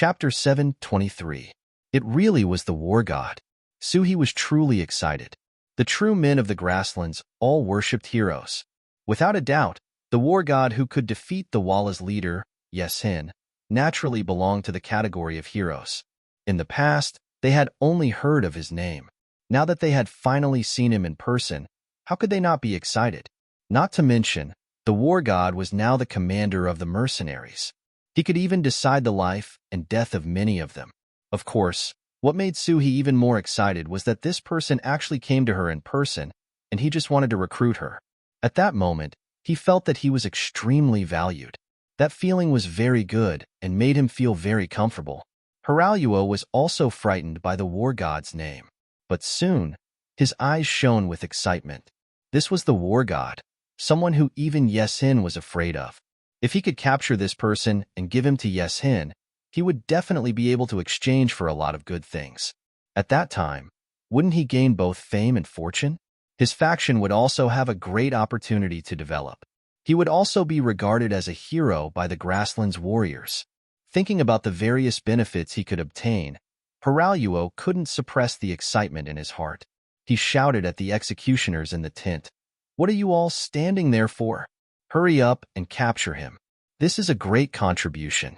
Chapter 723. It really was the war god. Suhi was truly excited. The true men of the grasslands all worshipped heroes. Without a doubt, the war god who could defeat the Walla's leader, Yesin, naturally belonged to the category of heroes. In the past, they had only heard of his name. Now that they had finally seen him in person, how could they not be excited? Not to mention, the war god was now the commander of the mercenaries. He could even decide the life and death of many of them. Of course, what made Suhi even more excited was that this person actually came to her in person, and he just wanted to recruit her. At that moment, he felt that he was extremely valued. That feeling was very good and made him feel very comfortable. Haraluo was also frightened by the war god's name. But soon, his eyes shone with excitement. This was the war god, someone who even Yesin was afraid of. If he could capture this person and give him to Yesin, he would definitely be able to exchange for a lot of good things. At that time, wouldn't he gain both fame and fortune? His faction would also have a great opportunity to develop. He would also be regarded as a hero by the grasslands warriors. Thinking about the various benefits he could obtain, Haraluo couldn't suppress the excitement in his heart. He shouted at the executioners in the tent, "What are you all standing there for? Hurry up and capture him. This is a great contribution."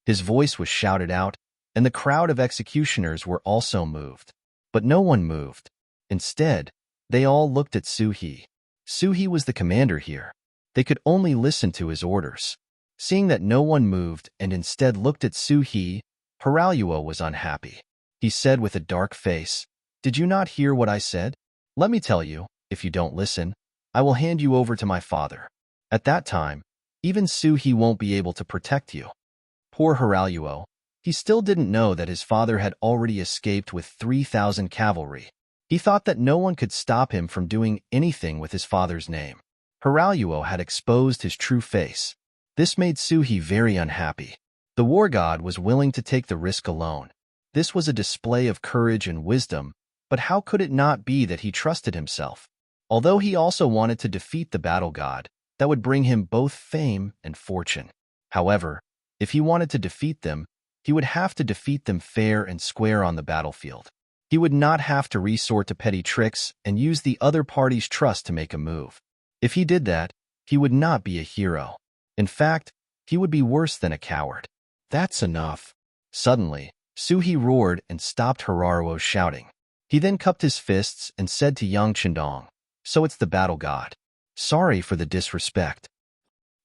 His voice was shouted out, and the crowd of executioners were also moved. But no one moved. Instead, they all looked at Suhi. Suhi was the commander here. They could only listen to his orders. Seeing that no one moved and instead looked at Suhi, Haraluo was unhappy. He said with a dark face, "Did you not hear what I said? Let me tell you, if you don't listen, I will hand you over to my father. At that time, even Suhi won't be able to protect you." Poor Haraluo. He still didn't know that his father had already escaped with 3,000 cavalry. He thought that no one could stop him from doing anything with his father's name. Haraluo had exposed his true face. This made Suhi very unhappy. The war god was willing to take the risk alone. This was a display of courage and wisdom, but how could it not be that he trusted himself? Although he also wanted to defeat the battle god, that would bring him both fame and fortune. However, if he wanted to defeat them, he would have to defeat them fair and square on the battlefield. He would not have to resort to petty tricks and use the other party's trust to make a move. If he did that, he would not be a hero. In fact, he would be worse than a coward. "That's enough." Suddenly, Suhi roared and stopped Haraluo's shouting. He then cupped his fists and said to young Chendong, "So it's the battle god. Sorry for the disrespect."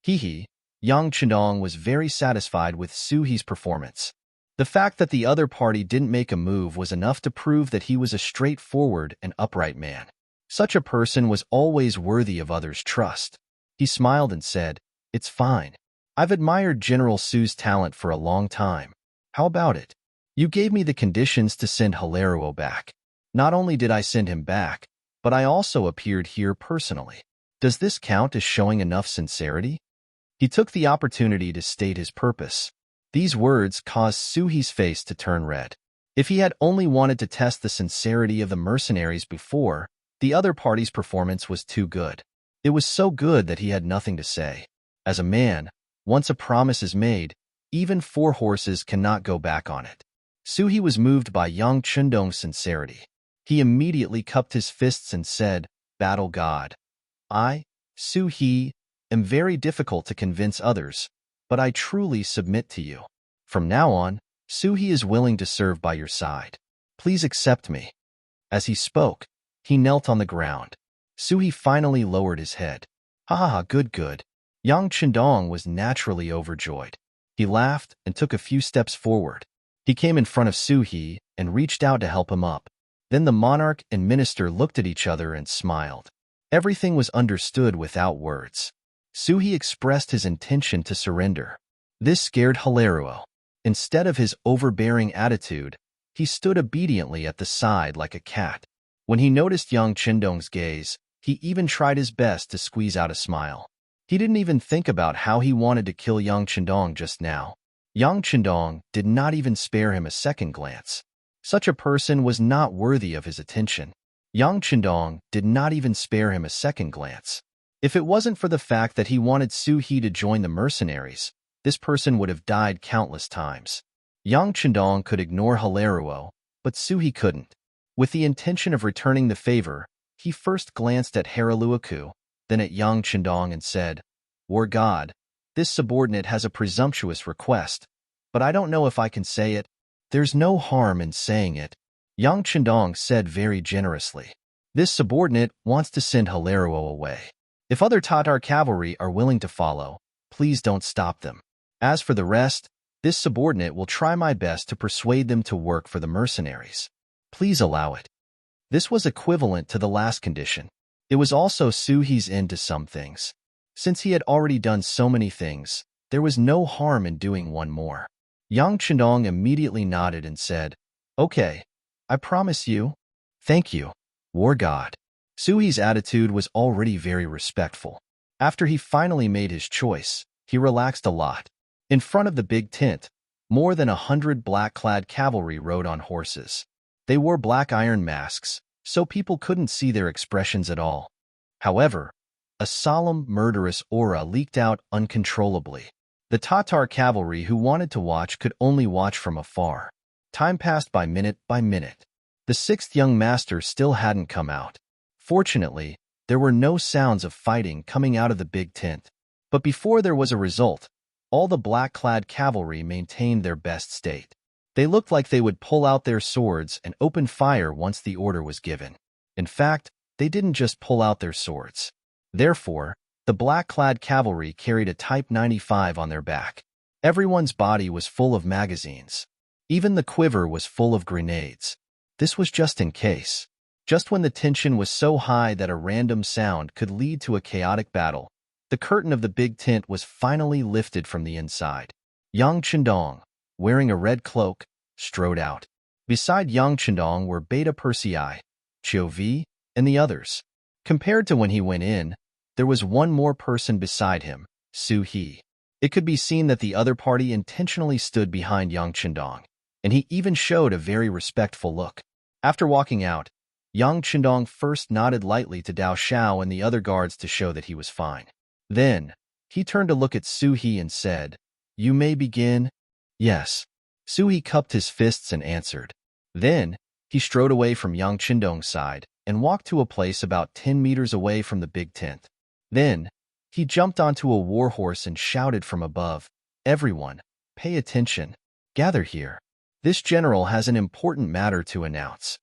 Hee. Young Chendong was very satisfied with Suhi's performance. The fact that the other party didn't make a move was enough to prove that he was a straightforward and upright man. Such a person was always worthy of others' trust. He smiled and said, "It's fine. I've admired General Su's talent for a long time. How about it? You gave me the conditions to send Haraluo back. Not only did I send him back, but I also appeared here personally. Does this count as showing enough sincerity?" He took the opportunity to state his purpose. These words caused Suhi's face to turn red. If he had only wanted to test the sincerity of the mercenaries before, the other party's performance was too good. It was so good that he had nothing to say. As a man, once a promise is made, even 4 horses cannot go back on it. Suhi was moved by young Chendong's sincerity. He immediately cupped his fists and said, "Battle god. I, Suhi, am very difficult to convince others, but I truly submit to you. From now on, Suhi is willing to serve by your side. Please accept me." As he spoke, he knelt on the ground. Suhi finally lowered his head. "Ha, good. Young Chendong was naturally overjoyed. He laughed and took a few steps forward. He came in front of Suhi and reached out to help him up. Then the monarch and minister looked at each other and smiled. Everything was understood without words. Suhi expressed his intention to surrender. This scared Haraluo. Instead of his overbearing attitude, he stood obediently at the side like a cat. When he noticed young Chendong's gaze, he even tried his best to squeeze out a smile. He didn't even think about how he wanted to kill young Chendong just now. Young Chendong did not even spare him a second glance. Such a person was not worthy of his attention. Young Chendong did not even spare him a second glance. If it wasn't for the fact that he wanted Suhi to join the mercenaries, this person would have died countless times. Yang Chendong could ignore Hilaruo, but Suhi couldn't. With the intention of returning the favor, he first glanced at Haraluaku, then at Yang Chendong and said, "War God, this subordinate has a presumptuous request, but I don't know if I can say it." "There's no harm in saying it," Yang Chendong said very generously. "This subordinate wants to send Hilaruo away. If other Tatar cavalry are willing to follow, please don't stop them. As for the rest, this subordinate will try my best to persuade them to work for the mercenaries. Please allow it." This was equivalent to the last condition. It was also Suhi's end to some things. Since he had already done so many things, there was no harm in doing one more. Yang Chendong immediately nodded and said, "Okay, I promise you." "Thank you, War God." Suhi's attitude was already very respectful. After he finally made his choice, he relaxed a lot. In front of the big tent, more than 100 black-clad cavalry rode on horses. They wore black iron masks, so people couldn't see their expressions at all. However, a solemn, murderous aura leaked out uncontrollably. The Tatar cavalry who wanted to watch could only watch from afar. Time passed by minute. The sixth young master still hadn't come out. Fortunately, there were no sounds of fighting coming out of the big tent. But before there was a result, all the black-clad cavalry maintained their best state. They looked like they would pull out their swords and open fire once the order was given. In fact, they didn't just pull out their swords. Therefore, the black-clad cavalry carried a Type 95 on their back. Everyone's body was full of magazines. Even the quiver was full of grenades. This was just in case. Just when the tension was so high that a random sound could lead to a chaotic battle, the curtain of the big tent was finally lifted from the inside. Yang Chendong, wearing a red cloak, strode out. Beside Yang Chendong were Beta Persei, Chiu Vi, and the others. Compared to when he went in, there was one more person beside him, Suhi. It could be seen that the other party intentionally stood behind Yang Chendong, and he even showed a very respectful look. After walking out, Yang Chendong first nodded lightly to Dao Xiao and the other guards to show that he was fine. Then, he turned to look at Suhi and said, "You may begin." "Yes." Suhi cupped his fists and answered. Then, he strode away from Yang Chendong's side and walked to a place about 10 meters away from the big tent. Then, he jumped onto a war horse and shouted from above, "Everyone, pay attention. Gather here. This general has an important matter to announce."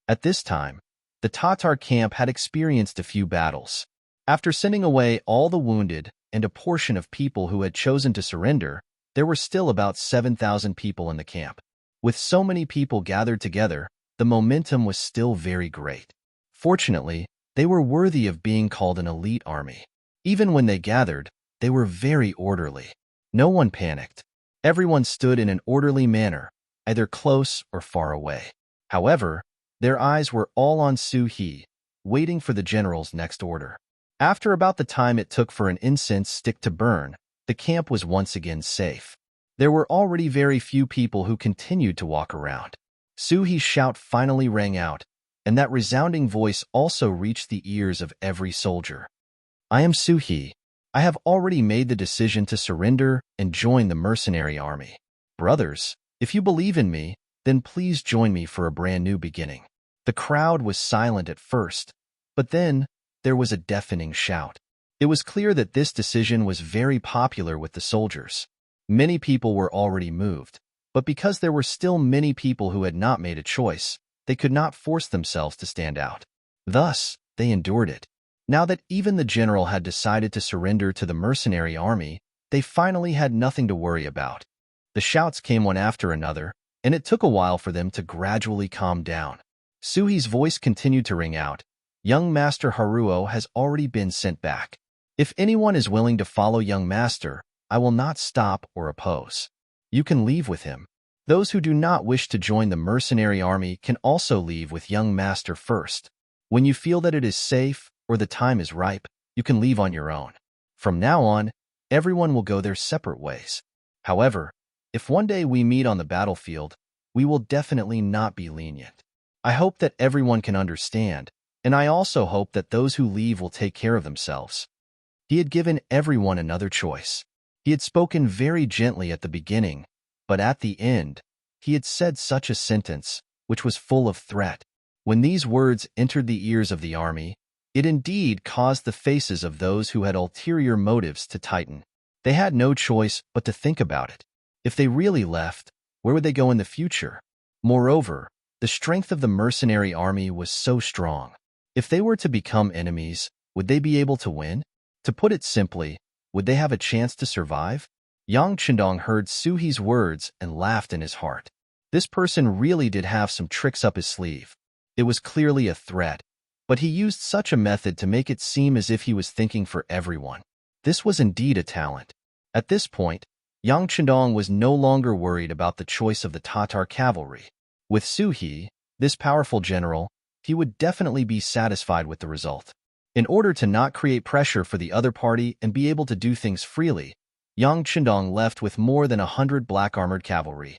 At this time, the Tatar camp had experienced a few battles. After sending away all the wounded and a portion of people who had chosen to surrender, there were still about 7,000 people in the camp. With so many people gathered together, the momentum was still very great. Fortunately, they were worthy of being called an elite army. Even when they gathered, they were very orderly. No one panicked. Everyone stood in an orderly manner, either close or far away. However, their eyes were all on Suhi, waiting for the general's next order. After about the time it took for an incense stick to burn, the camp was once again safe. There were already very few people who continued to walk around. Suhi's shout finally rang out, and that resounding voice also reached the ears of every soldier. "I am Suhi. I have already made the decision to surrender and join the mercenary army. Brothers, if you believe in me, then please join me for a brand new beginning." The crowd was silent at first, but then there was a deafening shout. It was clear that this decision was very popular with the soldiers. Many people were already moved, but because there were still many people who had not made a choice, they could not force themselves to stand out. Thus, they endured it. Now that even the general had decided to surrender to the mercenary army, they finally had nothing to worry about. The shouts came one after another, and it took a while for them to gradually calm down. Suhi's voice continued to ring out. "Young Master Haruo has already been sent back. If anyone is willing to follow Young Master, I will not stop or oppose. You can leave with him. Those who do not wish to join the mercenary army can also leave with Young Master first. When you feel that it is safe or the time is ripe, you can leave on your own. From now on, everyone will go their separate ways. However, if one day we meet on the battlefield, we will definitely not be lenient. I hope that everyone can understand, and I also hope that those who leave will take care of themselves." He had given everyone another choice. He had spoken very gently at the beginning, But at the end, he had said such a sentence, which was full of threat. When these words entered the ears of the army, it indeed caused the faces of those who had ulterior motives to tighten. They had no choice but to think about it. If they really left, where would they go in the future? Moreover, the strength of the mercenary army was so strong. If they were to become enemies, would they be able to win? To put it simply, would they have a chance to survive? Yang Chendong heard Suhi's words and laughed in his heart. This person really did have some tricks up his sleeve. It was clearly a threat, but he used such a method to make it seem as if he was thinking for everyone. This was indeed a talent. At this point, Yang Chendong was no longer worried about the choice of the Tatar cavalry. With Suhi, this powerful general, he would definitely be satisfied with the result. In order to not create pressure for the other party and be able to do things freely, Yang Chendong left with more than 100 black-armored cavalry.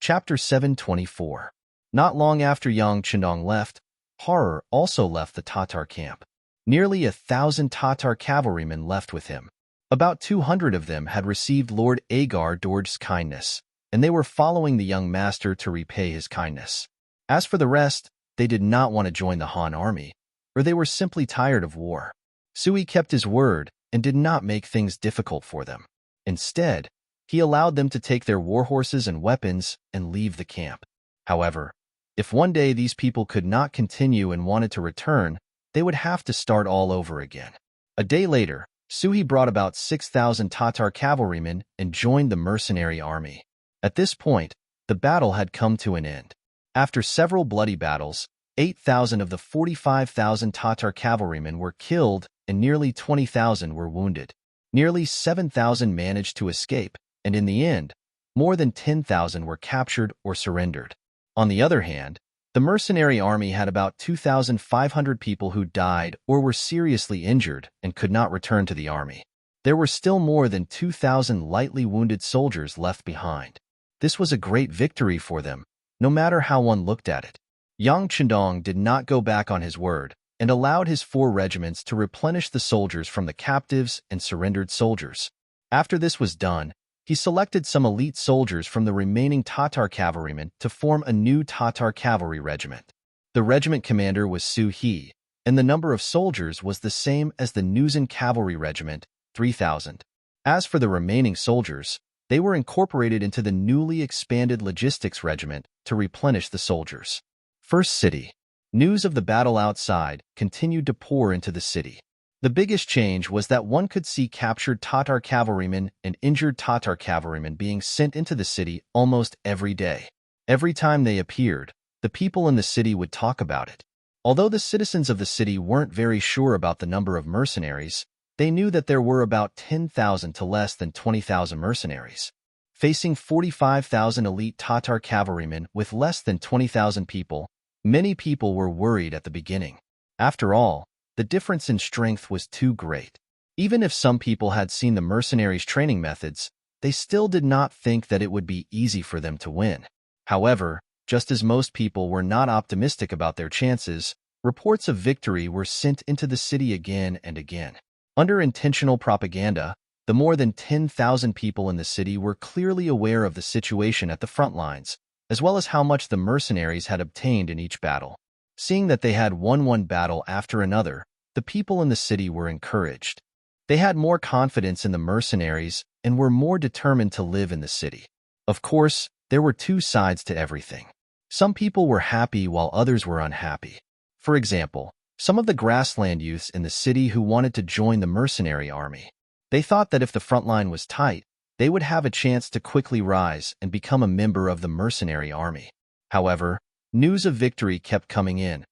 Chapter 724. Not long after Yang Chendong left, horror also left the Tatar camp. Nearly 1,000 Tatar cavalrymen left with him. About 200 of them had received Lord Agar Dorj's kindness, and they were following the young master to repay his kindness. As for the rest, they did not want to join the Han army, or they were simply tired of war. Sui kept his word and did not make things difficult for them. Instead, he allowed them to take their war horses and weapons and leave the camp. However, if one day these people could not continue and wanted to return, they would have to start all over again. A day later, Suhi brought about 6,000 Tatar cavalrymen and joined the mercenary army. At this point, the battle had come to an end. After several bloody battles, 8,000 of the 45,000 Tatar cavalrymen were killed and nearly 20,000 were wounded. Nearly 7,000 managed to escape, and in the end, more than 10,000 were captured or surrendered. On the other hand, the mercenary army had about 2,500 people who died or were seriously injured and could not return to the army. There were still more than 2,000 lightly wounded soldiers left behind. This was a great victory for them, no matter how one looked at it. Yang Chendong did not go back on his word and allowed his 4 regiments to replenish the soldiers from the captives and surrendered soldiers. After this was done, he selected some elite soldiers from the remaining Tatar cavalrymen to form a new Tatar cavalry regiment. The regiment commander was Su He, and the number of soldiers was the same as the Nuzan cavalry regiment, 3,000. As for the remaining soldiers, they were incorporated into the newly expanded logistics regiment to replenish the soldiers. First city. News of the battle outside continued to pour into the city. The biggest change was that one could see captured Tatar cavalrymen and injured Tatar cavalrymen being sent into the city almost every day. Every time they appeared, the people in the city would talk about it. Although the citizens of the city weren't very sure about the number of mercenaries, they knew that there were about 10,000 to less than 20,000 mercenaries. Facing 45,000 elite Tatar cavalrymen with less than 20,000 people, many people were worried at the beginning. After all, the difference in strength was too great. Even if some people had seen the mercenaries' training methods, they still did not think that it would be easy for them to win. However, just as most people were not optimistic about their chances, reports of victory were sent into the city again and again. Under intentional propaganda, the more than 10,000 people in the city were clearly aware of the situation at the front lines, as well as how much the mercenaries had obtained in each battle. Seeing that they had won one battle after another, the people in the city were encouraged. They had more confidence in the mercenaries and were more determined to live in the city. Of course, there were 2 sides to everything. Some people were happy while others were unhappy. For example, some of the grassland youths in the city who wanted to join the mercenary army. They thought that if the front line was tight, they would have a chance to quickly rise and become a member of the mercenary army. However, news of victory kept coming in,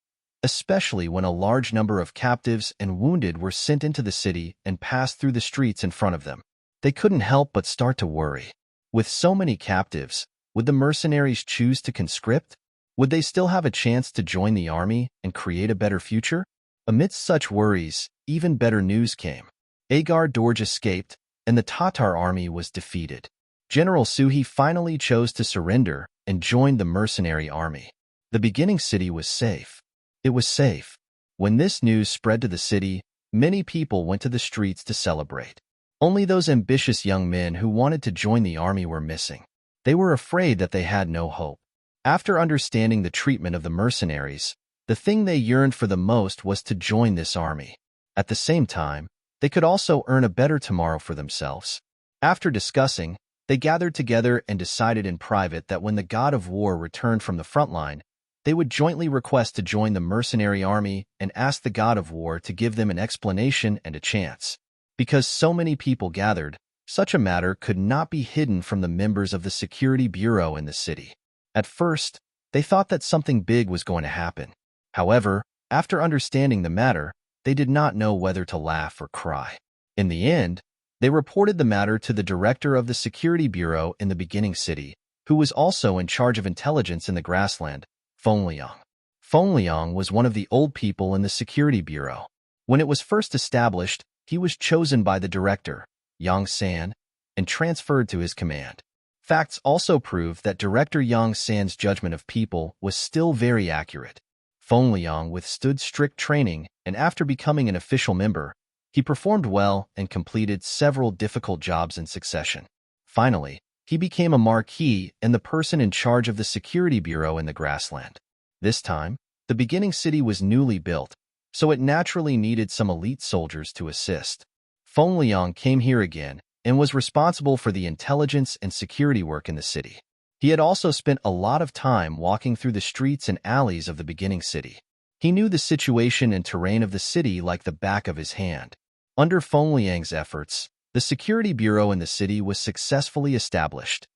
especially when a large number of captives and wounded were sent into the city and passed through the streets in front of them. They couldn't help but start to worry. With so many captives, would the mercenaries choose to conscript? Would they still have a chance to join the army and create a better future? Amidst such worries, even better news came. Agar Dorj escaped, and the Tatar army was defeated. General Suhi finally chose to surrender and joined the mercenary army. The beginning city was safe. It was safe. When this news spread to the city, many people went to the streets to celebrate. Only those ambitious young men who wanted to join the army were missing. They were afraid that they had no hope. After understanding the treatment of the mercenaries, the thing they yearned for the most was to join this army. At the same time, they could also earn a better tomorrow for themselves. After discussing, they gathered together and decided in private that when the god of war returned from the front line, they would jointly request to join the mercenary army and ask the god of war to give them an explanation and a chance. Because so many people gathered, such a matter could not be hidden from the members of the security bureau in the city. At first, they thought that something big was going to happen. However, after understanding the matter, they did not know whether to laugh or cry. In the end, they reported the matter to the director of the security bureau in the beginning city, who was also in charge of intelligence in the grassland, Fengliang. Fengliang was one of the old people in the security bureau. When it was first established, he was chosen by the director, Yang San, and transferred to his command. Facts also proved that Director Yang San's judgment of people was still very accurate. Fengliang withstood strict training, and after becoming an official member, he performed well and completed several difficult jobs in succession. Finally, he became a marquis and the person in charge of the security bureau in the grassland. This time, the beginning city was newly built, so it naturally needed some elite soldiers to assist. Fengliang came here again and was responsible for the intelligence and security work in the city. He had also spent a lot of time walking through the streets and alleys of the beginning city. He knew the situation and terrain of the city like the back of his hand. Under Fengliang's efforts, the security bureau in the city was successfully established.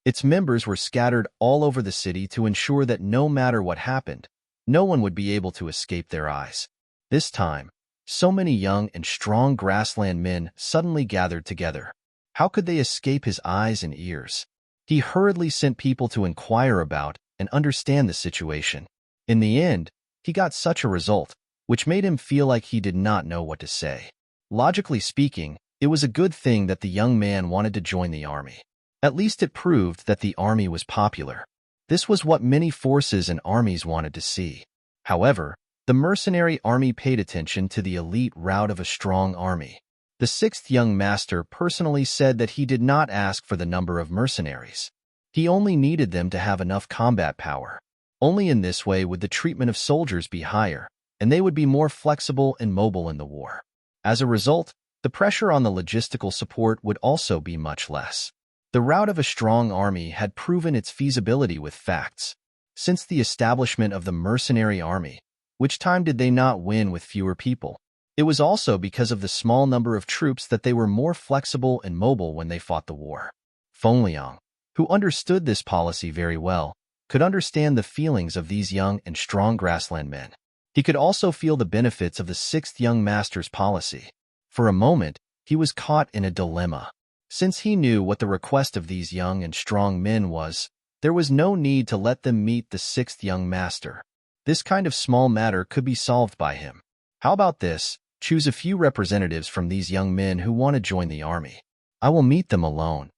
Its members were scattered all over the city to ensure that no matter what happened, no one would be able to escape their eyes. This time, so many young and strong grassland men suddenly gathered together. How could they escape his eyes and ears? He hurriedly sent people to inquire about and understand the situation. In the end, he got such a result, which made him feel like he did not know what to say. Logically speaking, it was a good thing that the young man wanted to join the army. At least it proved that the army was popular. This was what many forces and armies wanted to see. However, the mercenary army paid attention to the elite route of a strong army. The sixth young master personally said that he did not ask for the number of mercenaries. He only needed them to have enough combat power. Only in this way would the treatment of soldiers be higher, and they would be more flexible and mobile in the war. As a result, the pressure on the logistical support would also be much less. The route of a strong army had proven its feasibility with facts. Since the establishment of the mercenary army, which time did they not win with fewer people? It was also because of the small number of troops that they were more flexible and mobile when they fought the war. Fengliang, who understood this policy very well, could understand the feelings of these young and strong grassland men. He could also feel the benefits of the sixth young master's policy. For a moment, he was caught in a dilemma. Since he knew what the request of these young and strong men was, there was no need to let them meet the sixth young master. This kind of small matter could be solved by him. How about this? Choose a few representatives from these young men who want to join the army. I will meet them alone.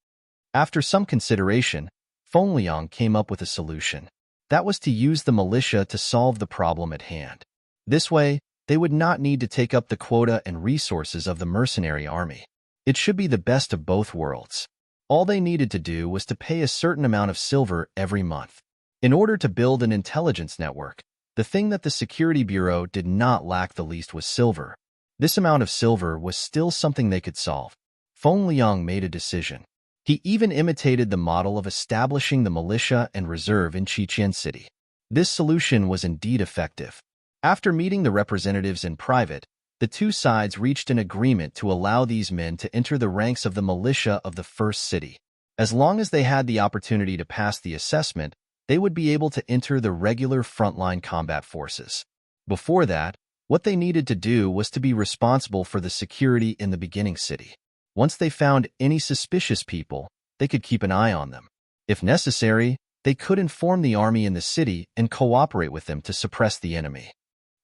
After some consideration, Fengliang came up with a solution. That was to use the militia to solve the problem at hand. This way, they would not need to take up the quota and resources of the mercenary army. It should be the best of both worlds. All they needed to do was to pay a certain amount of silver every month. In order to build an intelligence network, the thing that the security bureau did not lack the least was silver. This amount of silver was still something they could solve. Fengliang made a decision. He even imitated the model of establishing the militia and reserve in Qiqian City. This solution was indeed effective. After meeting the representatives in private, the two sides reached an agreement to allow these men to enter the ranks of the militia of the first city. As long as they had the opportunity to pass the assessment, they would be able to enter the regular frontline combat forces. Before that, what they needed to do was to be responsible for the security in the beginning city. Once they found any suspicious people, they could keep an eye on them. If necessary, they could inform the army in the city and cooperate with them to suppress the enemy.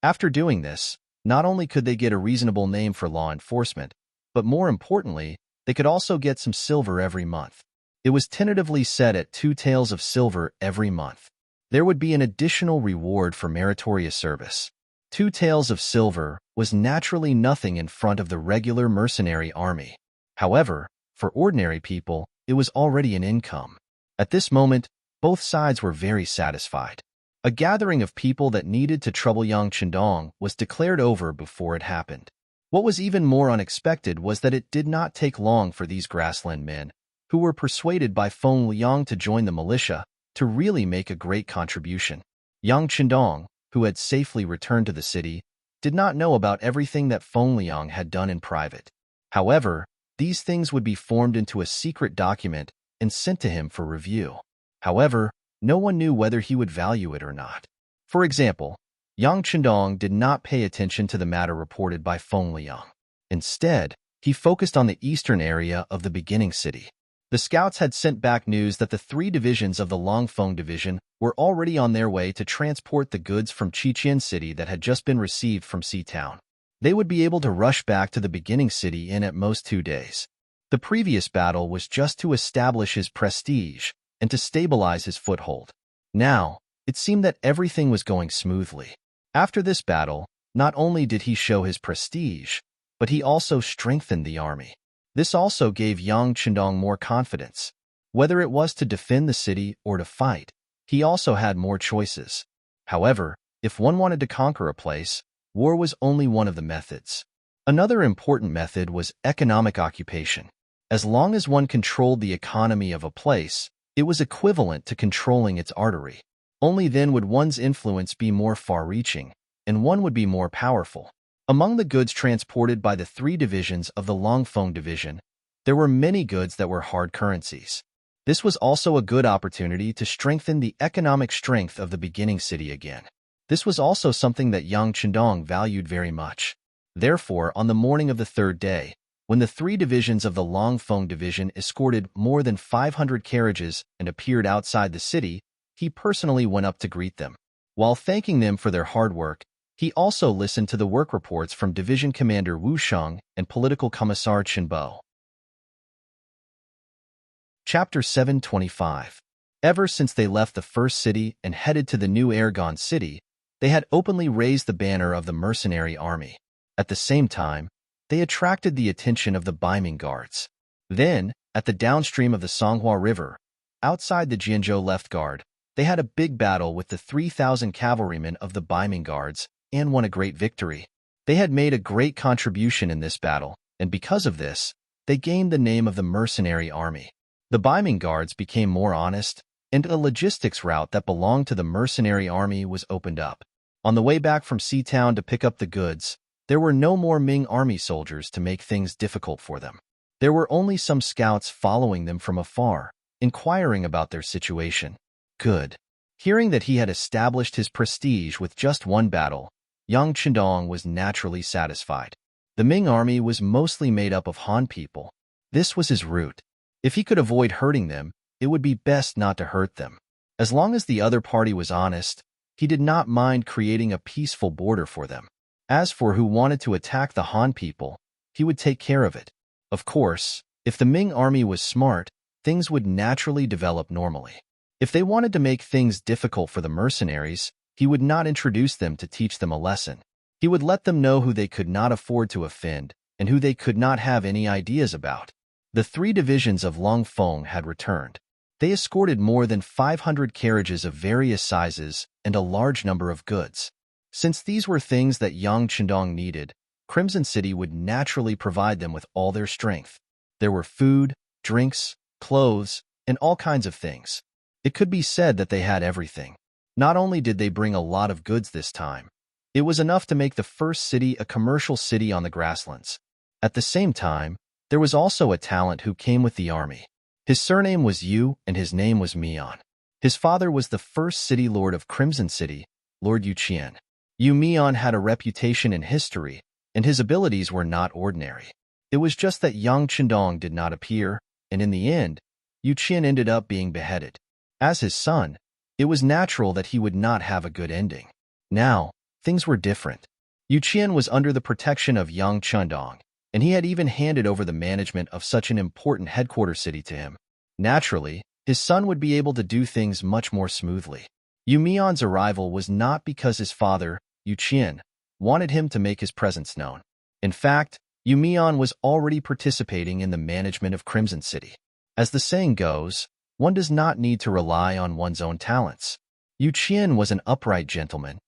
After doing this, not only could they get a reasonable name for law enforcement, but more importantly, they could also get some silver every month. It was tentatively set at 2 taels of silver every month. There would be an additional reward for meritorious service. 2 taels of silver was naturally nothing in front of the regular mercenary army. However, for ordinary people, it was already an income. At this moment, both sides were very satisfied. A gathering of people that needed to trouble Yang Chendong was declared over before it happened. What was even more unexpected was that it did not take long for these grassland men, who were persuaded by Feng Liang to join the militia, to really make a great contribution. Yang Chendong, who had safely returned to the city, did not know about everything that Feng Liang had done in private. However, these things would be formed into a secret document and sent to him for review. However, no one knew whether he would value it or not. For example, Yang Chendong did not pay attention to the matter reported by Feng Liang. Instead, he focused on the eastern area of the beginning city. The scouts had sent back news that the 3 divisions of the Longfeng division were already on their way to transport the goods from Qiqian city that had just been received from Seatown. They would be able to rush back to the beginning city in at most 2 days. The previous battle was just to establish his prestige and to stabilize his foothold. Now, it seemed that everything was going smoothly. After this battle, not only did he show his prestige, but he also strengthened the army. This also gave Yang Chendong more confidence. Whether it was to defend the city or to fight, he also had more choices. However, if one wanted to conquer a place, war was only one of the methods. Another important method was economic occupation. As long as one controlled the economy of a place, it was equivalent to controlling its artery. Only then would one's influence be more far-reaching, and one would be more powerful. Among the goods transported by the 3 divisions of the Longfeng division, there were many goods that were hard currencies. This was also a good opportunity to strengthen the economic strength of the beginning city again. This was also something that Yang Chendong valued very much. Therefore, on the morning of the 3rd day, when the 3 divisions of the Longfeng division escorted more than 500 carriages and appeared outside the city, he personally went up to greet them. While thanking them for their hard work, he also listened to the work reports from Division Commander Wu Sheng and Political Commissar Chen Bo. Chapter 725. Ever since they left the first city and headed to the new Ergon city, they had openly raised the banner of the mercenary army. At the same time, they attracted the attention of the Ming guards. Then, at the downstream of the Songhua River, outside the Jianzhou left guard, they had a big battle with the 3,000 cavalrymen of the Ming guards and won a great victory. They had made a great contribution in this battle, and because of this, they gained the name of the mercenary army. The Ming guards became more honest, and a logistics route that belonged to the mercenary army was opened up. On the way back from Seatown to pick up the goods, there were no more Ming army soldiers to make things difficult for them. There were only some scouts following them from afar, inquiring about their situation. Good. Hearing that he had established his prestige with just one battle, Yang Chendong was naturally satisfied. The Ming army was mostly made up of Han people. This was his route. If he could avoid hurting them, it would be best not to hurt them. As long as the other party was honest, he did not mind creating a peaceful border for them. As for who wanted to attack the Han people, he would take care of it. Of course, if the Ming army was smart, things would naturally develop normally. If they wanted to make things difficult for the mercenaries, he would not introduce them to teach them a lesson. He would let them know who they could not afford to offend and who they could not have any ideas about. The 3 divisions of Longfeng had returned. They escorted more than 500 carriages of various sizes and a large number of goods. Since these were things that Yang Chendong needed, Crimson City would naturally provide them with all their strength. There were food, drinks, clothes, and all kinds of things. It could be said that they had everything. Not only did they bring a lot of goods this time, it was enough to make the first city a commercial city on the grasslands. At the same time, there was also a talent who came with the army. His surname was Yu and his name was Mian. His father was the first city lord of Crimson City, Lord Yu Qian. Yu Mian had a reputation in history, and his abilities were not ordinary. It was just that Yang Chendong did not appear, and in the end, Yu Qian ended up being beheaded. As his son, it was natural that he would not have a good ending. Now, things were different. Yu Qian was under the protection of Yang Chendong, and he had even handed over the management of such an important headquarters city to him. Naturally, his son would be able to do things much more smoothly. Yu Mian's arrival was not because his father, Yu Qian, wanted him to make his presence known. In fact, Yu Mian was already participating in the management of Crimson City. As the saying goes, one does not need to rely on one's own talents. Yu Qian was an upright gentleman.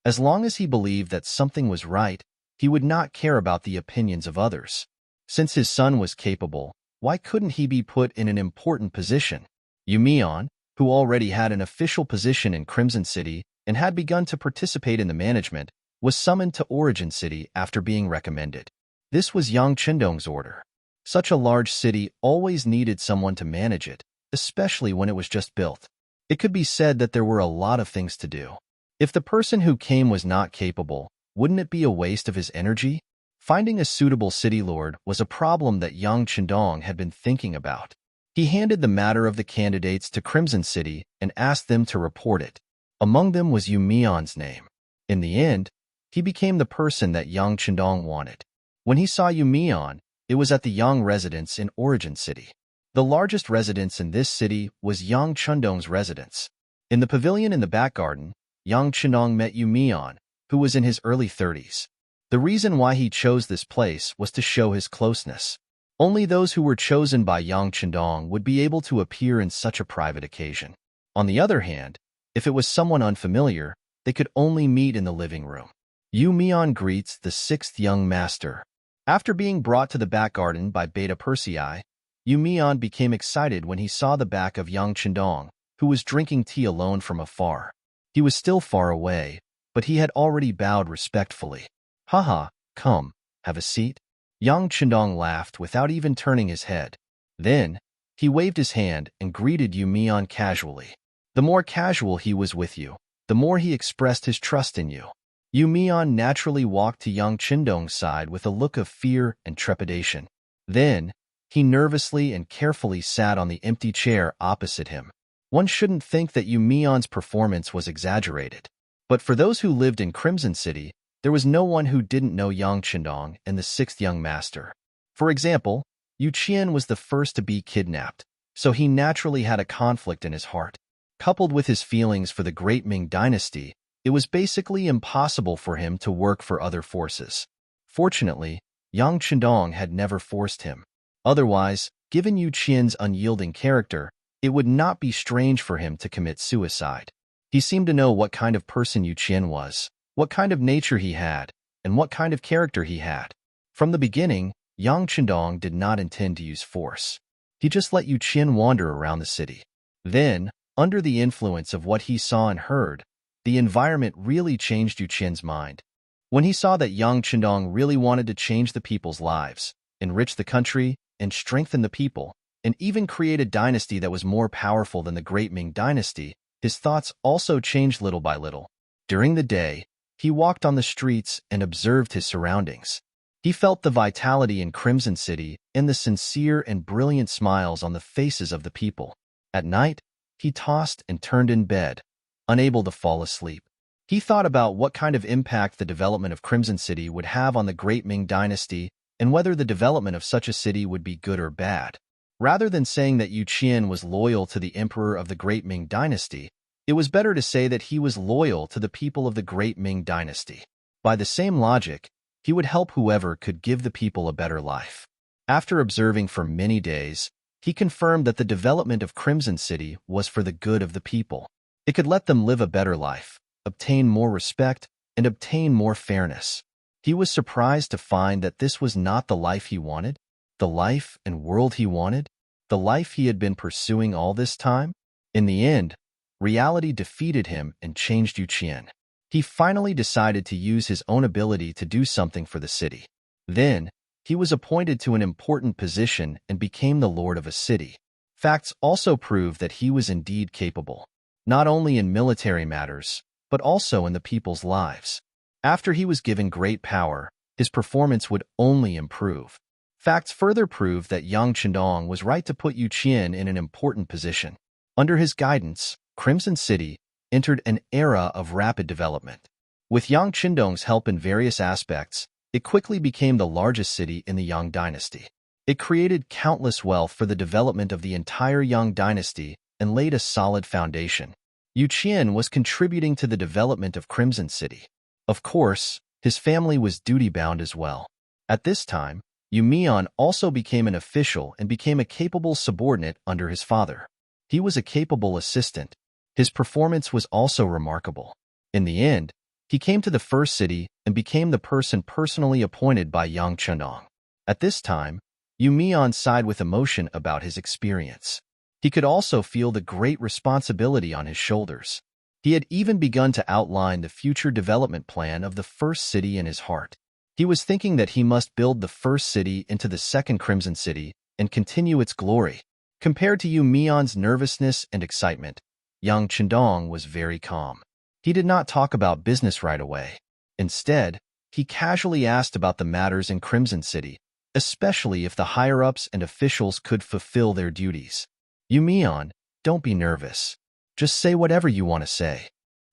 As long as he believed that something was right, he would not care about the opinions of others. Since his son was capable, why couldn't he be put in an important position? Yu Mian, who already had an official position in Crimson City and had begun to participate in the management, was summoned to Origin City after being recommended. This was Yang Qindong's order. Such a large city always needed someone to manage it, especially when it was just built. It could be said that there were a lot of things to do. If the person who came was not capable, wouldn't it be a waste of his energy? Finding a suitable city lord was a problem that Yang Qindong had been thinking about. He handed the matter of the candidates to Crimson City and asked them to report it. Among them was Yu Mian's name. In the end, he became the person that Yang Qindong wanted. When he saw Yu Mian, it was at the Yang residence in Origin City. The largest residence in this city was Yang Qindong's residence. In the pavilion in the back garden, Yang Qindong met Yu Mian, who was in his early 30s. The reason why he chose this place was to show his closeness. Only those who were chosen by Yang Qindong would be able to appear in such a private occasion. On the other hand, if it was someone unfamiliar, they could only meet in the living room. Yu Mian greets the sixth young master. After being brought to the back garden by Beta Persei, Yu Mian became excited when he saw the back of Yang Qindong, who was drinking tea alone from afar. He was still far away, but he had already bowed respectfully. Haha, come, have a seat. Yang Qindong laughed without even turning his head. Then, he waved his hand and greeted Yu Mian casually. The more casual he was with you, the more he expressed his trust in you. Yu Mian naturally walked to Yang Qindong's side with a look of fear and trepidation. Then, he nervously and carefully sat on the empty chair opposite him. One shouldn't think that Yu Mian's performance was exaggerated. But for those who lived in Crimson City, there was no one who didn't know Yang Qindong and the sixth young master. For example, Yu Qian was the first to be kidnapped, so he naturally had a conflict in his heart. Coupled with his feelings for the great Ming dynasty, it was basically impossible for him to work for other forces. Fortunately, Yang Qindong had never forced him. Otherwise, given Yu Qian's unyielding character, it would not be strange for him to commit suicide. He seemed to know what kind of person Yu Qian was, what kind of nature he had, and what kind of character he had. From the beginning, Yang Qindong did not intend to use force. He just let Yu Qian wander around the city. Then, under the influence of what he saw and heard, the environment really changed Yu Qian's mind. When he saw that Yang Qindong really wanted to change the people's lives, enrich the country, and strengthen the people, and even create a dynasty that was more powerful than the great Ming dynasty, his thoughts also changed little by little. During the day, he walked on the streets and observed his surroundings. He felt the vitality in Crimson City and the sincere and brilliant smiles on the faces of the people. At night, he tossed and turned in bed, unable to fall asleep. He thought about what kind of impact the development of Crimson City would have on the great Ming dynasty and whether the development of such a city would be good or bad. Rather than saying that Yu Qian was loyal to the emperor of the great Ming dynasty, it was better to say that he was loyal to the people of the great Ming dynasty. By the same logic, he would help whoever could give the people a better life. After observing for many days, he confirmed that the development of Crimson City was for the good of the people. It could let them live a better life, obtain more respect, and obtain more fairness. He was surprised to find that this was not the life he wanted, the life and world he wanted, the life he had been pursuing all this time. In the end, reality defeated him and changed Yu Qian. He finally decided to use his own ability to do something for the city. Then, he was appointed to an important position and became the lord of a city. Facts also prove that he was indeed capable, not only in military matters, but also in the people's lives. After he was given great power, his performance would only improve. Facts further prove that Yang Qindong was right to put Yu Qian in an important position. Under his guidance, Crimson City entered an era of rapid development. With Yang Qindong's help in various aspects, it quickly became the largest city in the Yang dynasty. It created countless wealth for the development of the entire Yang dynasty and laid a solid foundation. Yu Qian was contributing to the development of Crimson City. Of course, his family was duty-bound as well. At this time, Yumian also became an official and became a capable subordinate under his father. He was a capable assistant. His performance was also remarkable. In the end, he came to the first city and became the person personally appointed by Yang Chendong. At this time, Yumian sighed with emotion about his experience. He could also feel the great responsibility on his shoulders. He had even begun to outline the future development plan of the first city in his heart. He was thinking that he must build the first city into the second Crimson City and continue its glory. Compared to Yumian's nervousness and excitement, Yang Chendong was very calm. He did not talk about business right away. Instead, he casually asked about the matters in Crimson City, especially if the higher-ups and officials could fulfill their duties. Yumian, don't be nervous. Just say whatever you want to say.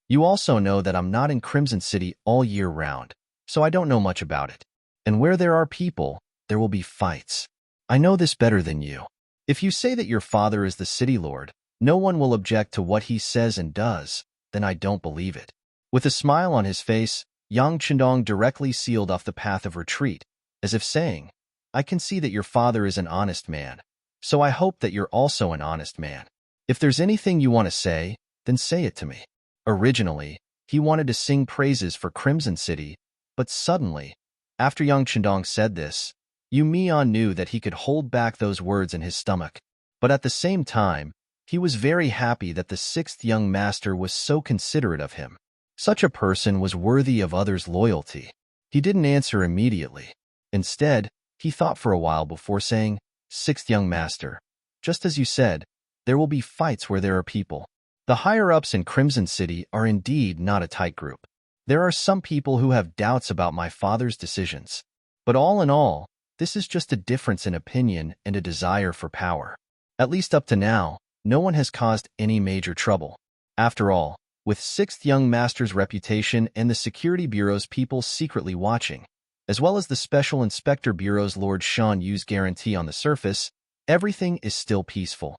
You also know that I'm not in Crimson City all year round, so I don't know much about it. And where there are people, there will be fights. I know this better than you. If you say that your father is the city lord, no one will object to what he says and does, then I don't believe it. With a smile on his face, Yang Chendong directly sealed off the path of retreat, as if saying, I can see that your father is an honest man, so I hope that you're also an honest man. If there's anything you want to say, then say it to me. Originally, he wanted to sing praises for Crimson City, but suddenly, after Yang Chendong said this, Yumian knew that he could hold back those words in his stomach. But at the same time, he was very happy that the sixth young master was so considerate of him. Such a person was worthy of others' loyalty. He didn't answer immediately. Instead, he thought for a while before saying, Sixth young master, just as you said, there will be fights where there are people. The higher-ups in Crimson City are indeed not a tight group. There are some people who have doubts about my father's decisions. But all in all, this is just a difference in opinion and a desire for power. At least up to now, no one has caused any major trouble. After all, with Sixth Young Master's reputation and the Security Bureau's people secretly watching, as well as the Special Inspector Bureau's Lord Shan Yu's guarantee on the surface, everything is still peaceful.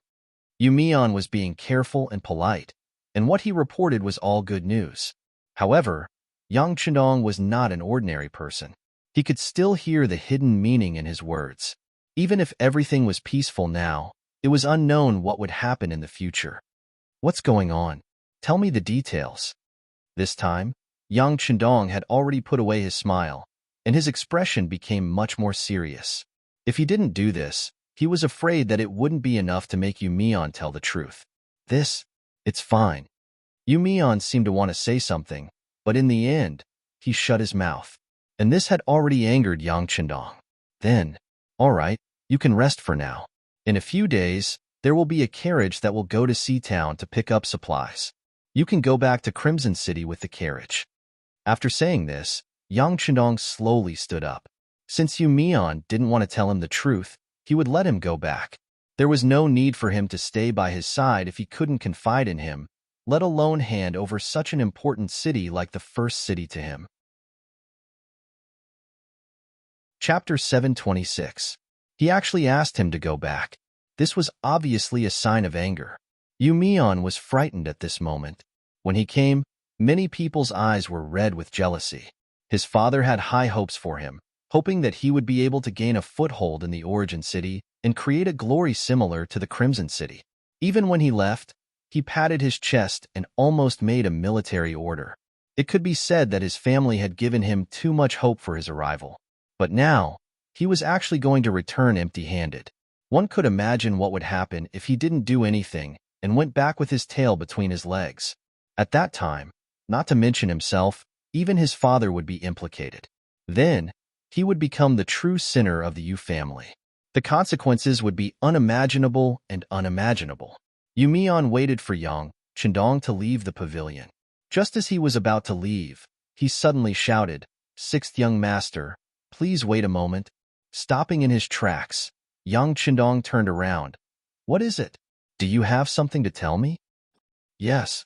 Yumian was being careful and polite, and what he reported was all good news. However, Yang Chendong was not an ordinary person. He could still hear the hidden meaning in his words. Even if everything was peaceful now, it was unknown what would happen in the future. What's going on? Tell me the details. This time, Yang Chendong had already put away his smile, and his expression became much more serious. If he didn't do this, he was afraid that it wouldn't be enough to make Yumian tell the truth. It's fine. Yumian seemed to want to say something, but in the end, he shut his mouth. And this had already angered Yang Chendong. Then, all right, you can rest for now. In a few days, there will be a carriage that will go to Seatown to pick up supplies. You can go back to Crimson City with the carriage. After saying this, Yang Chendong slowly stood up. Since Yumian didn't want to tell him the truth, he would let him go back. There was no need for him to stay by his side if he couldn't confide in him, let alone hand over such an important city like the first city to him. Chapter 726. He actually asked him to go back. This was obviously a sign of anger. Yumian was frightened at this moment. When he came, many people's eyes were red with jealousy. His father had high hopes for him, hoping that he would be able to gain a foothold in the origin city and create a glory similar to the Crimson City. Even when he left, he patted his chest and almost made a military order. It could be said that his family had given him too much hope for his arrival. But now, he was actually going to return empty-handed. One could imagine what would happen if he didn't do anything and went back with his tail between his legs. At that time, not to mention himself, even his father would be implicated. Then, he would become the true sinner of the Yu family. The consequences would be unimaginable and unimaginable. Yumian waited for Yang Chendong to leave the pavilion. Just as he was about to leave, he suddenly shouted, Sixth young master, please wait a moment. Stopping in his tracks, Yang Chendong turned around. What is it? Do you have something to tell me? Yes.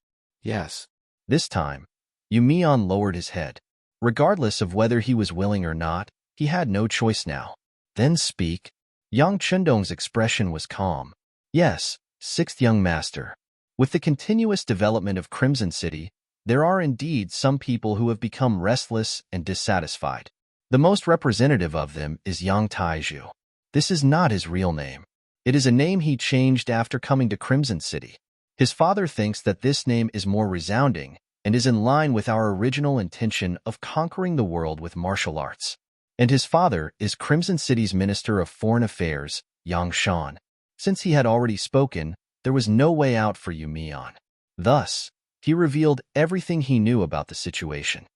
This time, Yumian lowered his head. Regardless of whether he was willing or not, he had no choice now. Then speak. Yang Chendong's expression was calm. Yes, sixth young master. With the continuous development of Crimson City, there are indeed some people who have become restless and dissatisfied. The most representative of them is Yang Taiju. This is not his real name. It is a name he changed after coming to Crimson City. His father thinks that this name is more resounding and is in line with our original intention of conquering the world with martial arts. And his father is Crimson City's Minister of Foreign Affairs, Yang Shan. Since he had already spoken, there was no way out for Yu Mian. Thus, he revealed everything he knew about the situation.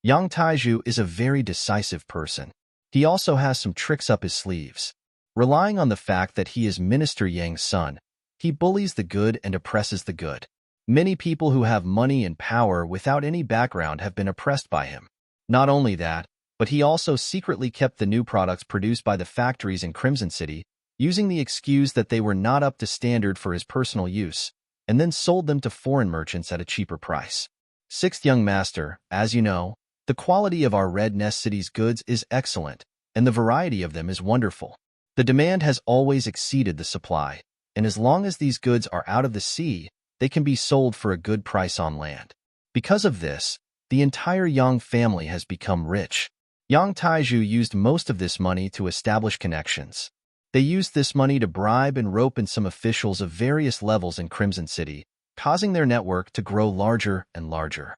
Yang Taiju is a very decisive person. He also has some tricks up his sleeves. Relying on the fact that he is Minister Yang's son, he bullies the good and oppresses the good. Many people who have money and power without any background have been oppressed by him. Not only that, but he also secretly kept the new products produced by the factories in Crimson City, using the excuse that they were not up to standard for his personal use, and then sold them to foreign merchants at a cheaper price. Sixth young master, as you know, the quality of our Red Nest City's goods is excellent, and the variety of them is wonderful. The demand has always exceeded the supply, and as long as these goods are out of the sea, they can be sold for a good price on land. Because of this, the entire Yang family has become rich. Yang Taiju used most of this money to establish connections. They used this money to bribe and rope in some officials of various levels in Crimson City, causing their network to grow larger and larger.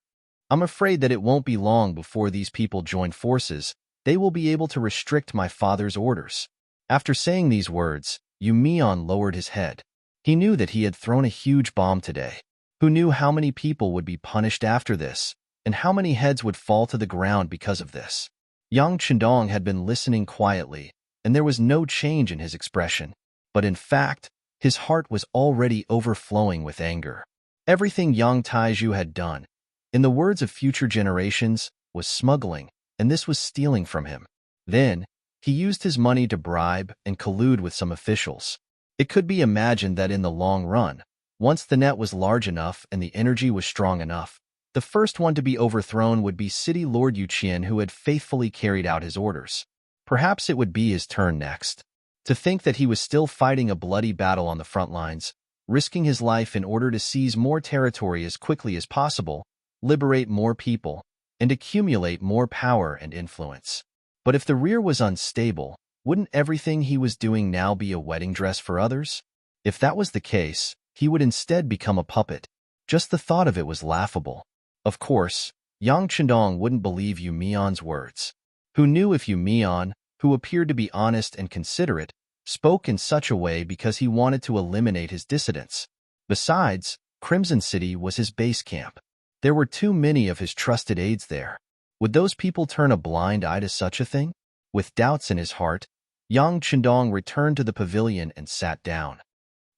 I'm afraid that it won't be long before these people join forces. They will be able to restrict my father's orders. After saying these words, Yu Mian lowered his head. He knew that he had thrown a huge bomb today. Who knew how many people would be punished after this, and how many heads would fall to the ground because of this? Yang Chendong had been listening quietly, and there was no change in his expression. But in fact, his heart was already overflowing with anger. Everything Yang Taiju had done, in the words of future generations, was smuggling, and this was stealing from him. Then, he used his money to bribe and collude with some officials. It could be imagined that in the long run, once the net was large enough and the energy was strong enough, the first one to be overthrown would be City Lord Yu Qian, who had faithfully carried out his orders. Perhaps it would be his turn next. To think that he was still fighting a bloody battle on the front lines, risking his life in order to seize more territory as quickly as possible, liberate more people, and accumulate more power and influence. But if the rear was unstable, wouldn't everything he was doing now be a wedding dress for others? If that was the case, he would instead become a puppet. Just the thought of it was laughable. Of course, Yang Chendong wouldn't believe Yu Mian's words. Who knew if Yu Mian, who appeared to be honest and considerate, spoke in such a way because he wanted to eliminate his dissidents? Besides, Crimson City was his base camp. There were too many of his trusted aides there. Would those people turn a blind eye to such a thing? With doubts in his heart, Yang Chendong returned to the pavilion and sat down.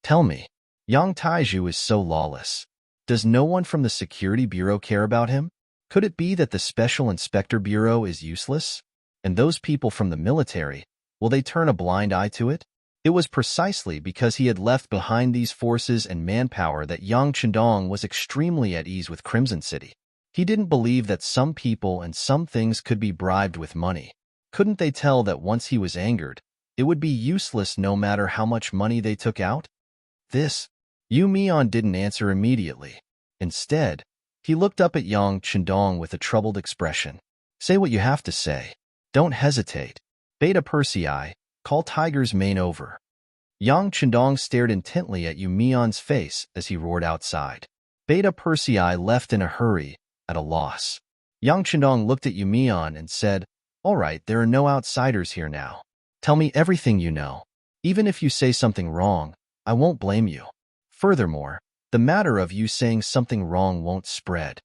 Tell me, Yang Taiju is so lawless. Does no one from the Security Bureau care about him? Could it be that the Special Inspector Bureau is useless? And those people from the military, will they turn a blind eye to it? It was precisely because he had left behind these forces and manpower that Yang Chendong was extremely at ease with Crimson City. He didn't believe that some people and some things could be bribed with money. Couldn't they tell that once he was angered, it would be useless no matter how much money they took out? Yu Mian didn't answer immediately. Instead, he looked up at Yang Chendong with a troubled expression. Say what you have to say. Don't hesitate. Beta Persei, call Tiger's mane over. Yang Chendong stared intently at Yu Mian's face as he roared outside. Beta Persei left in a hurry, at a loss. Yang Chendong looked at Yu Mian and said, All right, there are no outsiders here now. Tell me everything you know. Even if you say something wrong, I won't blame you. Furthermore, the matter of you saying something wrong won't spread.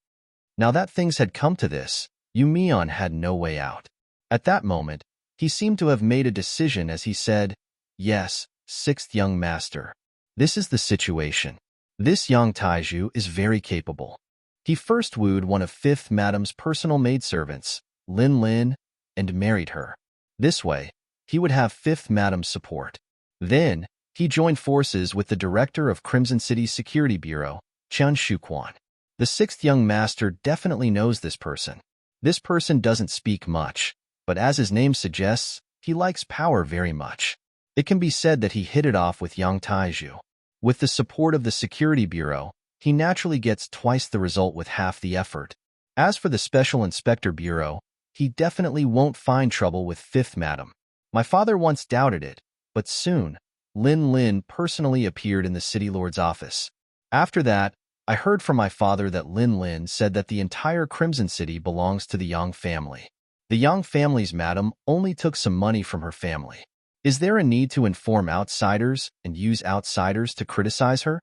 Now that things had come to this, Yu Mian had no way out. At that moment, he seemed to have made a decision as he said, Yes, sixth young master. This is the situation. This Yang Taiju is very capable. He first wooed one of Fifth Madam's personal maidservants, Lin Lin, and married her. This way, he would have Fifth Madam's support. Then, he joined forces with the director of Crimson City's Security Bureau, Chen Shuquan. The sixth young master definitely knows this person. This person doesn't speak much, but as his name suggests, he likes power very much. It can be said that he hit it off with Yang Taiju. With the support of the Security Bureau, he naturally gets twice the result with half the effort. As for the Special Inspector Bureau, he definitely won't find trouble with Fifth Madam. My father once doubted it, but soon, Lin Lin personally appeared in the city lord's office. After that, I heard from my father that Lin Lin said that the entire Crimson City belongs to the Yang family. The Yang family's madam only took some money from her family. Is there a need to inform outsiders and use outsiders to criticize her?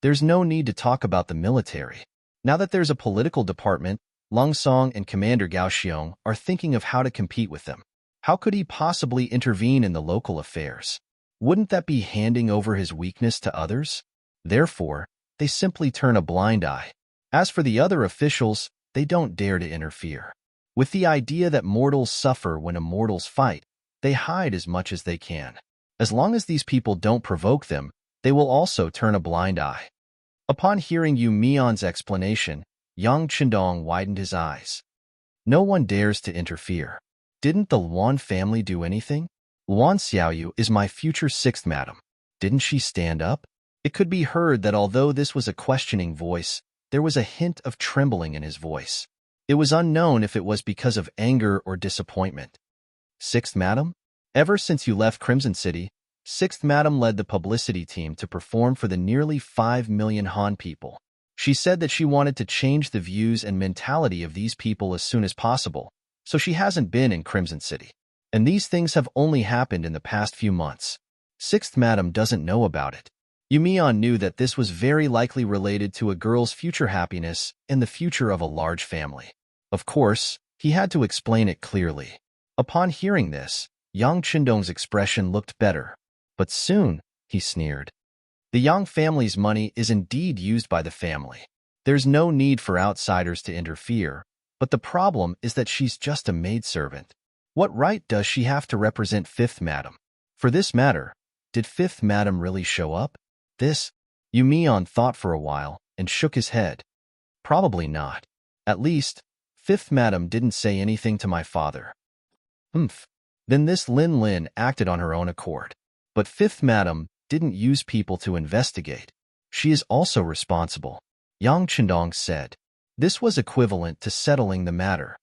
There's no need to talk about the military. Now that there's a political department, Lung Song and Commander Gao Xiong are thinking of how to compete with them. How could he possibly intervene in the local affairs? Wouldn't that be handing over his weakness to others? Therefore, they simply turn a blind eye. As for the other officials, they don't dare to interfere. With the idea that mortals suffer when immortals fight, they hide as much as they can. As long as these people don't provoke them, they will also turn a blind eye. Upon hearing Yu Mian's explanation, Yang Qindong widened his eyes. No one dares to interfere. Didn't the Luan family do anything? Luan Xiaoyu is my future sixth madam. Didn't she stand up? It could be heard that although this was a questioning voice, there was a hint of trembling in his voice. It was unknown if it was because of anger or disappointment. Sixth madam? Ever since you left Crimson City, Sixth Madam led the publicity team to perform for the nearly 5 million Han people. She said that she wanted to change the views and mentality of these people as soon as possible, so she hasn't been in Crimson City. And these things have only happened in the past few months. Sixth Madam doesn't know about it. Yu Mian knew that this was very likely related to a girl's future happiness and the future of a large family. Of course, he had to explain it clearly. Upon hearing this, Yang Qindong's expression looked better. But soon, he sneered. The Yang family's money is indeed used by the family. There's no need for outsiders to interfere, but the problem is that she's just a maidservant. What right does she have to represent Fifth Madam? For this matter, did Fifth Madam really show up? Yu Mian thought for a while and shook his head. Probably not. At least, Fifth Madam didn't say anything to my father. Then this Lin Lin acted on her own accord. But Fifth Madam didn't use people to investigate. She is also responsible, Yang Qindong said. This was equivalent to settling the matter.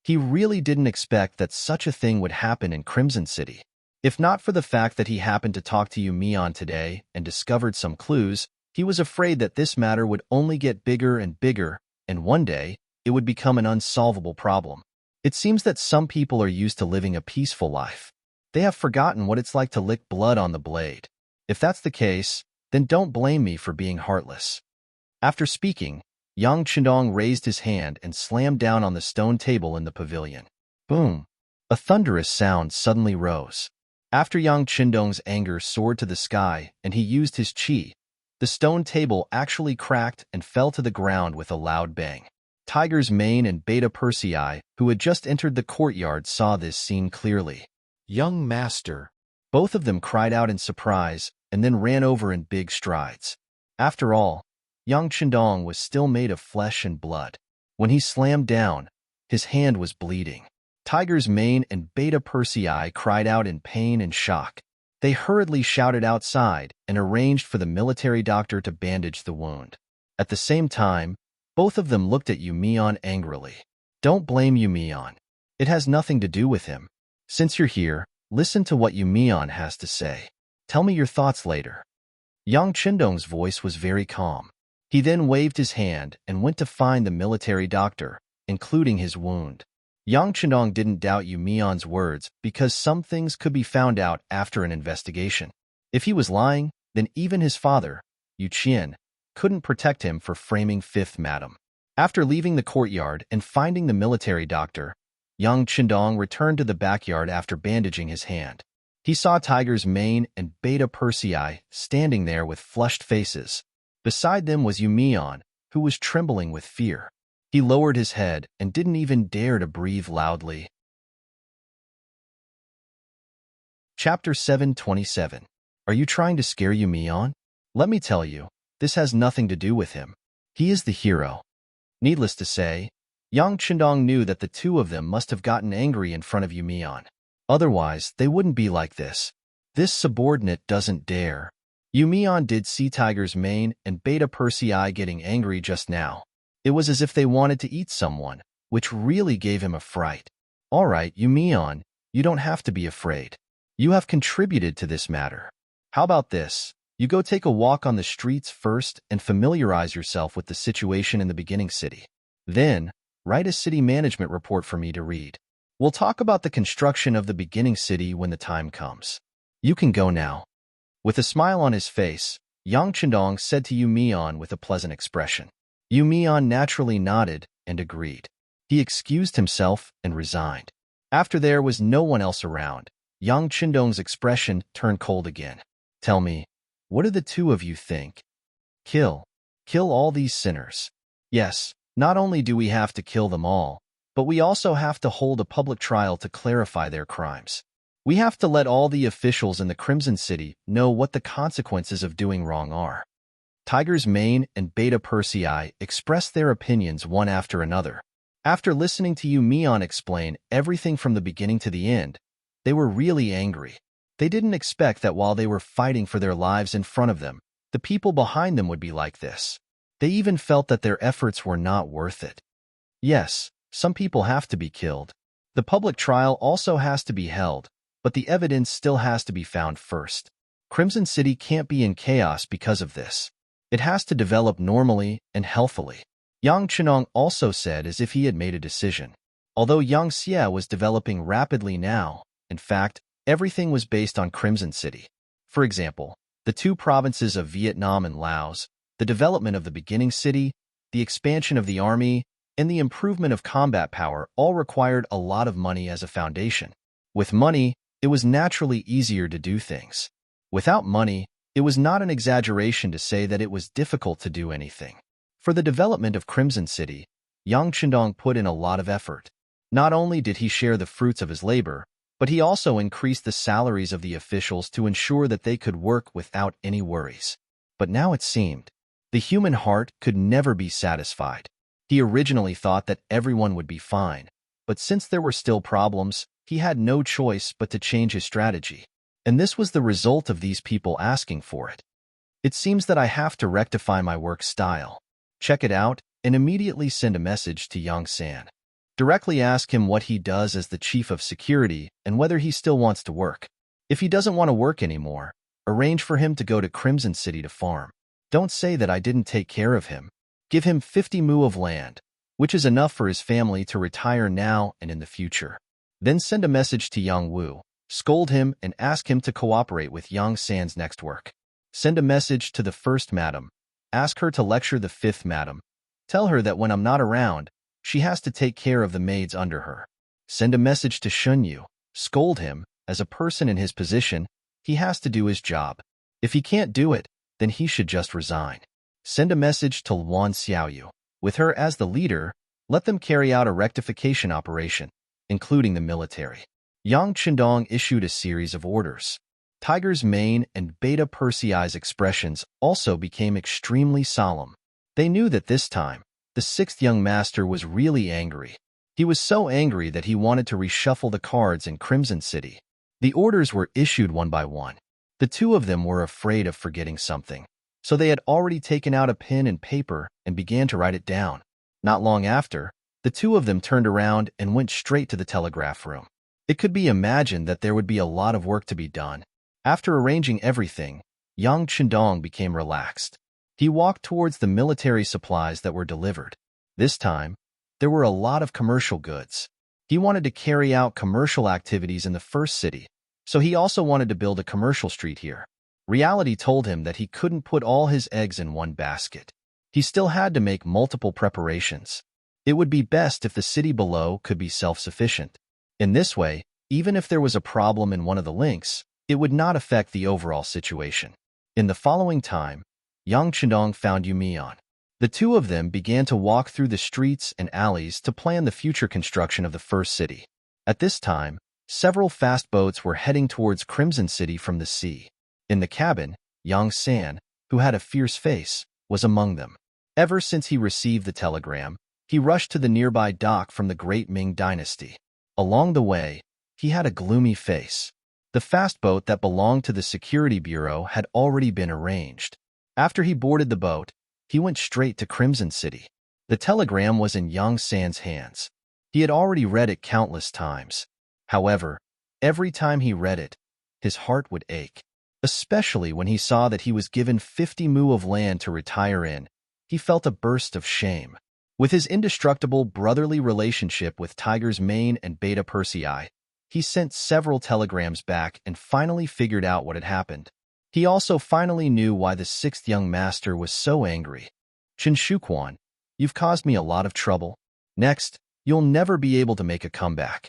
He really didn't expect that such a thing would happen in Crimson City. If not for the fact that he happened to talk to Yu Mian today and discovered some clues, he was afraid that this matter would only get bigger and bigger, and one day, it would become an unsolvable problem. It seems that some people are used to living a peaceful life. They have forgotten what it's like to lick blood on the blade. If that's the case, then don't blame me for being heartless. After speaking, Yang Qindong raised his hand and slammed down on the stone table in the pavilion. Boom! A thunderous sound suddenly rose. After Yang Qindong's anger soared to the sky and he used his qi, the stone table actually cracked and fell to the ground with a loud bang. Tiger's Mane and Beta Persei, who had just entered the courtyard, saw this scene clearly. Young master. Both of them cried out in surprise and then ran over in big strides. After all, Yang Qindong was still made of flesh and blood. When he slammed down, his hand was bleeding. Tiger's Mane and Beta Persei cried out in pain and shock. They hurriedly shouted outside and arranged for the military doctor to bandage the wound. At the same time, both of them looked at Yu Mian angrily. Don't blame Yu Mian. It has nothing to do with him. Since you're here, listen to what Yu Mian has to say. Tell me your thoughts later. Yang Qindong's voice was very calm. He then waved his hand and went to find the military doctor, including his wound. Yang Qindong didn't doubt Yu Mian's words because some things could be found out after an investigation. If he was lying, then even his father, Yu Qian, couldn't protect him for framing Fifth Madam. After leaving the courtyard and finding the military doctor, Yang Qindong returned to the backyard after bandaging his hand. He saw Tiger's Mane and Beta Persei standing there with flushed faces. Beside them was Yu Mian, who was trembling with fear. He lowered his head and didn't even dare to breathe loudly. Chapter 727. Are you trying to scare Yu Mian? Let me tell you, this has nothing to do with him. He is the hero. Needless to say, Yang Qindong knew that the two of them must have gotten angry in front of Yu Mian. Otherwise, they wouldn't be like this. This subordinate doesn't dare. Yu Mian did see Tiger's Mane and Beta Persei getting angry just now. It was as if they wanted to eat someone, which really gave him a fright. All right, Yumion, you don't have to be afraid. You have contributed to this matter. How about this? You go take a walk on the streets first and familiarize yourself with the situation in the beginning city. Then, write a city management report for me to read. We'll talk about the construction of the beginning city when the time comes. You can go now. With a smile on his face, Yang Chendong said to Yumion with a pleasant expression. Yumion naturally nodded and agreed. He excused himself and resigned. After there was no one else around, Yang Chendong's expression turned cold again. Tell me, what do the two of you think? Kill all these sinners. Yes, not only do we have to kill them all, but we also have to hold a public trial to clarify their crimes. We have to let all the officials in the Crimson City know what the consequences of doing wrong are. Tiger's Mane and Beta Persei expressed their opinions one after another. After listening to Yumion explain everything from the beginning to the end, they were really angry. They didn't expect that while they were fighting for their lives in front of them, the people behind them would be like this. They even felt that their efforts were not worth it. Yes, some people have to be killed. The public trial also has to be held, but the evidence still has to be found first. Crimson City can't be in chaos because of this. It has to develop normally and healthily. Yang Chenong also said as if he had made a decision. Although Yang Xie was developing rapidly now, in fact, everything was based on Crimson City. For example, the two provinces of Vietnam and Laos, the development of the beginning city, the expansion of the army, and the improvement of combat power all required a lot of money as a foundation. With money, it was naturally easier to do things. Without money, it was not an exaggeration to say that it was difficult to do anything. For the development of Crimson City, Yang Chendong put in a lot of effort. Not only did he share the fruits of his labor, but he also increased the salaries of the officials to ensure that they could work without any worries. But now it seemed, the human heart could never be satisfied. He originally thought that everyone would be fine, but since there were still problems, he had no choice but to change his strategy. And this was the result of these people asking for it. It seems that I have to rectify my work style. Check it out and immediately send a message to Yang San. Directly ask him what he does as the chief of security and whether he still wants to work. If he doesn't want to work anymore, arrange for him to go to Crimson City to farm. Don't say that I didn't take care of him. Give him 50 mu of land, which is enough for his family to retire now and in the future. Then send a message to Yang Wu, scold him and ask him to cooperate with Yang San's next work. Send a message to the first madam. Ask her to lecture the fifth madam. Tell her that when I'm not around, she has to take care of the maids under her. Send a message to Shun Yu. Scold him. As a person in his position, he has to do his job. If he can't do it, then he should just resign. Send a message to Luan Xiaoyu. With her as the leader, let them carry out a rectification operation, including the military. Yang Chendong issued a series of orders. Tiger's Mane and Beta Persei's expressions also became extremely solemn. They knew that this time, the sixth young master was really angry. He was so angry that he wanted to reshuffle the cards in Crimson City. The orders were issued one by one. The two of them were afraid of forgetting something, so they had already taken out a pen and paper and began to write it down. Not long after, the two of them turned around and went straight to the telegraph room. It could be imagined that there would be a lot of work to be done. After arranging everything, Yang Chendong became relaxed. He walked towards the military supplies that were delivered. This time, there were a lot of commercial goods. He wanted to carry out commercial activities in the first city, so he also wanted to build a commercial street here. Reality told him that he couldn't put all his eggs in one basket. He still had to make multiple preparations. It would be best if the city below could be self-sufficient. In this way, even if there was a problem in one of the links, it would not affect the overall situation. In the following time, Yang Chendong found Yumion. The two of them began to walk through the streets and alleys to plan the future construction of the first city. At this time, several fast boats were heading towards Crimson City from the sea. In the cabin, Yang San, who had a fierce face, was among them. Ever since he received the telegram, he rushed to the nearby dock from the great Ming dynasty. Along the way, he had a gloomy face. The fast boat that belonged to the security bureau had already been arranged. After he boarded the boat, he went straight to Crimson City. The telegram was in Yang San's hands. He had already read it countless times. However, every time he read it, his heart would ache. Especially when he saw that he was given 50 mu of land to retire in, he felt a burst of shame. With his indestructible brotherly relationship with Tiger's Mane and Beta Persei, he sent several telegrams back and finally figured out what had happened. He also finally knew why the sixth young master was so angry. Qin Shuquan, you've caused me a lot of trouble. Next, you'll never be able to make a comeback.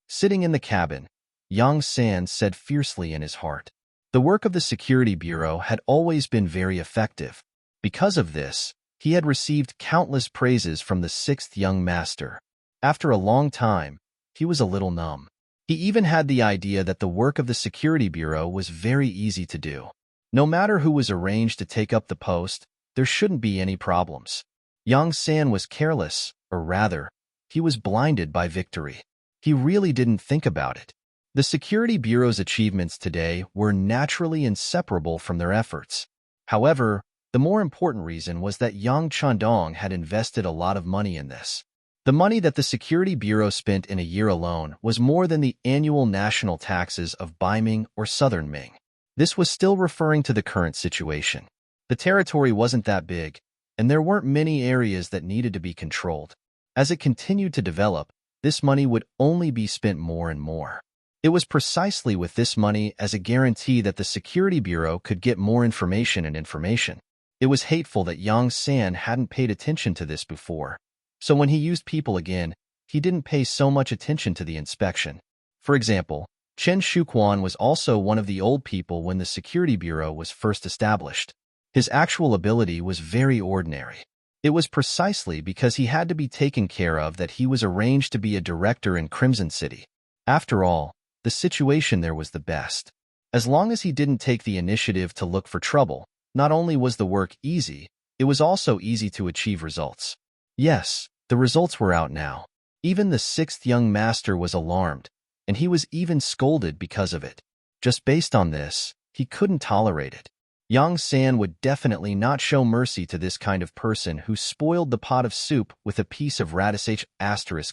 Sitting in the cabin, Yang San said fiercely in his heart. The work of the Security Bureau had always been very effective. Because of this, he had received countless praises from the sixth young master. After a long time, he was a little numb. He even had the idea that the work of the Security Bureau was very easy to do. No matter who was arranged to take up the post, there shouldn't be any problems. Yang San was careless, or rather, he was blinded by victory. He really didn't think about it. The Security Bureau's achievements today were naturally inseparable from their efforts. However, the more important reason was that Yang Chandong had invested a lot of money in this. The money that the Security Bureau spent in a year alone was more than the annual national taxes of Ming or Southern Ming. This was still referring to the current situation. The territory wasn't that big, and there weren't many areas that needed to be controlled. As it continued to develop, this money would only be spent more and more. It was precisely with this money as a guarantee that the Security Bureau could get more information and information. It was hateful that Yang San hadn't paid attention to this before. So when he used people again, he didn't pay so much attention to the inspection. For example, Chen Shuquan was also one of the old people when the Security Bureau was first established. His actual ability was very ordinary. It was precisely because he had to be taken care of that he was arranged to be a director in Crimson City. After all, the situation there was the best. As long as he didn't take the initiative to look for trouble, not only was the work easy, it was also easy to achieve results. Yes, the results were out now. Even the sixth young master was alarmed, and he was even scolded because of it. Just based on this, he couldn't tolerate it. Yang San would definitely not show mercy to this kind of person who spoiled the pot of soup with a piece of radish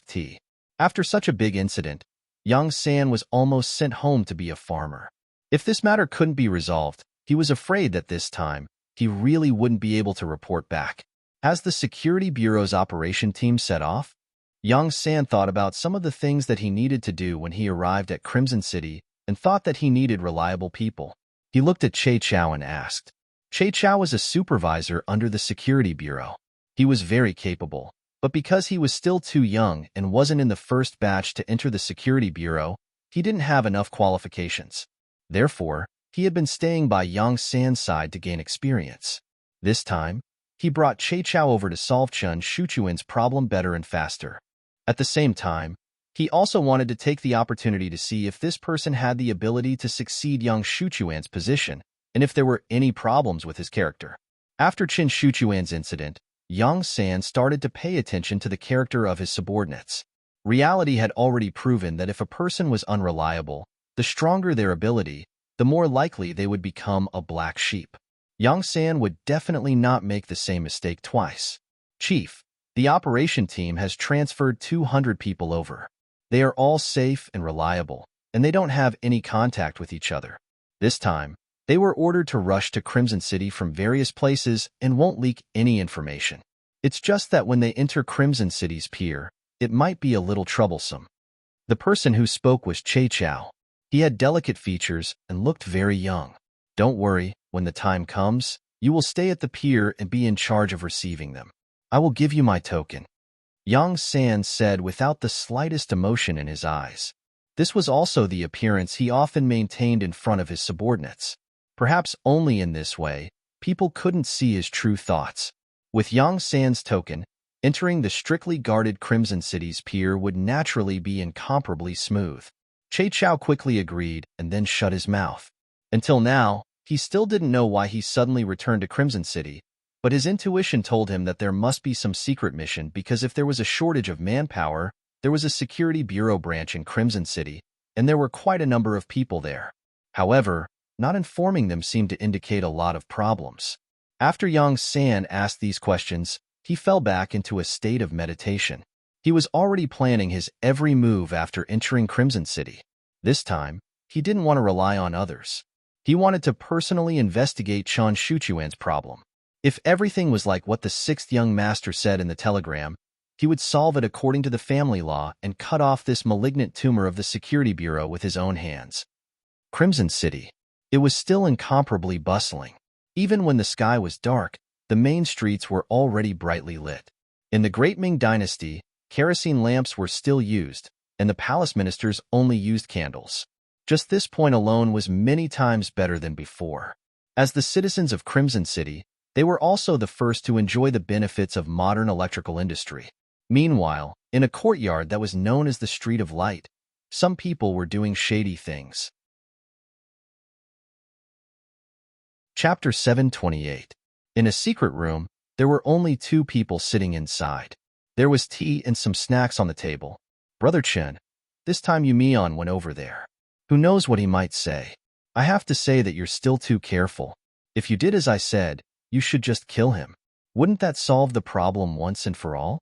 *T. After such a big incident, Yang San was almost sent home to be a farmer. If this matter couldn't be resolved, he was afraid that this time, he really wouldn't be able to report back. As the Security Bureau's operation team set off, Yang San thought about some of the things that he needed to do when he arrived at Crimson City and thought that he needed reliable people. He looked at Che Chao and asked. Che Chao was a supervisor under the Security Bureau. He was very capable, but because he was still too young and wasn't in the first batch to enter the Security Bureau, he didn't have enough qualifications. Therefore, he had been staying by Yang San's side to gain experience. This time, he brought Che Chao over to solve Chen Shuchuan's problem better and faster. At the same time, he also wanted to take the opportunity to see if this person had the ability to succeed Yang Shuchuan's position and if there were any problems with his character. After Qin Shuchuan's incident, Yang San started to pay attention to the character of his subordinates. Reality had already proven that if a person was unreliable, the stronger their ability, the more likely they would become a black sheep. Yang San would definitely not make the same mistake twice. Chief, the operation team has transferred 200 people over. They are all safe and reliable, and they don't have any contact with each other. This time, they were ordered to rush to Crimson City from various places and won't leak any information. It's just that when they enter Crimson City's pier, it might be a little troublesome. The person who spoke was Che Chao. He had delicate features and looked very young. Don't worry, when the time comes, you will stay at the pier and be in charge of receiving them. I will give you my token. Yang San said without the slightest emotion in his eyes. This was also the appearance he often maintained in front of his subordinates. Perhaps only in this way, people couldn't see his true thoughts. With Yang San's token, entering the strictly guarded Crimson City's pier would naturally be incomparably smooth. Che Chao quickly agreed and then shut his mouth. Until now, he still didn't know why he suddenly returned to Crimson City, but his intuition told him that there must be some secret mission because if there was a shortage of manpower, there was a Security Bureau branch in Crimson City, and there were quite a number of people there. However, not informing them seemed to indicate a lot of problems. After Yang San asked these questions, he fell back into a state of meditation. He was already planning his every move after entering Crimson City. This time, he didn't want to rely on others. He wanted to personally investigate Chen Shuchuan's problem. If everything was like what the sixth young master said in the telegram, he would solve it according to the family law and cut off this malignant tumor of the Security Bureau with his own hands. Crimson City. It was still incomparably bustling. Even when the sky was dark, the main streets were already brightly lit. In the Great Ming Dynasty, kerosene lamps were still used, and the palace ministers only used candles. Just this point alone was many times better than before. As the citizens of Crimson City, they were also the first to enjoy the benefits of modern electrical industry. Meanwhile, in a courtyard that was known as the Street of Light, some people were doing shady things. Chapter 728. In a secret room, there were only 2 people sitting inside. There was tea and some snacks on the table. Brother Chen, this time Yumian went over there. Who knows what he might say? I have to say that you're still too careful. If you did as I said, you should just kill him. Wouldn't that solve the problem once and for all?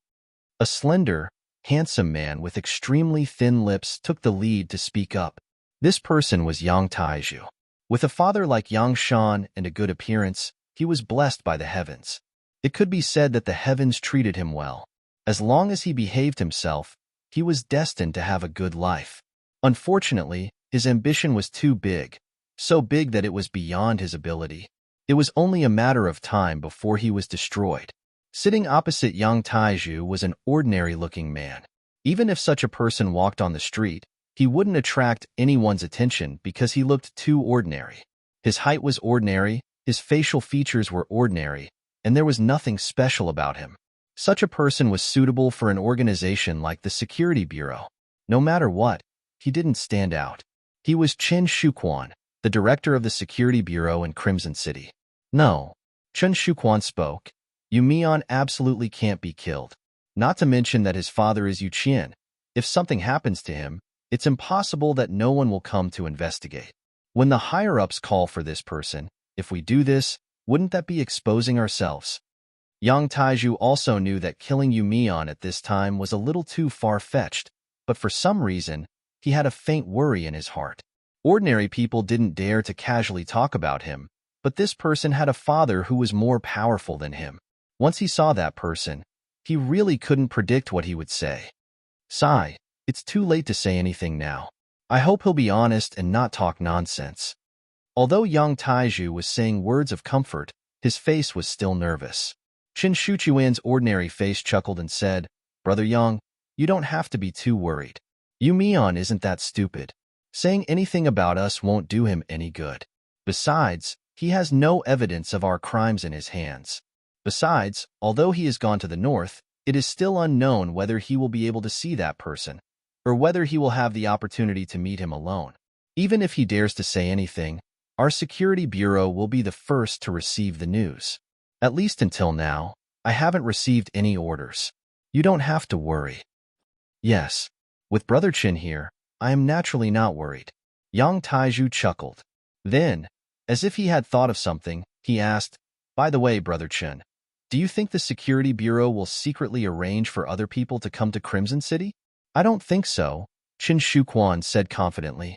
A slender, handsome man with extremely thin lips took the lead to speak up. This person was Yang Taiju. With a father like Yang Shan and a good appearance, he was blessed by the heavens. It could be said that the heavens treated him well. As long as he behaved himself, he was destined to have a good life. Unfortunately, his ambition was too big, so big that it was beyond his ability. It was only a matter of time before he was destroyed. Sitting opposite Yang Taiju was an ordinary-looking man. Even if such a person walked on the street, he wouldn't attract anyone's attention because he looked too ordinary. His height was ordinary, his facial features were ordinary, and there was nothing special about him. Such a person was suitable for an organization like the Security Bureau. No matter what, he didn't stand out. He was Chen Shuquan, the director of the Security Bureau in Crimson City. No, Chen Shuquan spoke. Yumian absolutely can't be killed. Not to mention that his father is Yu Qian. If something happens to him, it's impossible that no one will come to investigate. When the higher-ups call for this person, if we do this, wouldn't that be exposing ourselves? Yang Taiju also knew that killing Yumian at this time was a little too far-fetched, but for some reason, he had a faint worry in his heart. Ordinary people didn't dare to casually talk about him, but this person had a father who was more powerful than him. Once he saw that person, he really couldn't predict what he would say. Sigh, it's too late to say anything now. I hope he'll be honest and not talk nonsense. Although Yang Taiju was saying words of comfort, his face was still nervous. Chen Shuchuan's ordinary face chuckled and said, Brother Yang, you don't have to be too worried. Yumian isn't that stupid. Saying anything about us won't do him any good. Besides, he has no evidence of our crimes in his hands. Besides, although he has gone to the north, it is still unknown whether he will be able to see that person, or whether he will have the opportunity to meet him alone. Even if he dares to say anything, our Security Bureau will be the first to receive the news. At least until now, I haven't received any orders. You don't have to worry. Yes, with Brother Chen here, I am naturally not worried. Yang Taiju chuckled. Then, as if he had thought of something, he asked, By the way, Brother Chen, do you think the Security Bureau will secretly arrange for other people to come to Crimson City? I don't think so, Chen Shuquan said confidently.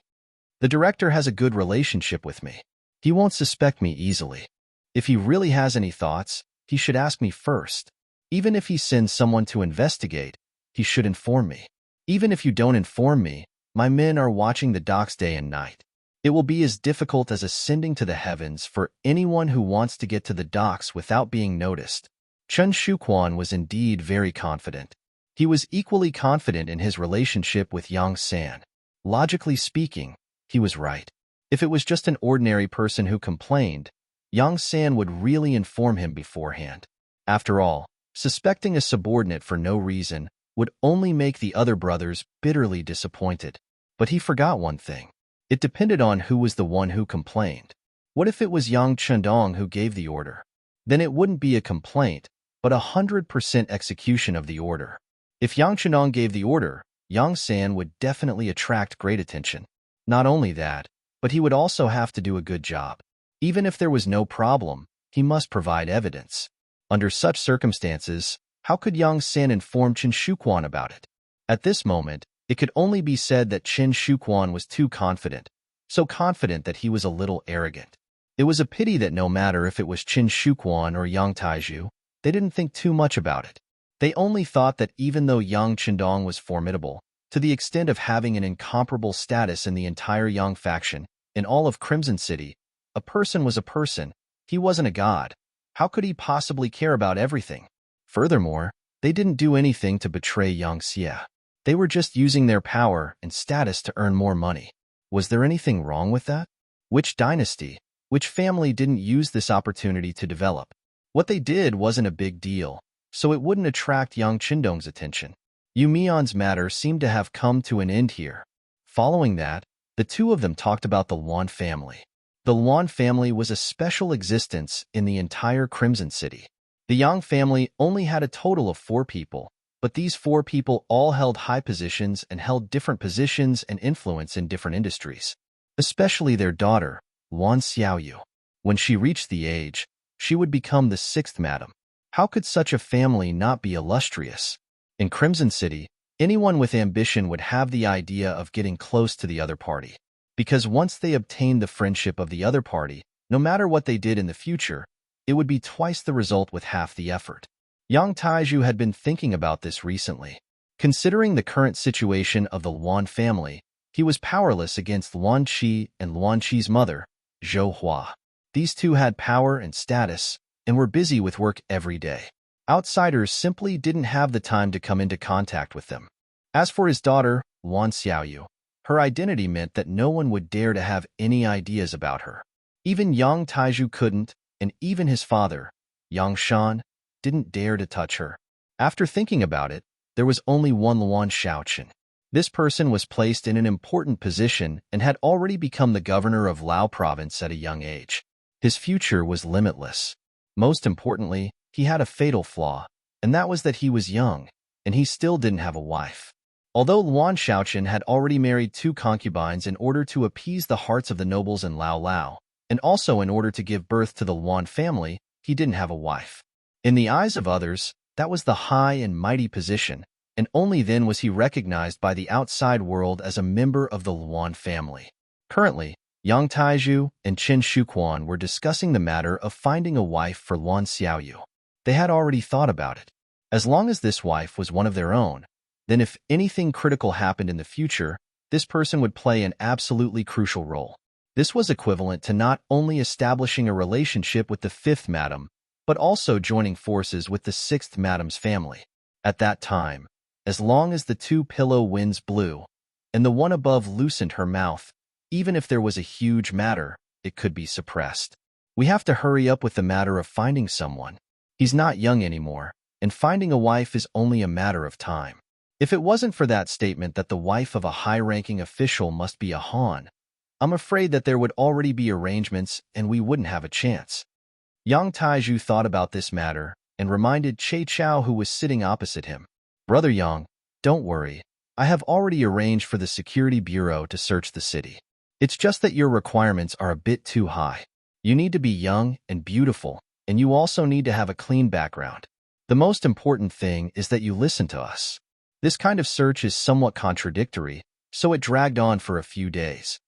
The director has a good relationship with me. He won't suspect me easily. If he really has any thoughts, he should ask me first. Even if he sends someone to investigate, he should inform me. Even if you don't inform me, my men are watching the docks day and night. It will be as difficult as ascending to the heavens for anyone who wants to get to the docks without being noticed. Chen Shuquan was indeed very confident. He was equally confident in his relationship with Yang San. Logically speaking, he was right. If it was just an ordinary person who complained, Yang San would really inform him beforehand. After all, suspecting a subordinate for no reason would only make the other brothers bitterly disappointed. But he forgot one thing. It depended on who was the one who complained. What if it was Yang Chendong who gave the order? Then it wouldn't be a complaint, but 100% execution of the order. If Yang Chendong gave the order, Yang San would definitely attract great attention. Not only that, but he would also have to do a good job. Even if there was no problem, he must provide evidence. Under such circumstances, How could Yang San inform Qin Shuquan about it? At this moment, it could only be said that Qin Shuquan was too confident, so confident that he was a little arrogant. It was a pity that no matter if it was Qin Shuquan or Yang Taiju, they didn't think too much about it. They only thought that even though Yang Qindong was formidable, to the extent of having an incomparable status in the entire Yang faction, in all of Crimson City, a person was a person. He wasn't a god. How could he possibly care about everything? Furthermore, they didn't do anything to betray Yang Xie. They were just using their power and status to earn more money. Was there anything wrong with that? Which dynasty, which family didn't use this opportunity to develop? What they did wasn't a big deal, so it wouldn't attract Yang Qindong's attention. Yu Mian's matter seemed to have come to an end here. Following that, the two of them talked about the Luan family. The Luan family was a special existence in the entire Crimson City. The Yang family only had a total of 4 people, but these 4 people all held high positions and held different positions and influence in different industries. Especially their daughter, Luan Xiaoyu. When she reached the age, she would become the 6th madam. How could such a family not be illustrious? In Crimson City, anyone with ambition would have the idea of getting close to the other party. Because once they obtained the friendship of the other party, no matter what they did in the future, it would be twice the result with half the effort. Yang Taiju had been thinking about this recently. Considering the current situation of the Luan family, he was powerless against Luan Qi and Luan Qi's mother, Zhou Hua. These two had power and status, and were busy with work every day. Outsiders simply didn't have the time to come into contact with them. As for his daughter, Luan Xiaoyu, her identity meant that no one would dare to have any ideas about her. Even Yang Taiju couldn't, and even his father, Yang Shan, didn't dare to touch her. After thinking about it, there was only one Luan Shaoqin. This person was placed in an important position and had already become the governor of Lao province at a young age. His future was limitless. Most importantly, he had a fatal flaw, and that was that he was young, and he still didn't have a wife. Although Luan Shaoqin had already married 2 concubines in order to appease the hearts of the nobles in Lao Lao, and also in order to give birth to the Luan family, he didn't have a wife. In the eyes of others, that was the high and mighty position, and only then was he recognized by the outside world as a member of the Luan family. Currently, Yang Taiju and Qin Shuquan were discussing the matter of finding a wife for Luan Xiaoyu. They had already thought about it. As long as this wife was one of their own, then if anything critical happened in the future, this person would play an absolutely crucial role. This was equivalent to not only establishing a relationship with the 5th madam, but also joining forces with the 6th madam's family. At that time, as long as the 2 pillow winds blew, and the one above loosened her mouth, even if there was a huge matter, it could be suppressed. We have to hurry up with the matter of finding someone. He's not young anymore, and finding a wife is only a matter of time. If it wasn't for that statement that the wife of a high-ranking official must be a Han, I'm afraid that there would already be arrangements and we wouldn't have a chance. Yang Taiju thought about this matter and reminded Che Chao, who was sitting opposite him. Brother Yang, don't worry. I have already arranged for the security bureau to search the city. It's just that your requirements are a bit too high. You need to be young and beautiful, and you also need to have a clean background. The most important thing is that you listen to us. This kind of search is somewhat contradictory, so it dragged on for a few days.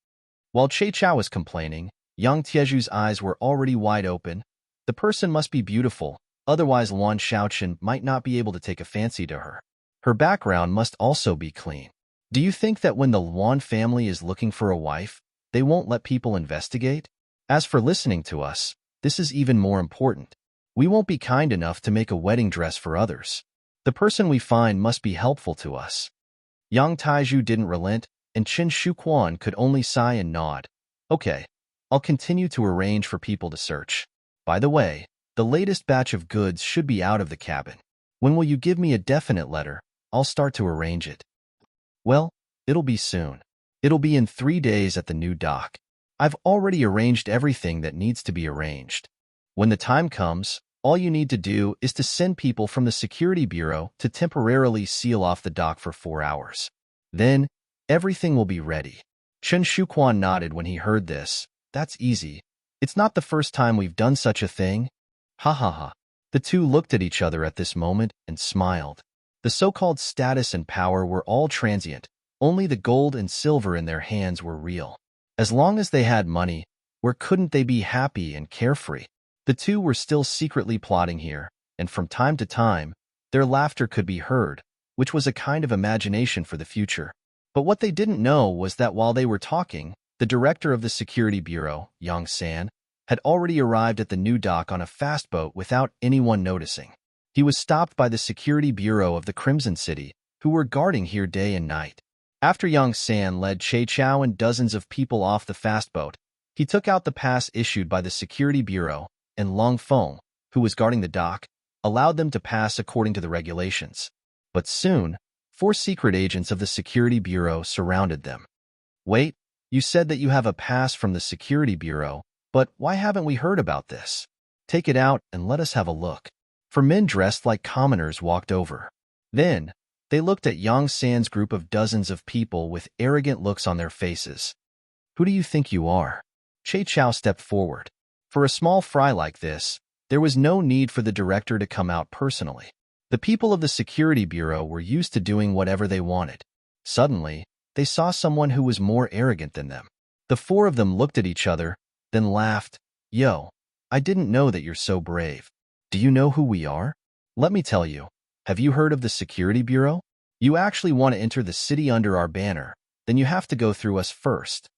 While Che Chao was complaining, Yang Tieju's eyes were already wide open. The person must be beautiful, otherwise Luan Shaoqin might not be able to take a fancy to her. Her background must also be clean. Do you think that when the Luan family is looking for a wife, they won't let people investigate? As for listening to us, this is even more important. We won't be kind enough to make a wedding dress for others. The person we find must be helpful to us. Yang Taiju didn't relent, and Qin Shuquan could only sigh and nod. Okay, I'll continue to arrange for people to search. By the way, the latest batch of goods should be out of the cabin. When will you give me a definite letter? I'll start to arrange it. Well, it'll be soon. It'll be in 3 days at the new dock. I've already arranged everything that needs to be arranged. When the time comes, all you need to do is to send people from the security bureau to temporarily seal off the dock for 4 hours. Then, everything will be ready. Qin Shuquan nodded when he heard this. That's easy. It's not the first time we've done such a thing. Ha ha ha. The two looked at each other at this moment and smiled. The so-called status and power were all transient. Only the gold and silver in their hands were real. As long as they had money, where couldn't they be happy and carefree? The two were still secretly plotting here, and from time to time, their laughter could be heard, which was a kind of imagination for the future. But what they didn't know was that while they were talking, the director of the security bureau, Yang San, had already arrived at the new dock on a fast boat without anyone noticing. He was stopped by the security bureau of the Crimson City, who were guarding here day and night. After Yang San led Che Chao and dozens of people off the fast boat, he took out the pass issued by the security bureau, and Long Feng, who was guarding the dock, allowed them to pass according to the regulations. But soon, 4 secret agents of the security bureau surrounded them. Wait, you said that you have a pass from the security bureau, but why haven't we heard about this? Take it out and let us have a look. 4 men dressed like commoners walked over. Then, they looked at Yang San's group of dozens of people with arrogant looks on their faces. Who do you think you are? Che Chao stepped forward. For a small fry like this, there was no need for the director to come out personally. The people of the security bureau were used to doing whatever they wanted. Suddenly, they saw someone who was more arrogant than them. The 4 of them looked at each other, then laughed. Yo, I didn't know that you're so brave. Do you know who we are? Let me tell you. Have you heard of the security bureau? You actually want to enter the city under our banner, then you have to go through us first.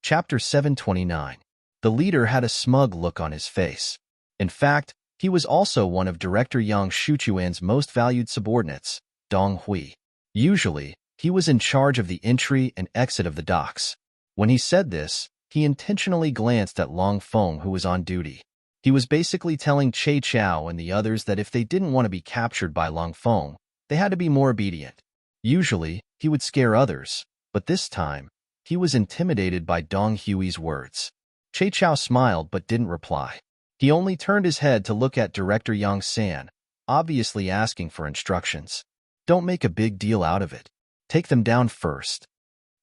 Chapter 729. The leader had a smug look on his face. In fact, he was also one of Director Yang Shuchuan's most valued subordinates, Dong Hui. Usually, he was in charge of the entry and exit of the docks. When he said this, he intentionally glanced at Long Feng, who was on duty. He was basically telling Che Chao and the others that if they didn't want to be captured by Long Feng, they had to be more obedient. Usually, he would scare others, but this time, he was intimidated by Dong Hui's words. Che Chao smiled but didn't reply. He only turned his head to look at Director Yang San, obviously asking for instructions. Don't make a big deal out of it. Take them down first.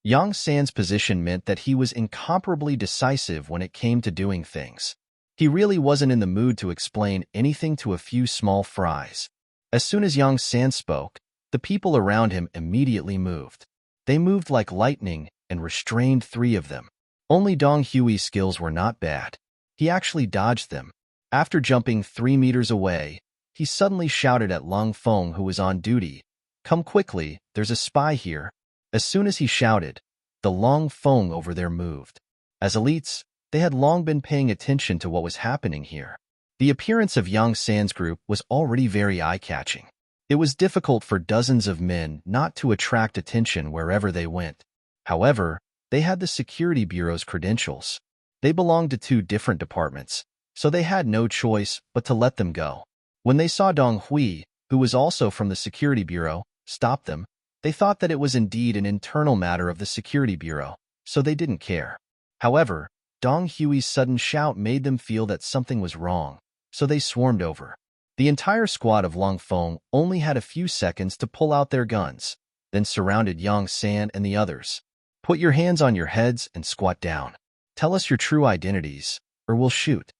Yang San's position meant that he was incomparably decisive when it came to doing things. He really wasn't in the mood to explain anything to a few small fries. As soon as Yang San spoke, the people around him immediately moved. They moved like lightning and restrained 3 of them. Only Dong Hui's skills were not bad. He actually dodged them. After jumping 3 meters away, he suddenly shouted at Long Feng, who was on duty, "Come quickly, there's a spy here." As soon as he shouted, the Long Feng over there moved. As elites, they had long been paying attention to what was happening here. The appearance of Yang San's group was already very eye-catching. It was difficult for dozens of men not to attract attention wherever they went. However, they had the security bureau's credentials. They belonged to 2 different departments, so they had no choice but to let them go. When they saw Dong Hui, who was also from the security bureau, stop them, they thought that it was indeed an internal matter of the security bureau, so they didn't care. However, Dong Hui's sudden shout made them feel that something was wrong, so they swarmed over. The entire squad of Long Feng only had a few seconds to pull out their guns, then surrounded Yang San and the others. Put your hands on your heads and squat down. Tell us your true identities, or we'll shoot.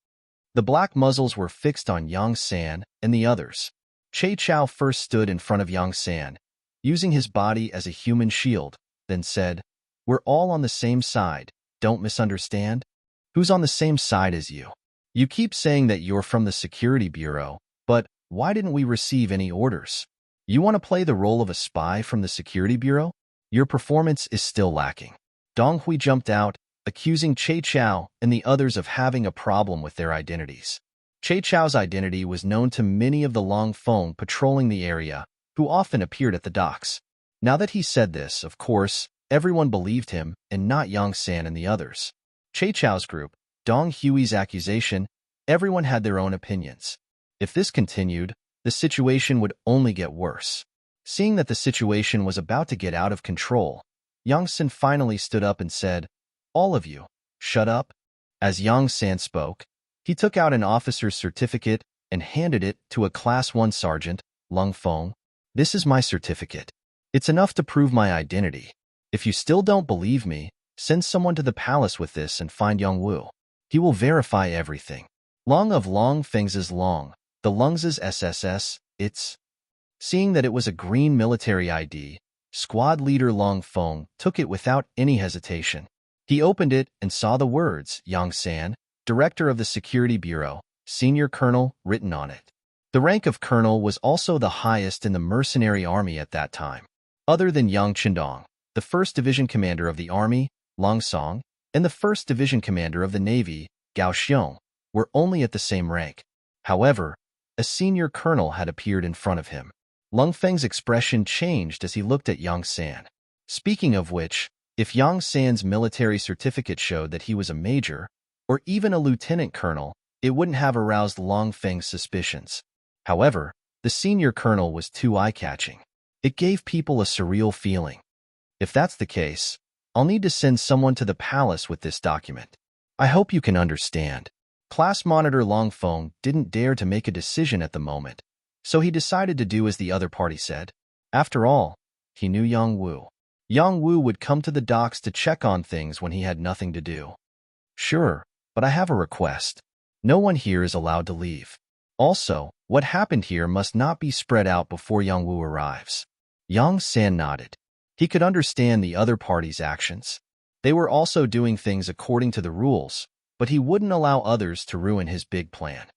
The black muzzles were fixed on Yang San and the others. Che Chao first stood in front of Yang San, using his body as a human shield, then said, "We're all on the same side, don't misunderstand? Who's on the same side as you? You keep saying that you're from the security bureau, but why didn't we receive any orders? You want to play the role of a spy from the security bureau? Your performance is still lacking." Dong Hui jumped out, accusing Che Chao and the others of having a problem with their identities. Che Chao's identity was known to many of the Long Feng patrolling the area, who often appeared at the docks. Now that he said this, of course, everyone believed him and not Yang San and the others. Che Chao's group, Dong Hui's accusation, everyone had their own opinions. If this continued, the situation would only get worse. Seeing that the situation was about to get out of control, Yang San finally stood up and said, "All of you, shut up." As Yang San spoke, he took out an officer's certificate and handed it to a Class 1 sergeant, Long Feng. "This is my certificate. It's enough to prove my identity. If you still don't believe me, send someone to the palace with this and find Yang Wu." He will verify everything. Long of Long Feng's Long, the Lungs's SSS, it's. Seeing that it was a green military ID, squad leader Long Feng took it without any hesitation. He opened it and saw the words, Yang San, Director of the Security Bureau, Senior Colonel, written on it. The rank of colonel was also the highest in the mercenary army at that time. Other than Yang Chendong, the 1st Division Commander of the Army, Long Song, and the 1st Division Commander of the Navy, Gao Xiong, were only at the same rank. However, a senior colonel had appeared in front of him. Lung Feng's expression changed as he looked at Yang San. Speaking of which, if Yang San's military certificate showed that he was a major, or even a lieutenant colonel, it wouldn't have aroused Long Feng's suspicions. However, the senior colonel was too eye-catching. It gave people a surreal feeling. If that's the case, I'll need to send someone to the palace with this document. I hope you can understand. Class Monitor Long Feng didn't dare to make a decision at the moment, so he decided to do as the other party said. After all, he knew Yang Wu. Yang Wu would come to the docks to check on things when he had nothing to do. Sure, but I have a request. No one here is allowed to leave. Also, what happened here must not be spread out before Yang Wu arrives. Yang San nodded. He could understand the other party's actions. They were also doing things according to the rules, but he wouldn't allow others to ruin his big plan.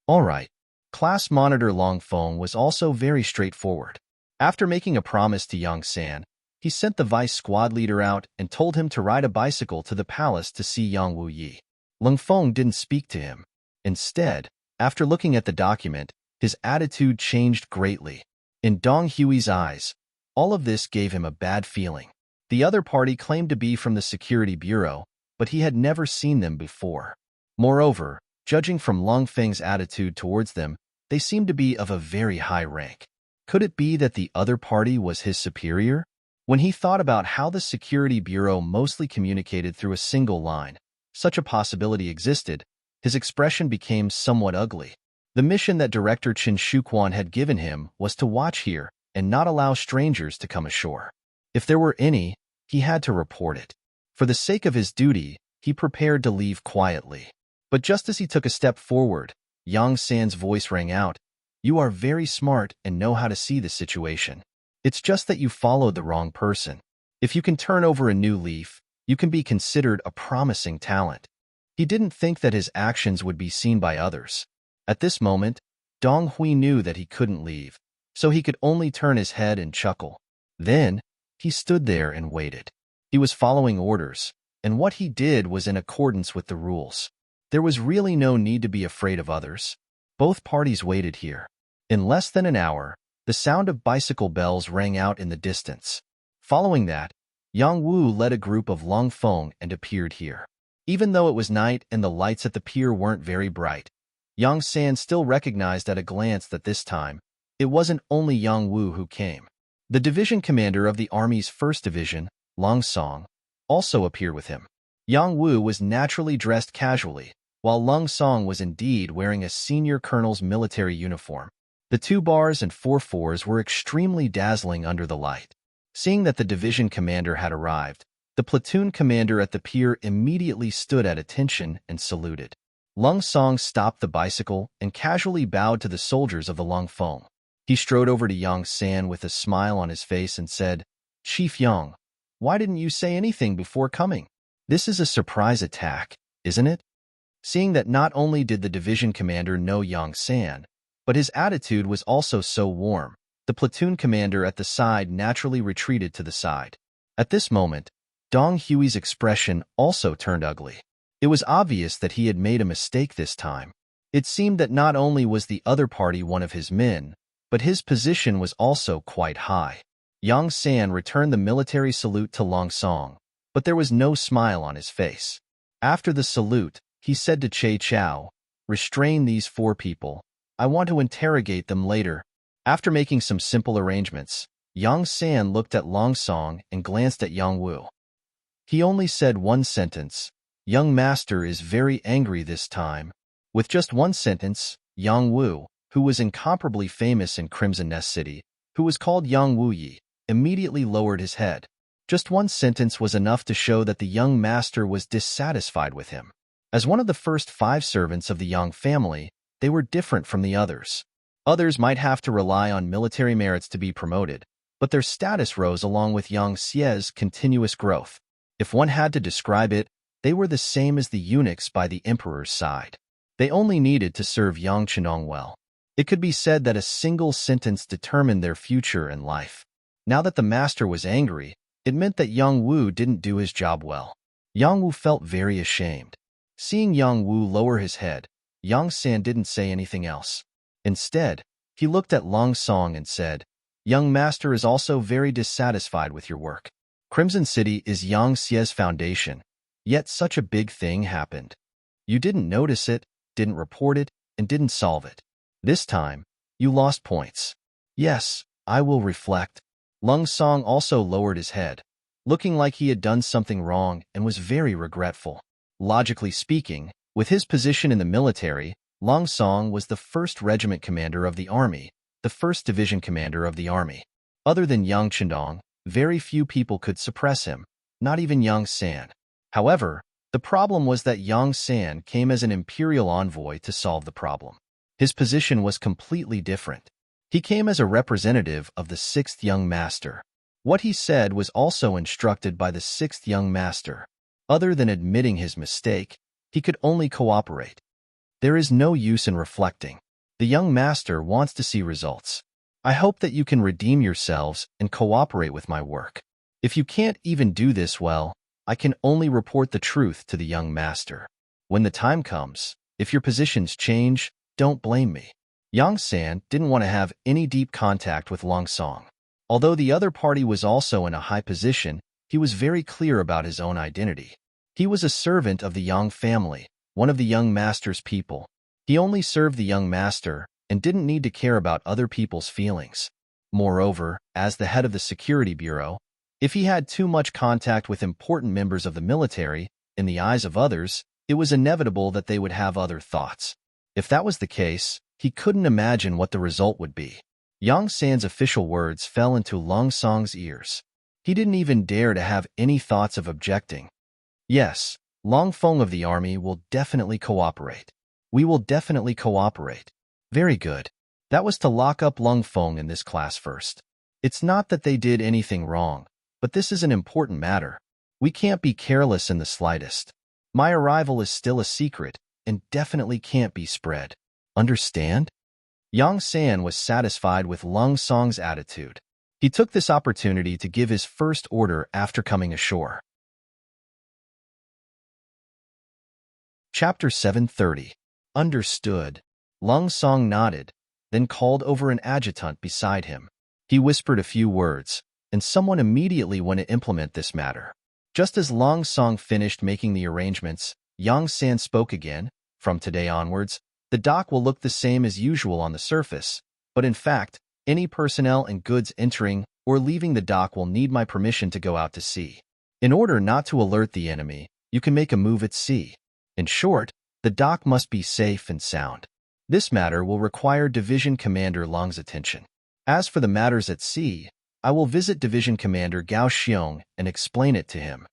All right. Class Monitor Long Feng was also very straightforward. After making a promise to Yang San, he sent the vice squad leader out and told him to ride a bicycle to the palace to see Yang Wu Yi. Long Feng didn't speak to him. Instead, after looking at the document, his attitude changed greatly. In Dong Hui's eyes, all of this gave him a bad feeling. The other party claimed to be from the Security Bureau, but he had never seen them before. Moreover, judging from Long Feng's attitude towards them, they seemed to be of a very high rank. Could it be that the other party was his superior? When he thought about how the Security Bureau mostly communicated through a single line, such a possibility existed, his expression became somewhat ugly. The mission that Director Chen Shuquan had given him was to watch here and not allow strangers to come ashore. If there were any, he had to report it. For the sake of his duty, he prepared to leave quietly. But just as he took a step forward, Yang San's voice rang out, "You are very smart and know how to see the situation. It's just that you followed the wrong person. If you can turn over a new leaf, you can be considered a promising talent." He didn't think that his actions would be seen by others. At this moment, Dong Hui knew that he couldn't leave, so he could only turn his head and chuckle. Then, he stood there and waited. He was following orders, and what he did was in accordance with the rules. There was really no need to be afraid of others. Both parties waited here. In less than an hour, the sound of bicycle bells rang out in the distance. Following that, Yang Wu led a group of Long Feng and appeared here. Even though it was night and the lights at the pier weren't very bright, Yang San still recognized at a glance that this time, it wasn't only Yang Wu who came. The division commander of the Army's 1st Division, Long Song, also appeared with him. Yang Wu was naturally dressed casually, while Long Song was indeed wearing a senior colonel's military uniform. The 2 bars and 4 fours were extremely dazzling under the light. Seeing that the division commander had arrived, the platoon commander at the pier immediately stood at attention and saluted. Long Song stopped the bicycle and casually bowed to the soldiers of the Long Feng. He strode over to Yang San with a smile on his face and said, "Chief Yang, why didn't you say anything before coming? This is a surprise attack, isn't it?" Seeing that not only did the division commander know Yang San, but his attitude was also so warm, the platoon commander at the side naturally retreated to the side. At this moment, Dong Hui's expression also turned ugly. It was obvious that he had made a mistake this time. It seemed that not only was the other party one of his men, but his position was also quite high. Yang San returned the military salute to Long Song, but there was no smile on his face. After the salute, he said to Che Chao, "Restrain these 4 people. I want to interrogate them later." After making some simple arrangements, Yang San looked at Long Song and glanced at Yang Wu. He only said one sentence, "Young master is very angry this time." With just one sentence, Yang Wu, who was incomparably famous in Crimson Nest City, who was called Yang Wu Yi, immediately lowered his head. Just one sentence was enough to show that the young master was dissatisfied with him. As one of the first 5 servants of the Yang family, they were different from the others. Others might have to rely on military merits to be promoted, but their status rose along with Yang Xie's continuous growth. If one had to describe it, they were the same as the eunuchs by the emperor's side. They only needed to serve Yang Chenong well. It could be said that a single sentence determined their future in life. Now that the master was angry, it meant that Yang Wu didn't do his job well. Yang Wu felt very ashamed. Seeing Yang Wu lower his head, Yang San didn't say anything else. Instead, he looked at Long Song and said, "Young master is also very dissatisfied with your work. Crimson City is Yang Xie's foundation, yet such a big thing happened. You didn't notice it, didn't report it, and didn't solve it. This time, you lost points." "Yes, I will reflect." Lung Song also lowered his head, looking like he had done something wrong and was very regretful. Logically speaking, with his position in the military, Lung Song was the 1st Regiment commander of the army, the 1st Division commander of the army. Other than Yang Chendong, very few people could suppress him, not even Yang San. However, the problem was that Yang San came as an imperial envoy to solve the problem. His position was completely different. He came as a representative of the 6th Young Master. What he said was also instructed by the 6th Young Master. Other than admitting his mistake, he could only cooperate. There is no use in reflecting. The Young Master wants to see results. I hope that you can redeem yourselves and cooperate with my work. If you can't even do this well, I can only report the truth to the Young Master. When the time comes, if your positions change, don't blame me. Yang San didn't want to have any deep contact with Long Song. Although the other party was also in a high position, he was very clear about his own identity. He was a servant of the Yang family, one of the Young Master's people. He only served the Young Master and didn't need to care about other people's feelings. Moreover, as the head of the Security Bureau, if he had too much contact with important members of the military, in the eyes of others, it was inevitable that they would have other thoughts. If that was the case, he couldn't imagine what the result would be. Yang San's official words fell into Long Song's ears. He didn't even dare to have any thoughts of objecting. "Yes, Long Feng of the army will definitely cooperate. We will definitely cooperate." Very good. That was to lock up Long Feng in this class first. It's not that they did anything wrong, but this is an important matter. We can't be careless in the slightest. My arrival is still a secret and definitely can't be spread. Understand? Yang San was satisfied with Lung Song's attitude. He took this opportunity to give his first order after coming ashore. Chapter 730. Understood. Lung Song nodded, then called over an adjutant beside him. He whispered a few words, and someone immediately went to implement this matter. Just as Lung Song finished making the arrangements, Yang San spoke again. "From today onwards, the dock will look the same as usual on the surface, but in fact, any personnel and goods entering or leaving the dock will need my permission to go out to sea. In order not to alert the enemy, you can make a move at sea. In short, the dock must be safe and sound. This matter will require Division Commander Lung's attention. As for the matters at sea, I will visit Division Commander Gao Xiong and explain it to him."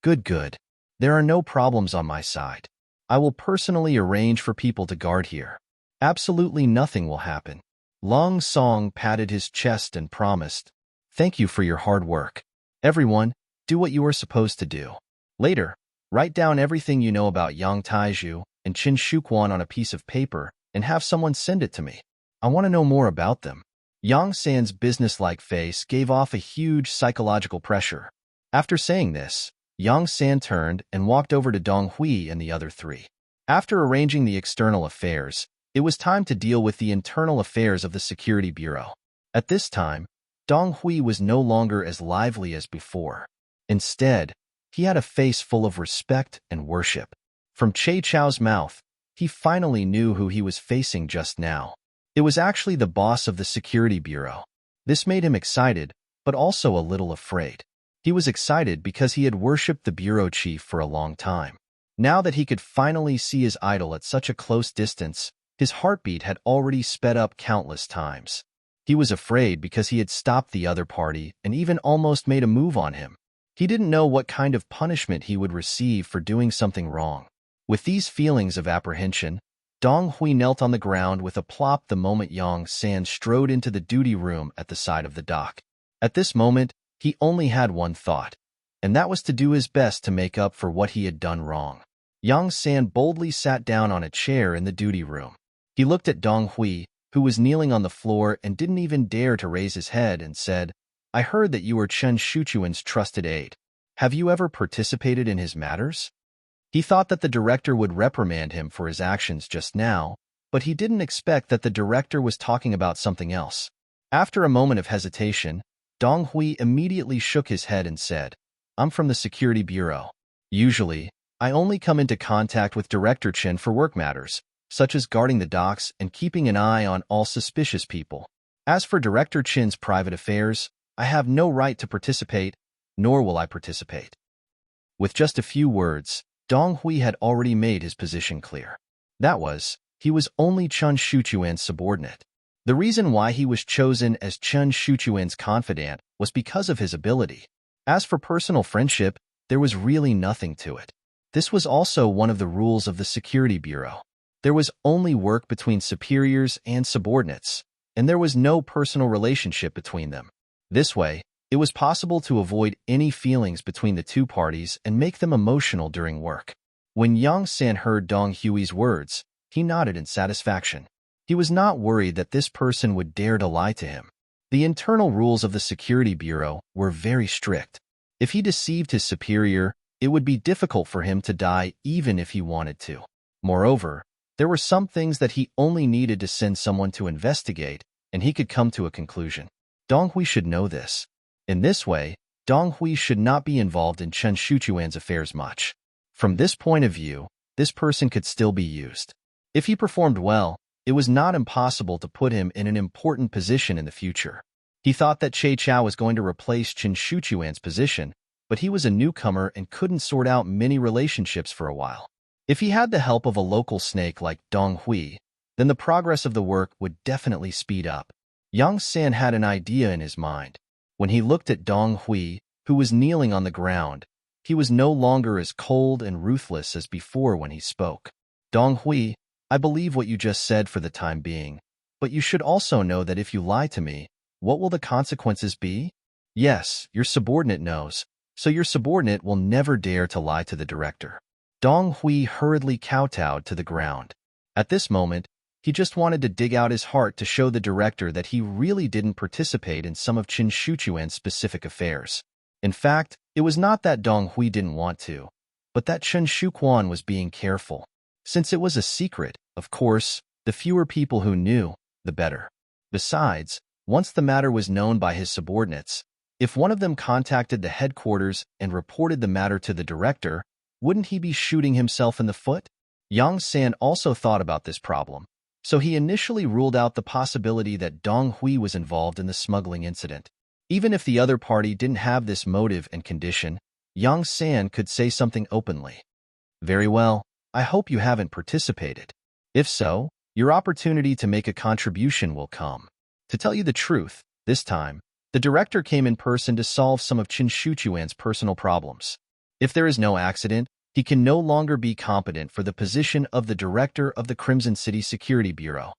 Good. There are no problems on my side. I will personally arrange for people to guard here. Absolutely nothing will happen. Long Song patted his chest and promised, "Thank you for your hard work. Everyone, do what you are supposed to do. Later, write down everything you know about Yang Taizhu and Qin Shuquan on a piece of paper and have someone send it to me. I want to know more about them." Yang San's businesslike face gave off a huge psychological pressure. After saying this, Yang San turned and walked over to Dong Hui and the other 3. After arranging the external affairs, it was time to deal with the internal affairs of the Security Bureau. At this time, Dong Hui was no longer as lively as before. Instead, he had a face full of respect and worship. From Che Chao's mouth, he finally knew who he was facing just now. It was actually the boss of the Security Bureau. This made him excited, but also a little afraid. He was excited because he had worshipped the bureau chief for a long time. Now that he could finally see his idol at such a close distance, his heartbeat had already sped up countless times. He was afraid because he had stopped the other party and even almost made a move on him. He didn't know what kind of punishment he would receive for doing something wrong. With these feelings of apprehension, Dong Hui knelt on the ground with a plop the moment Yang San strode into the duty room at the side of the dock. At this moment, he only had one thought, and that was to do his best to make up for what he had done wrong. Yang San boldly sat down on a chair in the duty room. He looked at Dong Hui, who was kneeling on the floor and didn't even dare to raise his head, and said, "I heard that you were Chen Shuchuan's trusted aide. Have you ever participated in his matters?" He thought that the director would reprimand him for his actions just now, but he didn't expect that the director was talking about something else. After a moment of hesitation, Dong Hui immediately shook his head and said, "I'm from the Security Bureau. Usually, I only come into contact with Director Chen for work matters, such as guarding the docks and keeping an eye on all suspicious people. As for Director Chen's private affairs, I have no right to participate, nor will I participate." With just a few words, Dong Hui had already made his position clear. That was, he was only Chen Shuchuan's subordinate. The reason why he was chosen as Chen Shuchuan's confidant was because of his ability. As for personal friendship, there was really nothing to it. This was also one of the rules of the Security Bureau. There was only work between superiors and subordinates, and there was no personal relationship between them. This way, it was possible to avoid any feelings between the two parties and make them emotional during work. When Yang San heard Dong Hui's words, he nodded in satisfaction. He was not worried that this person would dare to lie to him. The internal rules of the Security Bureau were very strict. If he deceived his superior, it would be difficult for him to die even if he wanted to. Moreover, there were some things that he only needed to send someone to investigate, and he could come to a conclusion. Dong Hui should know this. In this way, Dong Hui should not be involved in Chen Shuchuan's affairs much. From this point of view, this person could still be used. If he performed well, it was not impossible to put him in an important position in the future. He thought that Che Chao was going to replace Chen Shuchuan's position, but he was a newcomer and couldn't sort out many relationships for a while. If he had the help of a local snake like Dong Hui, then the progress of the work would definitely speed up. Yang San had an idea in his mind. When he looked at Dong Hui, who was kneeling on the ground, he was no longer as cold and ruthless as before when he spoke. "Dong Hui, I believe what you just said for the time being, but you should also know that if you lie to me, what will the consequences be? Yes, your subordinate knows, so your subordinate will never dare to lie to the director." Dong Hui hurriedly kowtowed to the ground. At this moment, he just wanted to dig out his heart to show the director that he really didn't participate in some of Chen Shuchuan's specific affairs. In fact, it was not that Dong Hui didn't want to, but that Chen Shuchuan was being careful. Since it was a secret, of course, the fewer people who knew, the better. Besides, once the matter was known by his subordinates, if one of them contacted the headquarters and reported the matter to the director, wouldn't he be shooting himself in the foot? Yang San also thought about this problem, so he initially ruled out the possibility that Dong Hui was involved in the smuggling incident. Even if the other party didn't have this motive and condition, Yang San could say something openly. "Very well, I hope you haven't participated. If so, your opportunity to make a contribution will come." To tell you the truth, this time, the director came in person to solve some of Chen Shuchuan's personal problems. If there is no accident, he can no longer be competent for the position of the director of the Crimson City Security Bureau.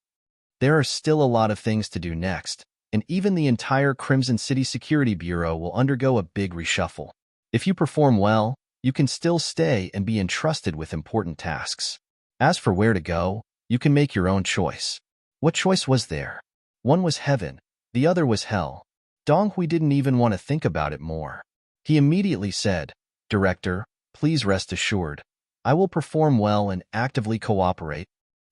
There are still a lot of things to do next, and even the entire Crimson City Security Bureau will undergo a big reshuffle. If you perform well, you can still stay and be entrusted with important tasks. As for where to go, you can make your own choice. What choice was there? One was heaven, the other was hell. Dong Hui didn't even want to think about it more. He immediately said, "Director, please rest assured, I will perform well and actively cooperate.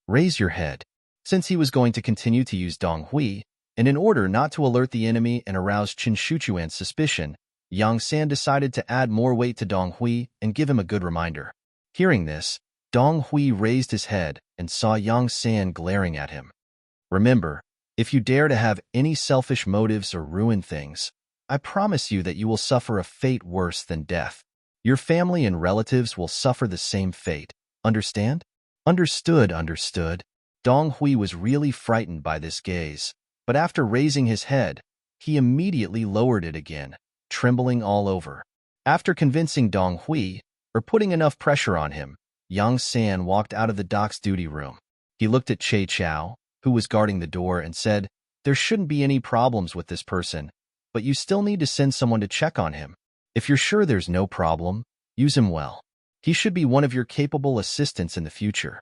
Raise your head." Since he was going to continue to use Dong Hui, and in order not to alert the enemy and arouse Chen Shuchuan's suspicion, Yang San decided to add more weight to Dong Hui and give him a good reminder. Hearing this, Dong Hui raised his head and saw Yang San glaring at him. "Remember, if you dare to have any selfish motives or ruin things, I promise you that you will suffer a fate worse than death. Your family and relatives will suffer the same fate. Understand?" "Understood, understood." Dong Hui was really frightened by this gaze, but after raising his head, he immediately lowered it again, trembling all over. After convincing Dong Hui, or putting enough pressure on him, Yang San walked out of the dock's duty room. He looked at Che Chao, who was guarding the door, and said, "There shouldn't be any problems with this person, but you still need to send someone to check on him. If you're sure there's no problem, use him well. He should be one of your capable assistants in the future."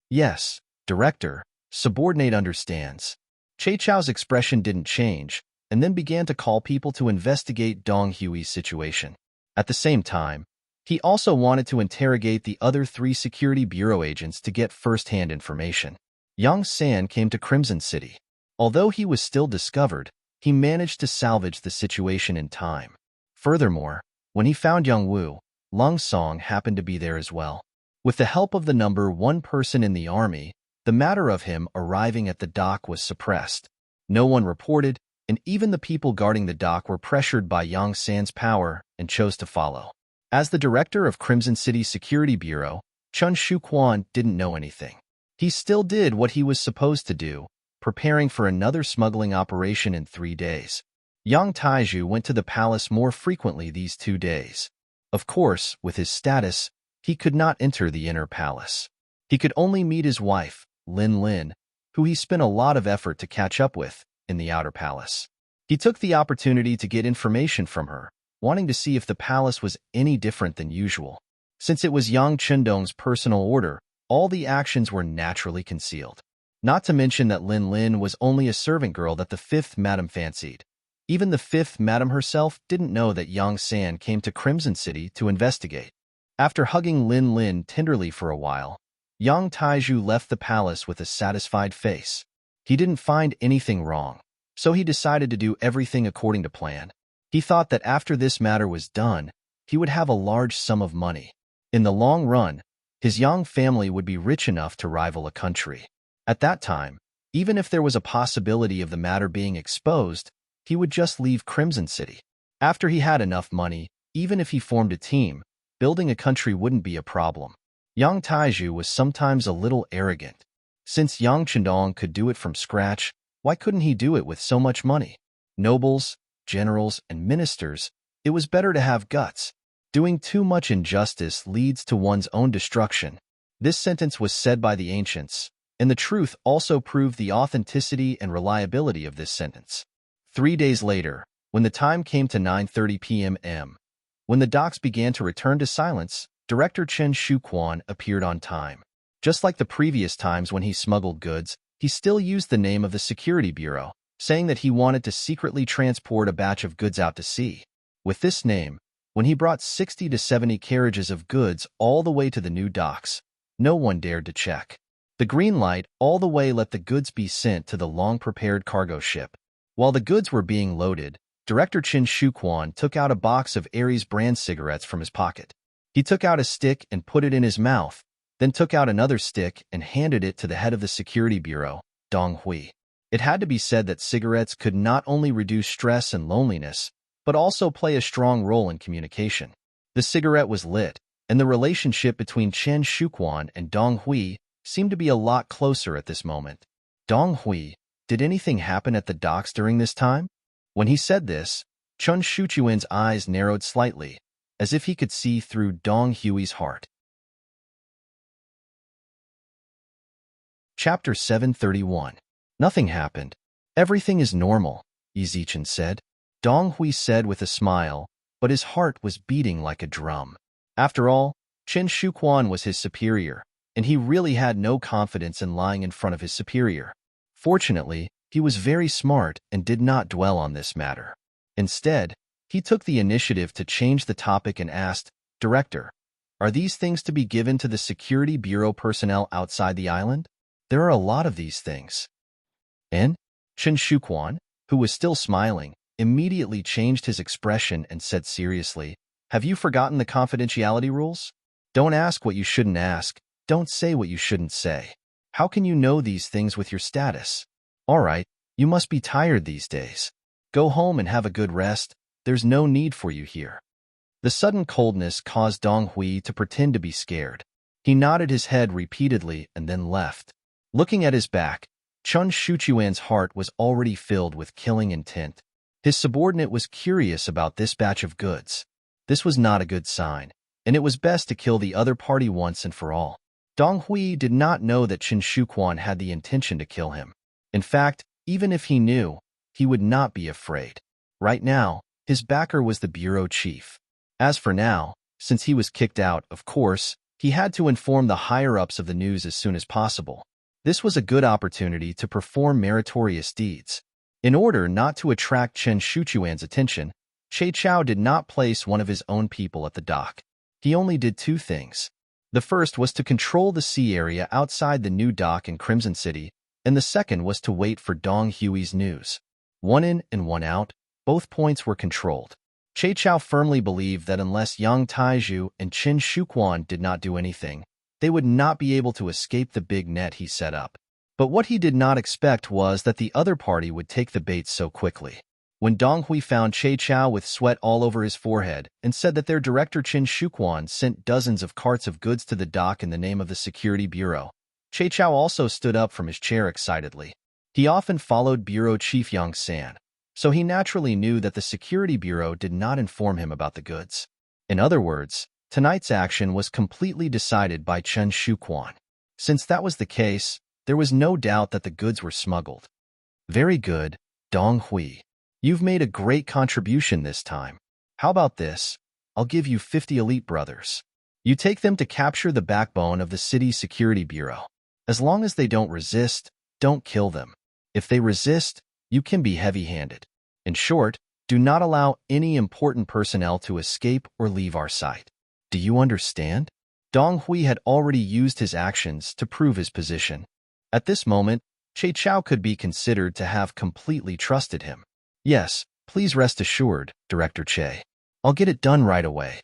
"Yes, Director," subordinate understands. Che Chao's expression didn't change, and then began to call people to investigate Dong Hui's situation. At the same time, he also wanted to interrogate the other 3 Security Bureau agents to get first-hand information. Yang San came to Crimson City. Although he was still discovered, he managed to salvage the situation in time. Furthermore, when he found Yang Wu, Lung Song happened to be there as well. With the help of the number 1 person in the army, the matter of him arriving at the dock was suppressed. No one reported, and even the people guarding the dock were pressured by Yang San's power and chose to follow. As the director of Crimson City Security Bureau, Chun Shuquan didn't know anything. He still did what he was supposed to do, preparing for another smuggling operation in 3 days. Yang Taiju went to the palace more frequently these 2 days. Of course, with his status, he could not enter the inner palace. He could only meet his wife, Lin Lin, who he spent a lot of effort to catch up with, in the outer palace. He took the opportunity to get information from her, wanting to see if the palace was any different than usual. Since it was Yang Chendong's personal order, all the actions were naturally concealed. Not to mention that Lin Lin was only a servant girl that the 5th Madam fancied. Even the 5th Madam herself didn't know that Yang San came to Crimson City to investigate. After hugging Lin Lin tenderly for a while, Yang Taiju left the palace with a satisfied face. He didn't find anything wrong, so he decided to do everything according to plan. He thought that after this matter was done, he would have a large sum of money. In the long run, his Yang family would be rich enough to rival a country. At that time, even if there was a possibility of the matter being exposed, he would just leave Crimson City. After he had enough money, even if he formed a team, building a country wouldn't be a problem. Yang Taiju was sometimes a little arrogant. Since Yang Chendong could do it from scratch, why couldn't he do it with so much money? Nobles, generals, and ministers, it was better to have guts. Doing too much injustice leads to one's own destruction. This sentence was said by the ancients, and the truth also proved the authenticity and reliability of this sentence. 3 days later, when the time came to 9:30 p.m., when the docks began to return to silence, Director Chen Shuquan appeared on time. Just like the previous times when he smuggled goods, he still used the name of the Security Bureau, saying that he wanted to secretly transport a batch of goods out to sea. With this name, when he brought 60 to 70 carriages of goods all the way to the new docks, no one dared to check. The green light all the way let the goods be sent to the long-prepared cargo ship. While the goods were being loaded, Director Chen Shuquan took out a box of Aries brand cigarettes from his pocket. He took out a stick and put it in his mouth, then took out another stick and handed it to the head of the Security Bureau, Dong Hui. It had to be said that cigarettes could not only reduce stress and loneliness, but also play a strong role in communication. The cigarette was lit, and the relationship between Chen Shuquan and Dong Hui seemed to be a lot closer at this moment. Dong Hui, did anything happen at the docks during this time? When he said this, Chun Shuchuan's eyes narrowed slightly, as if he could see through Dong Hui's heart. Chapter 731. Nothing happened. Everything is normal, Yizichin said. Dong Hui said with a smile, but his heart was beating like a drum. After all, Chen Shuquan was his superior, and he really had no confidence in lying in front of his superior. Fortunately, he was very smart and did not dwell on this matter. Instead, he took the initiative to change the topic and asked, "Director, are these things to be given to the Security Bureau personnel outside the island? There are a lot of these things." And Chen Shuquan, who was still smiling, immediately changed his expression and said seriously, "Have you forgotten the confidentiality rules? Don't ask what you shouldn't ask. Don't say what you shouldn't say. How can you know these things with your status? All right, you must be tired these days. Go home and have a good rest. There's no need for you here." The sudden coldness caused Dong Hui to pretend to be scared. He nodded his head repeatedly and then left. Looking at his back, Chun Shuchuan's heart was already filled with killing intent. His subordinate was curious about this batch of goods. This was not a good sign. and it was best to kill the other party once and for all. Dong Hui did not know that Qin Shuquan had the intention to kill him. In fact, even if he knew, he would not be afraid. Right now, his backer was the bureau chief. As for now, since he was kicked out, of course, he had to inform the higher-ups of the news as soon as possible. This was a good opportunity to perform meritorious deeds. In order not to attract Chen Shuchuan's attention, Che Chao did not place one of his own people at the dock. He only did two things. The first was to control the sea area outside the new dock in Crimson City, and the second was to wait for Dong Hui's news. One in and one out, both points were controlled. Che Chao firmly believed that unless Yang Taizhu and Qin Shuquan did not do anything, they would not be able to escape the big net he set up. But what he did not expect was that the other party would take the bait so quickly. When Dong Hui found Che Chao with sweat all over his forehead and said that their director Qin Shuquan sent dozens of carts of goods to the dock in the name of the Security Bureau, Che Chao also stood up from his chair excitedly. He often followed Bureau Chief Yang San, so he naturally knew that the Security Bureau did not inform him about the goods. In other words, tonight's action was completely decided by Chen Shuquan. Since that was the case, there was no doubt that the goods were smuggled. Very good, Dong Hui. You've made a great contribution this time. How about this? I'll give you 50 elite brothers. You take them to capture the backbone of the city's security bureau. As long as they don't resist, don't kill them. If they resist, you can be heavy-handed. In short, do not allow any important personnel to escape or leave our sight. Do you understand? Dong Hui had already used his actions to prove his position. At this moment, Che Chao could be considered to have completely trusted him. Yes, please rest assured, Director Che. I'll get it done right away.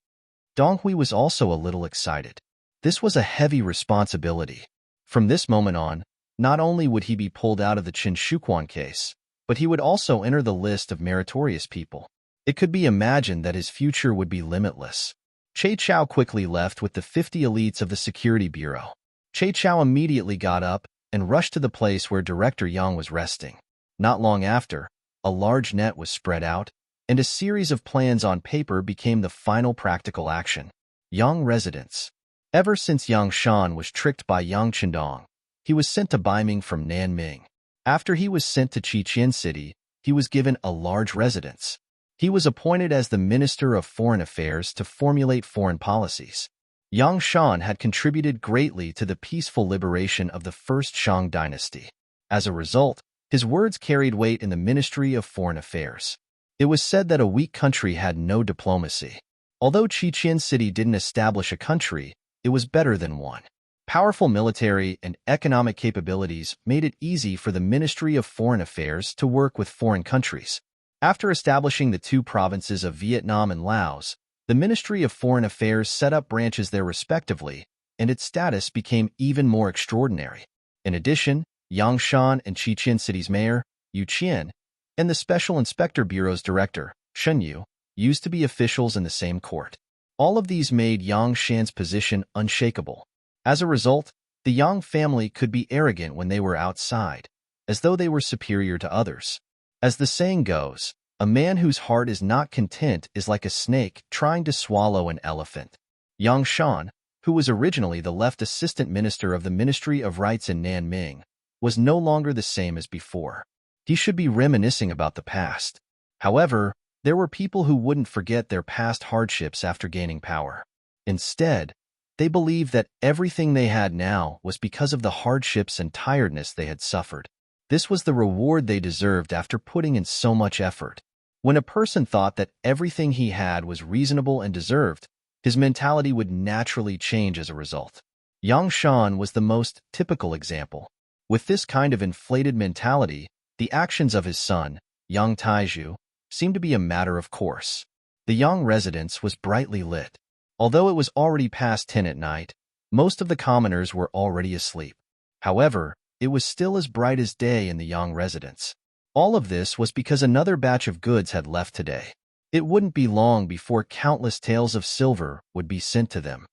Dong Hui was also a little excited. This was a heavy responsibility. From this moment on, not only would he be pulled out of the Qin Shuquan case, but he would also enter the list of meritorious people. It could be imagined that his future would be limitless. Che Chao quickly left with the 50 elites of the Security Bureau. Che Chao immediately got up and rushed to the place where Director Yang was resting. Not long after, a large net was spread out, and a series of plans on paper became the final practical action. Yang residence. Ever since Yang Shan was tricked by Yang Qindong, he was sent to Ming from Ming. After he was sent to Qiqian City, he was given a large residence. He was appointed as the Minister of Foreign Affairs to formulate foreign policies. Yang Shan had contributed greatly to the peaceful liberation of the First Shang dynasty. As a result, his words carried weight in the Ministry of Foreign Affairs. It was said that a weak country had no diplomacy. Although Qiqian City didn't establish a country, it was better than one. Powerful military and economic capabilities made it easy for the Ministry of Foreign Affairs to work with foreign countries. After establishing the two provinces of Vietnam and Laos, the Ministry of Foreign Affairs set up branches there respectively, and its status became even more extraordinary. In addition, Yang Shan and Qiqian City's mayor, Yu Qian, and the Special Inspector Bureau's director, Shen Yu, used to be officials in the same court. All of these made Yang Shan's position unshakable. As a result, the Yang family could be arrogant when they were outside, as though they were superior to others. As the saying goes, a man whose heart is not content is like a snake trying to swallow an elephant. Yang Shan, who was originally the left assistant minister of the Ministry of Rights in Nanming, was no longer the same as before. He should be reminiscing about the past. However, there were people who wouldn't forget their past hardships after gaining power. Instead, they believed that everything they had now was because of the hardships and tiredness they had suffered. This was the reward they deserved after putting in so much effort. When a person thought that everything he had was reasonable and deserved, his mentality would naturally change as a result. Yang Shan was the most typical example. With this kind of inflated mentality, the actions of his son, Yang Taizhu, seemed to be a matter of course. The Yang residence was brightly lit. Although it was already past 10 at night, most of the commoners were already asleep. However, it was still as bright as day in the Yang residence. All of this was because another batch of goods had left today. It wouldn't be long before countless taels of silver would be sent to them.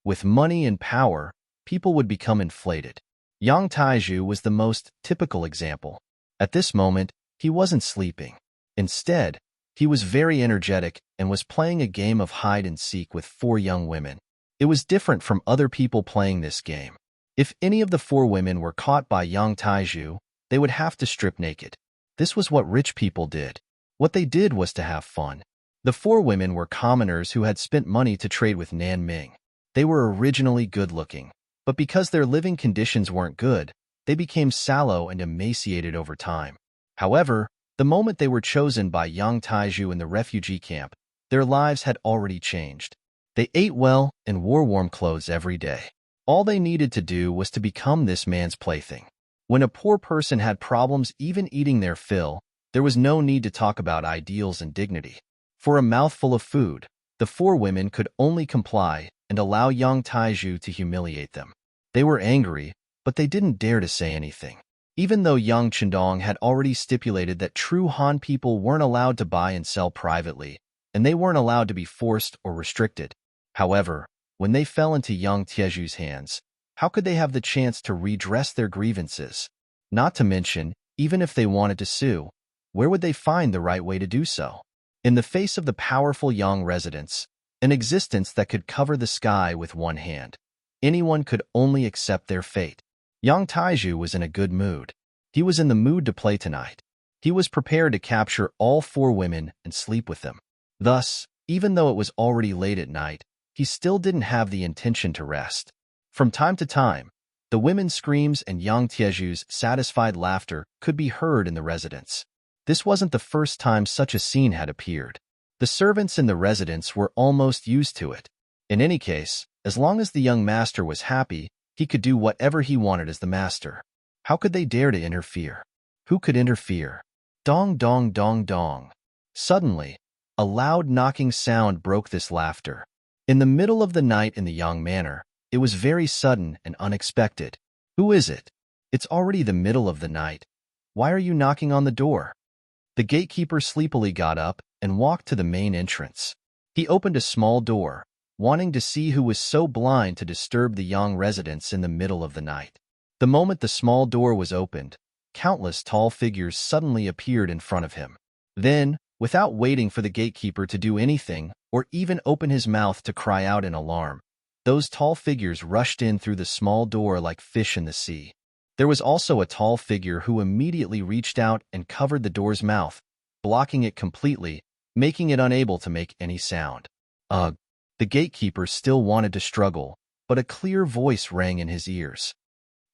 With money and power, people would become inflated. Yang Taizhu was the most typical example. At this moment, he wasn't sleeping. Instead, He was very energetic and was playing a game of hide-and-seek with 4 young women. It was different from other people playing this game. If any of the 4 women were caught by Yang Taiju, they would have to strip naked. This was what rich people did. What they did was to have fun. The 4 women were commoners who had spent money to trade with Ming. They were originally good-looking, but because their living conditions weren't good, they became sallow and emaciated over time. However, the moment they were chosen by Yang Taiju in the refugee camp, their lives had already changed. They ate well and wore warm clothes every day. All they needed to do was to become this man's plaything. When a poor person had problems even eating their fill, there was no need to talk about ideals and dignity. For a mouthful of food, the 4 women could only comply and allow Yang Taiju to humiliate them. They were angry, but they didn't dare to say anything. Even though Yang Chendong had already stipulated that true Han people weren't allowed to buy and sell privately, and they weren't allowed to be forced or restricted. However, when they fell into Yang Tieju's hands, how could they have the chance to redress their grievances? Not to mention, even if they wanted to sue, where would they find the right way to do so? In the face of the powerful Yang residents, an existence that could cover the sky with one hand, anyone could only accept their fate. Yang Taiju was in a good mood. He was in the mood to play tonight. He was prepared to capture all 4 women and sleep with them. Thus, even though it was already late at night, he still didn't have the intention to rest. From time to time, the women's screams and Yang Tieju's satisfied laughter could be heard in the residence. This wasn't the first time such a scene had appeared. The servants in the residence were almost used to it. In any case, as long as the young master was happy, he could do whatever he wanted as the master. How could they dare to interfere? Who could interfere? Dong, dong, dong, dong. Suddenly, a loud knocking sound broke this laughter. In the middle of the night in the Yang manor, it was very sudden and unexpected. Who is it? It's already the middle of the night. Why are you knocking on the door? The gatekeeper sleepily got up and walked to the main entrance. He opened a small door, wanting to see who was so blind to disturb the Yang residents in the middle of the night. The moment the small door was opened, countless tall figures suddenly appeared in front of him. Then, without waiting for the gatekeeper to do anything or even open his mouth to cry out in alarm, those tall figures rushed in through the small door like fish in the sea. There was also a tall figure who immediately reached out and covered the door's mouth, blocking it completely, making it unable to make any sound. Ugh! The gatekeeper still wanted to struggle, but a clear voice rang in his ears.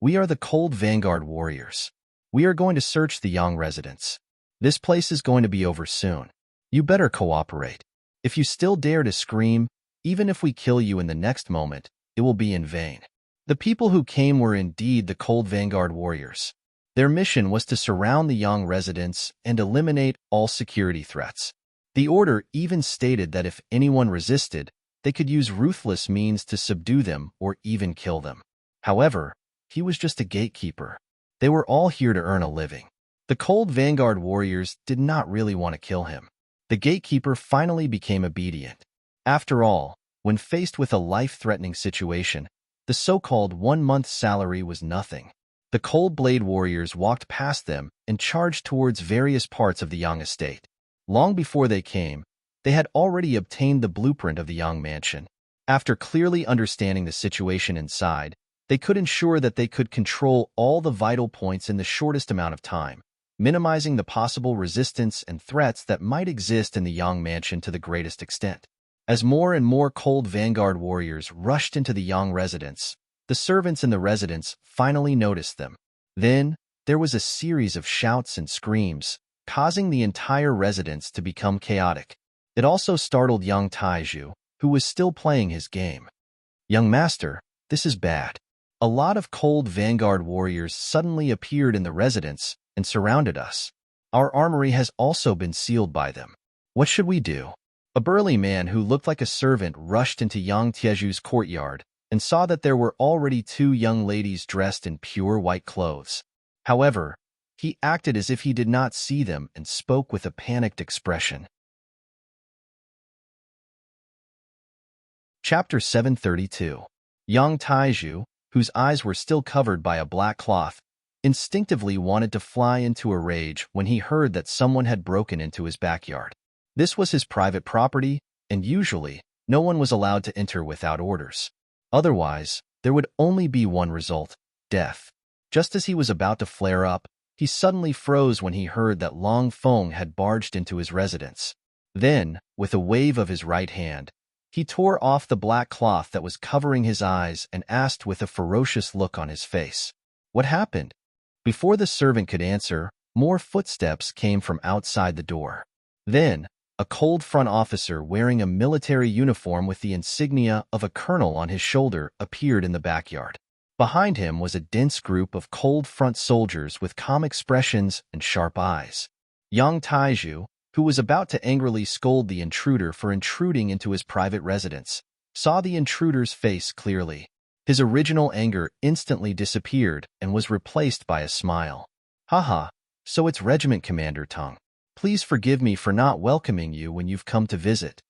We are the Cold Vanguard warriors. We are going to search the Yang residence. This place is going to be over soon. You better cooperate. If you still dare to scream, even if we kill you in the next moment, it will be in vain. The people who came were indeed the Cold Vanguard warriors. Their mission was to surround the Yang residence and eliminate all security threats. The order even stated that if anyone resisted, they could use ruthless means to subdue them or even kill them. However, he was just a gatekeeper. They were all here to earn a living. The Cold Vanguard warriors did not really want to kill him. The gatekeeper finally became obedient. After all, when faced with a life-threatening situation, the so-called 1-month salary was nothing. The Cold Blade warriors walked past them and charged towards various parts of the Yang estate. Long before they came, they had already obtained the blueprint of the Yang mansion. After clearly understanding the situation inside, they could ensure that they could control all the vital points in the shortest amount of time, minimizing the possible resistance and threats that might exist in the Yang mansion to the greatest extent. As more and more Cold Vanguard warriors rushed into the Yang residence, the servants in the residence finally noticed them. Then, there was a series of shouts and screams, causing the entire residence to become chaotic. It also startled Yang Taiju, who was still playing his game. Young master, this is bad. A lot of Cold Vanguard warriors suddenly appeared in the residence and surrounded us. Our armory has also been sealed by them. What should we do? A burly man who looked like a servant rushed into Yang Tieju's courtyard and saw that there were already 2 young ladies dressed in pure white clothes. However, he acted as if he did not see them and spoke with a panicked expression. Chapter 732. Yang Taiju, whose eyes were still covered by a black cloth, instinctively wanted to fly into a rage when he heard that someone had broken into his backyard. This was his private property, and usually, no one was allowed to enter without orders. Otherwise, there would only be one result: death. Just as he was about to flare up, he suddenly froze when he heard that Long Feng had barged into his residence. Then, with a wave of his right hand, he tore off the black cloth that was covering his eyes and asked with a ferocious look on his face, "What happened?" Before the servant could answer, more footsteps came from outside the door. Then, a cold front officer wearing a military uniform with the insignia of a colonel on his shoulder appeared in the backyard. Behind him was a dense group of cold front soldiers with calm expressions and sharp eyes. Yang Taiju, who was about to angrily scold the intruder for intruding into his private residence, saw the intruder's face clearly. His original anger instantly disappeared and was replaced by a smile. "Haha, so it's Regiment Commander Tang. Please forgive me for not welcoming you when you've come to visit."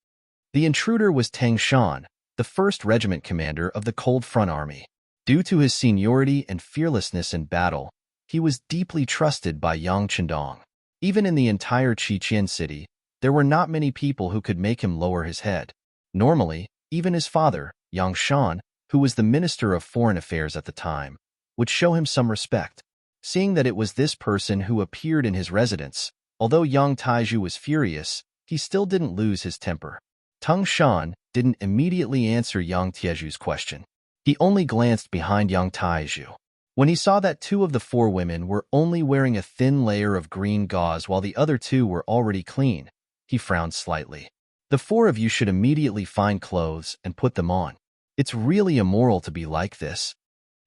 The intruder was Tang Shan, the 1st Regiment Commander of the Cold Front Army. Due to his seniority and fearlessness in battle, he was deeply trusted by Yang Chendong. Even in the entire Qiqian city, there were not many people who could make him lower his head. Normally, even his father, Yang Shan, who was the Minister of Foreign Affairs at the time, would show him some respect. Seeing that it was this person who appeared in his residence, although Yang Taiju was furious, he still didn't lose his temper. Tang Shan didn't immediately answer Yang Tieju's question. He only glanced behind Yang Taiju. When he saw that 2 of the 4 women were only wearing a thin layer of green gauze while the other 2 were already clean, he frowned slightly. "The 4 of you should immediately find clothes and put them on. It's really immoral to be like this."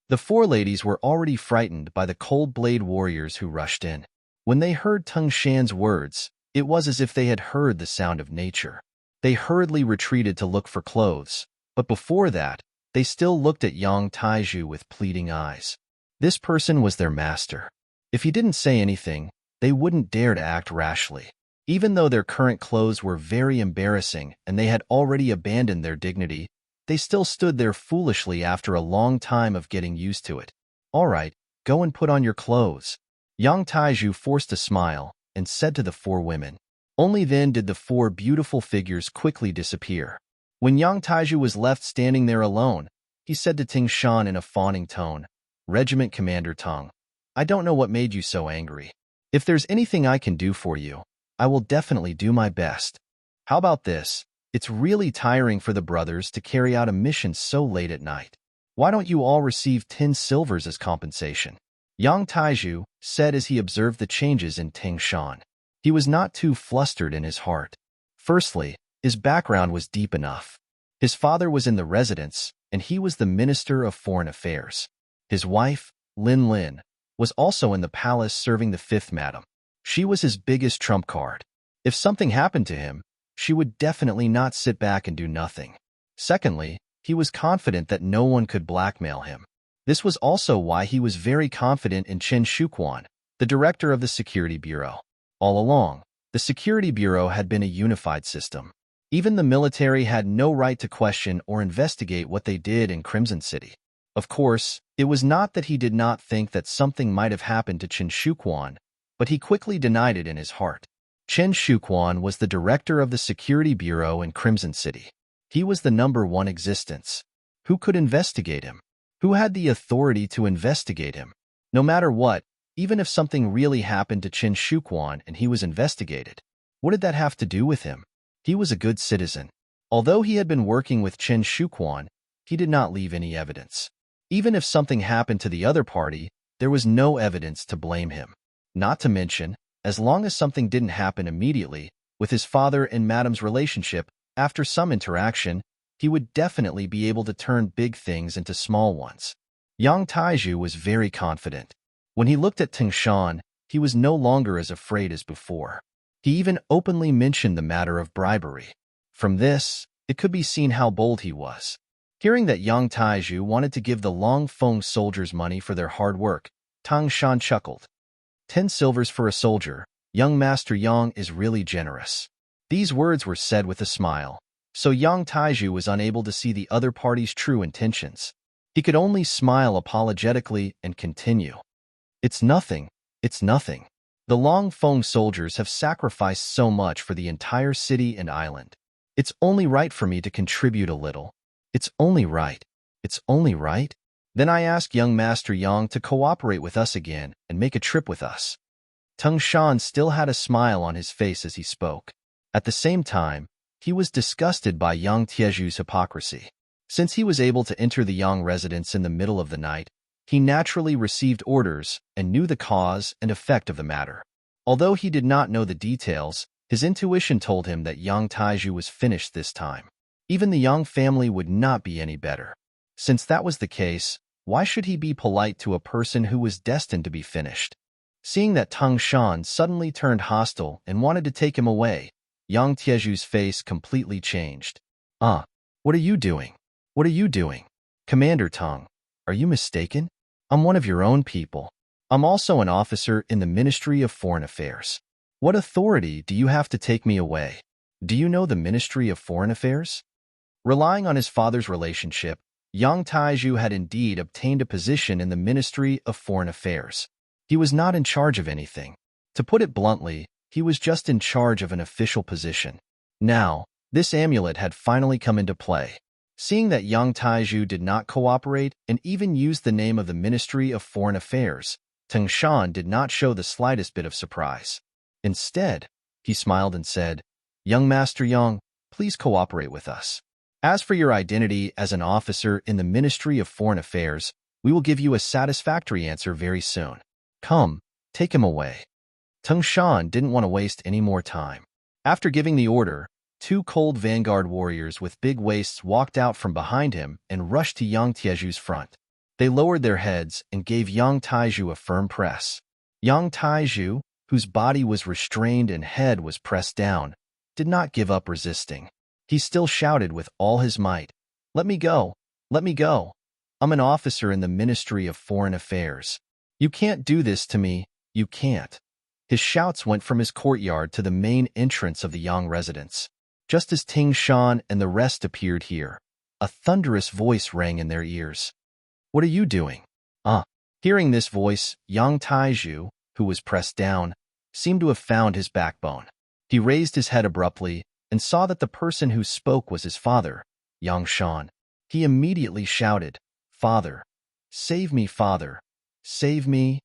The 4 ladies were already frightened by the cold blade warriors who rushed in. When they heard Tang Shan's words, it was as if they had heard the sound of nature. They hurriedly retreated to look for clothes, but before that, they still looked at Yang Taiju with pleading eyes. This person was their master. If he didn't say anything, they wouldn't dare to act rashly. Even though their current clothes were very embarrassing and they had already abandoned their dignity, they still stood there foolishly after a long time of getting used to it. "All right, go and put on your clothes." Yang Taiju forced a smile and said to the 4 women. Only then did the 4 beautiful figures quickly disappear. When Yang Taiju was left standing there alone, he said to Ting Shan in a fawning tone, "Regiment Commander Tang, I don't know what made you so angry. If there's anything I can do for you, I will definitely do my best. How about this? It's really tiring for the brothers to carry out a mission so late at night. Why don't you all receive 10 silvers as compensation?" Yang Taiju said as he observed the changes in Ting Shan. He was not too flustered in his heart. Firstly, his background was deep enough. His father was in the residence, and he was the Minister of Foreign Affairs. His wife, Lin Lin, was also in the palace serving the 5th Madam. She was his biggest trump card. If something happened to him, she would definitely not sit back and do nothing. Secondly, he was confident that no one could blackmail him. This was also why he was very confident in Chen Shuquan, the director of the Security Bureau. All along, the Security Bureau had been a unified system. Even the military had no right to question or investigate what they did in Crimson City. Of course, it was not that he did not think that something might have happened to Chen Shuquan, but he quickly denied it in his heart. Chen Shuquan was the director of the Security Bureau in Crimson City. He was the #1 existence. Who could investigate him? Who had the authority to investigate him? No matter what, even if something really happened to Chen Shuquan and he was investigated, what did that have to do with him? He was a good citizen. Although he had been working with Chen Shuquan, he did not leave any evidence. Even if something happened to the other party, there was no evidence to blame him. Not to mention, as long as something didn't happen immediately, with his father and Madam's relationship, after some interaction, he would definitely be able to turn big things into small ones. Yang Taiju was very confident. When he looked at Ting Shan, he was no longer as afraid as before. He even openly mentioned the matter of bribery. From this, it could be seen how bold he was. Hearing that Yang Taiju wanted to give the Long Feng soldiers money for their hard work, Tang Shan chuckled. 10 silvers for a soldier, young Master Yang is really generous. These words were said with a smile, so Yang Taiju was unable to see the other party's true intentions. He could only smile apologetically and continue. It's nothing. The Longfeng soldiers have sacrificed so much for the entire city and island. It's only right for me to contribute a little. It's only right. It's only right. Then I ask young Master Yang to cooperate with us again and make a trip with us." Tung Shan still had a smile on his face as he spoke. At the same time, he was disgusted by Yang Tieju's hypocrisy. Since he was able to enter the Yang residence in the middle of the night, he naturally received orders and knew the cause and effect of the matter. Although he did not know the details, his intuition told him that Yang Taiju was finished this time. Even the Yang family would not be any better. Since that was the case, why should he be polite to a person who was destined to be finished? Seeing that Tung Shan suddenly turned hostile and wanted to take him away, Yang Tieju's face completely changed. What are you doing? What are you doing? Commander Tung, are you mistaken? I'm one of your own people. I'm also an officer in the Ministry of Foreign Affairs. What authority do you have to take me away? Do you know the Ministry of Foreign Affairs? Relying on his father's relationship, Yang Taiju had indeed obtained a position in the Ministry of Foreign Affairs. He was not in charge of anything. To put it bluntly, he was just in charge of an official position. Now, this amulet had finally come into play. Seeing that Yang Taiju did not cooperate and even used the name of the Ministry of Foreign Affairs, Tung Shan did not show the slightest bit of surprise. Instead, he smiled and said, "Young Master Yang, please cooperate with us. As for your identity as an officer in the Ministry of Foreign Affairs, we will give you a satisfactory answer very soon. Come, take him away." Tung Shan didn't want to waste any more time. After giving the order, two cold vanguard warriors with big waists walked out from behind him and rushed to Yang Tieju's front. They lowered their heads and gave Yang Taiju a firm press. Yang Taiju, whose body was restrained and head was pressed down, did not give up resisting. He still shouted with all his might, "Let me go! Let me go! I'm an officer in the Ministry of Foreign Affairs. You can't do this to me, you can't." His shouts went from his courtyard to the main entrance of the Yang residence. Just as Tung Shan and the rest appeared here, a thunderous voice rang in their ears. "What are you doing?" Hearing this voice, Yang Taiju, who was pressed down, seemed to have found his backbone. He raised his head abruptly and saw that the person who spoke was his father, Yang Shan. He immediately shouted, "Father, save me, father, save me."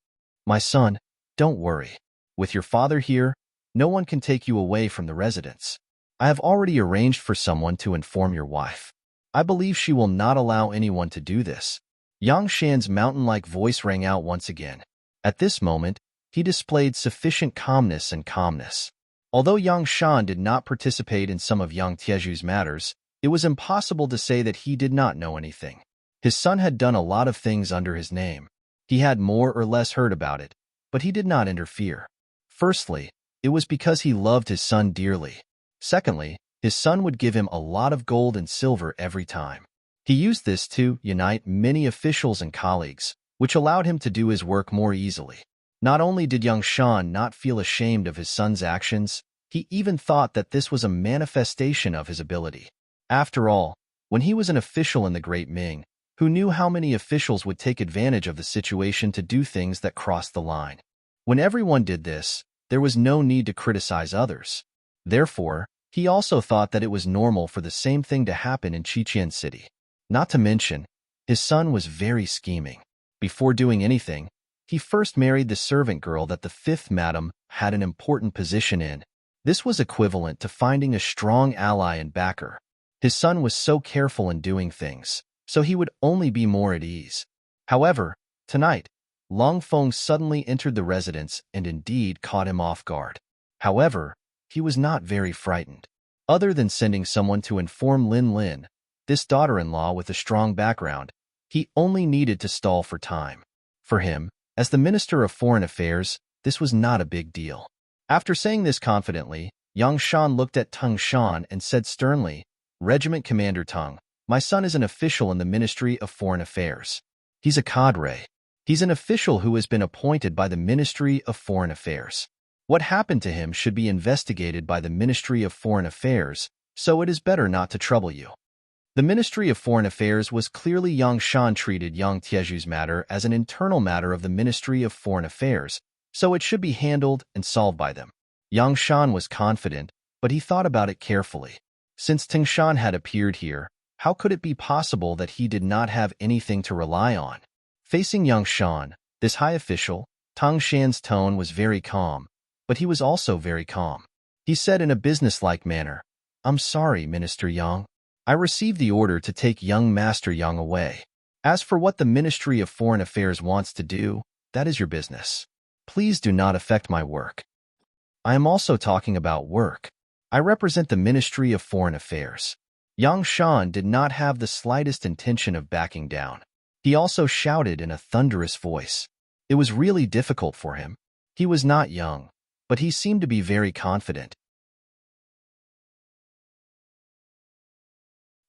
"My son, don't worry. With your father here, no one can take you away from the residence. I have already arranged for someone to inform your wife. I believe she will not allow anyone to do this." Yang Shan's mountain-like voice rang out once again. At this moment, he displayed sufficient calmness. Although Yang Shan did not participate in some of Yang Tieju's matters, it was impossible to say that he did not know anything. His son had done a lot of things under his name. He had more or less heard about it, but he did not interfere. Firstly, it was because he loved his son dearly. Secondly, his son would give him a lot of gold and silver every time. He used this to unite many officials and colleagues, which allowed him to do his work more easily. Not only did Yang Shan not feel ashamed of his son's actions, he even thought that this was a manifestation of his ability. After all, when he was an official in the Great Ming, who knew how many officials would take advantage of the situation to do things that crossed the line? When everyone did this, there was no need to criticize others. Therefore, he also thought that it was normal for the same thing to happen in Qiqian City. Not to mention, his son was very scheming. Before doing anything, he first married the servant girl that the fifth madam had an important position in. This was equivalent to finding a strong ally and backer. His son was so careful in doing things, so he would only be more at ease. However, tonight, Longfeng suddenly entered the residence and indeed caught him off guard. However, he was not very frightened. Other than sending someone to inform Lin Lin, this daughter-in-law with a strong background, he only needed to stall for time. For him, as the Minister of Foreign Affairs, this was not a big deal. After saying this confidently, Yang Shan looked at Tung Shan and said sternly, "Regiment Commander Tung, my son is an official in the Ministry of Foreign Affairs. He's a cadre. He's an official who has been appointed by the Ministry of Foreign Affairs. What happened to him should be investigated by the Ministry of Foreign Affairs, so it is better not to trouble you." The Ministry of Foreign Affairs was clearly Yang Shan treated Yang Tieju's matter as an internal matter of the Ministry of Foreign Affairs, so it should be handled and solved by them. Yang Shan was confident, but he thought about it carefully. Since Tingshan had appeared here, how could it be possible that he did not have anything to rely on? Facing Yang Shan, this high official, Tang Shan's tone was very calm, but he was also very calm. He said in a businesslike manner, "I'm sorry, Minister Yang. I received the order to take young Master Yang away. As for what the Ministry of Foreign Affairs wants to do, that is your business. Please do not affect my work. I am also talking about work. I represent the Ministry of Foreign Affairs." Yang Shan did not have the slightest intention of backing down. He also shouted in a thunderous voice. It was really difficult for him. He was not young, but he seemed to be very confident.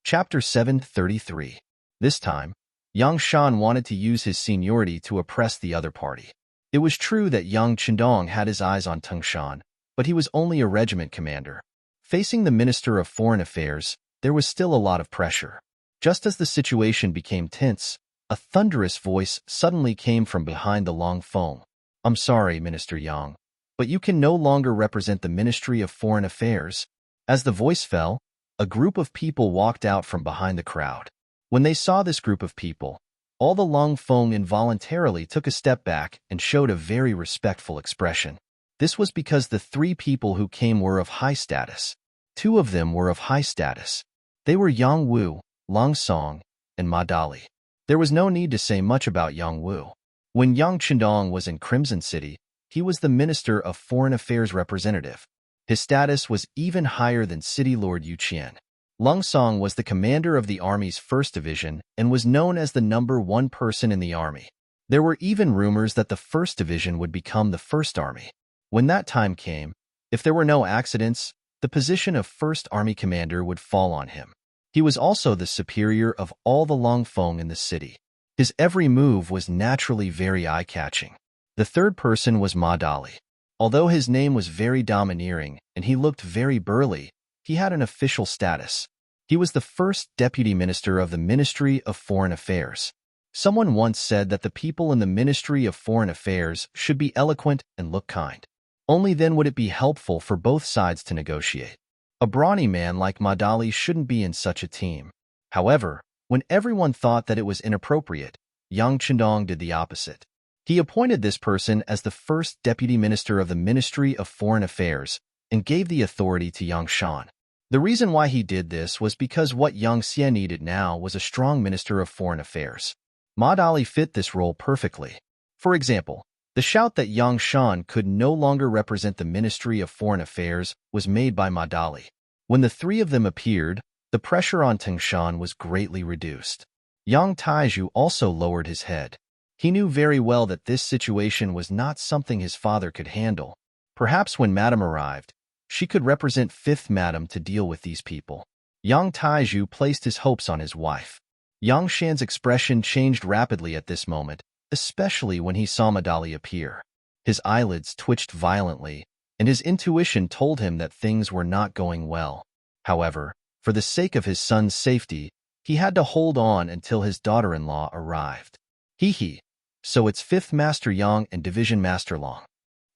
Chapter 733. This time, Yang Shan wanted to use his seniority to oppress the other party. It was true that Yang Qindong had his eyes on Tingshan, but he was only a regiment commander. Facing the Minister of Foreign Affairs, there was still a lot of pressure. Just as the situation became tense, a thunderous voice suddenly came from behind the long phone. "I'm sorry, Minister Yang, but you can no longer represent the Ministry of Foreign Affairs." As the voice fell, a group of people walked out from behind the crowd. When they saw this group of people, all the Long Feng involuntarily took a step back and showed a very respectful expression. This was because the three people who came were of high status. Two of them were of high status. They were Yang Wu, Long Song, and Ma Dali. There was no need to say much about Yang Wu. When Yang Qindong was in Crimson City, he was the Minister of Foreign Affairs representative. His status was even higher than City Lord Yu Qian. Long Song was the commander of the army's 1st Division and was known as the #1 person in the army. There were even rumors that the 1st Division would become the 1st Army. When that time came, if there were no accidents, the position of 1st Army Commander would fall on him. He was also the superior of all the Long Feng in the city. His every move was naturally very eye-catching. The third person was Ma Dali. Although his name was very domineering and he looked very burly, he had an official status. He was the first deputy minister of the Ministry of Foreign Affairs. Someone once said that the people in the Ministry of Foreign Affairs should be eloquent and look kind. Only then would it be helpful for both sides to negotiate. A brawny man like Ma Dali shouldn't be in such a team. However, when everyone thought that it was inappropriate, Yang Qindong did the opposite. He appointed this person as the first deputy minister of the Ministry of Foreign Affairs and gave the authority to Yang Shan. The reason why he did this was because what Yang Xie needed now was a strong minister of foreign affairs. Ma Dali fit this role perfectly. For example, the shout that Yang Shan could no longer represent the Ministry of Foreign Affairs was made by Ma Dali. When the three of them appeared, the pressure on Tingshan was greatly reduced. Yang Taizhu also lowered his head. He knew very well that this situation was not something his father could handle. Perhaps when Madame arrived, she could represent 5th Madame to deal with these people. Yang Taizhu placed his hopes on his wife. Yang Shan's expression changed rapidly at this moment, especially when he saw Ma Dali appear. His eyelids twitched violently, and his intuition told him that things were not going well. However, for the sake of his son's safety, he had to hold on until his daughter-in-law arrived. Hee. So it's 5th Master Yang and Division Master Long.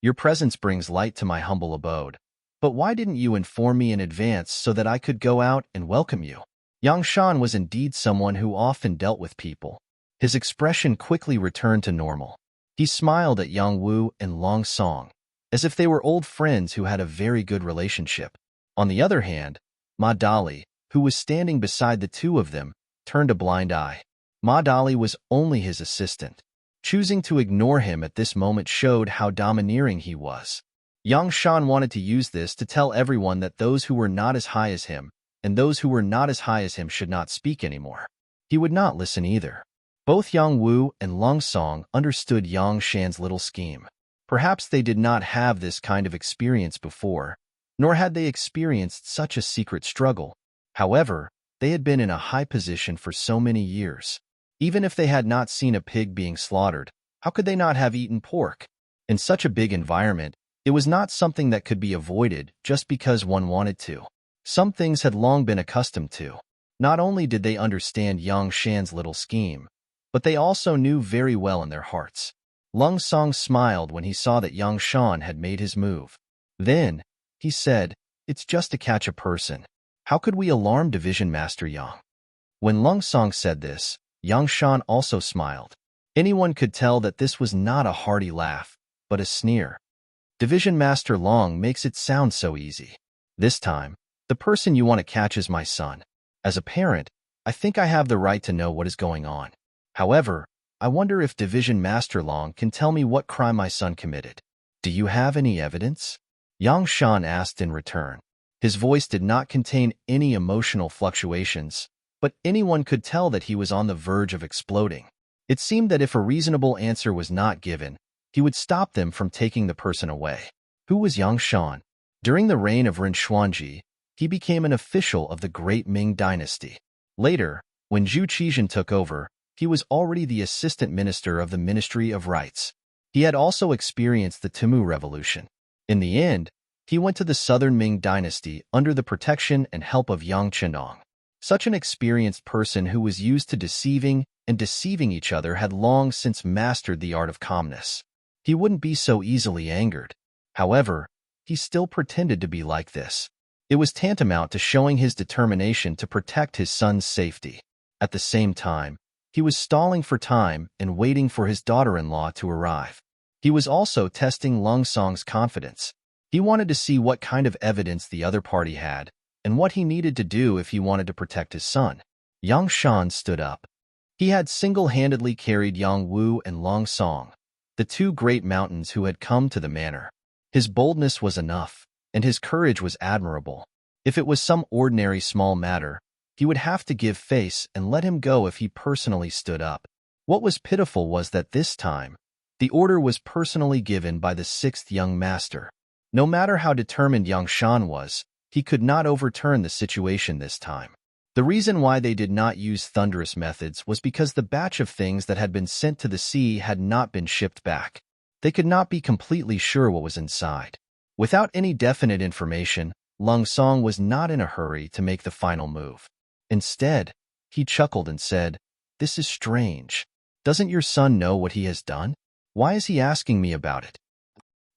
Your presence brings light to my humble abode. But why didn't you inform me in advance so that I could go out and welcome you? Yang Shan was indeed someone who often dealt with people. His expression quickly returned to normal. He smiled at Yang Wu and Long Song, as if they were old friends who had a very good relationship. On the other hand, Ma Dali, who was standing beside the two of them, turned a blind eye. Ma Dali was only his assistant. Choosing to ignore him at this moment showed how domineering he was. Yang Shan wanted to use this to tell everyone that those who were not as high as him and those who were not as high as him should not speak anymore. He would not listen either. Both Yang Wu and Long Song understood Yang Shan's little scheme. Perhaps they did not have this kind of experience before, nor had they experienced such a secret struggle. However, they had been in a high position for so many years. Even if they had not seen a pig being slaughtered, how could they not have eaten pork? In such a big environment, it was not something that could be avoided just because one wanted to. Some things had long been accustomed to. Not only did they understand Yang Shan's little scheme, but they also knew very well in their hearts. Lung Song smiled when he saw that Yang Shan had made his move. Then, he said, "It's just to catch a person. How could we alarm Division Master Yang?" When Lung Song said this, Yang Shan also smiled. Anyone could tell that this was not a hearty laugh, but a sneer. Division Master Long makes it sound so easy. This time, the person you want to catch is my son. As a parent, I think I have the right to know what is going on. However, I wonder if Division Master Long can tell me what crime my son committed. Do you have any evidence? Yang Shan asked in return. His voice did not contain any emotional fluctuations, but anyone could tell that he was on the verge of exploding. It seemed that if a reasonable answer was not given, he would stop them from taking the person away. Who was Yang Shan? During the reign of Ren Xuanji, he became an official of the Great Ming dynasty. Later, when Zhu Qizhen took over, he was already the assistant minister of the Ministry of Rights. He had also experienced the Timu Revolution. In the end, he went to the southern Ming dynasty under the protection and help of Yang Chenong. Such an experienced person who was used to deceiving and deceiving each other had long since mastered the art of calmness. He wouldn't be so easily angered. However, he still pretended to be like this. It was tantamount to showing his determination to protect his son's safety. At the same time, he was stalling for time and waiting for his daughter-in-law to arrive. He was also testing Lung Song's confidence. He wanted to see what kind of evidence the other party had and what he needed to do if he wanted to protect his son. Yang Shan stood up. He had single-handedly carried Yang Wu and Lung Song, the two great mountains who had come to the manor. His boldness was enough, and his courage was admirable. If it was some ordinary small matter, he would have to give face and let him go if he personally stood up. What was pitiful was that this time, the order was personally given by the sixth young master. No matter how determined Yang Shan was, he could not overturn the situation this time. The reason why they did not use thunderous methods was because the batch of things that had been sent to the sea had not been shipped back. They could not be completely sure what was inside. Without any definite information, Lung Song was not in a hurry to make the final move. Instead, he chuckled and said, "This is strange. Doesn't your son know what he has done? Why is he asking me about it?"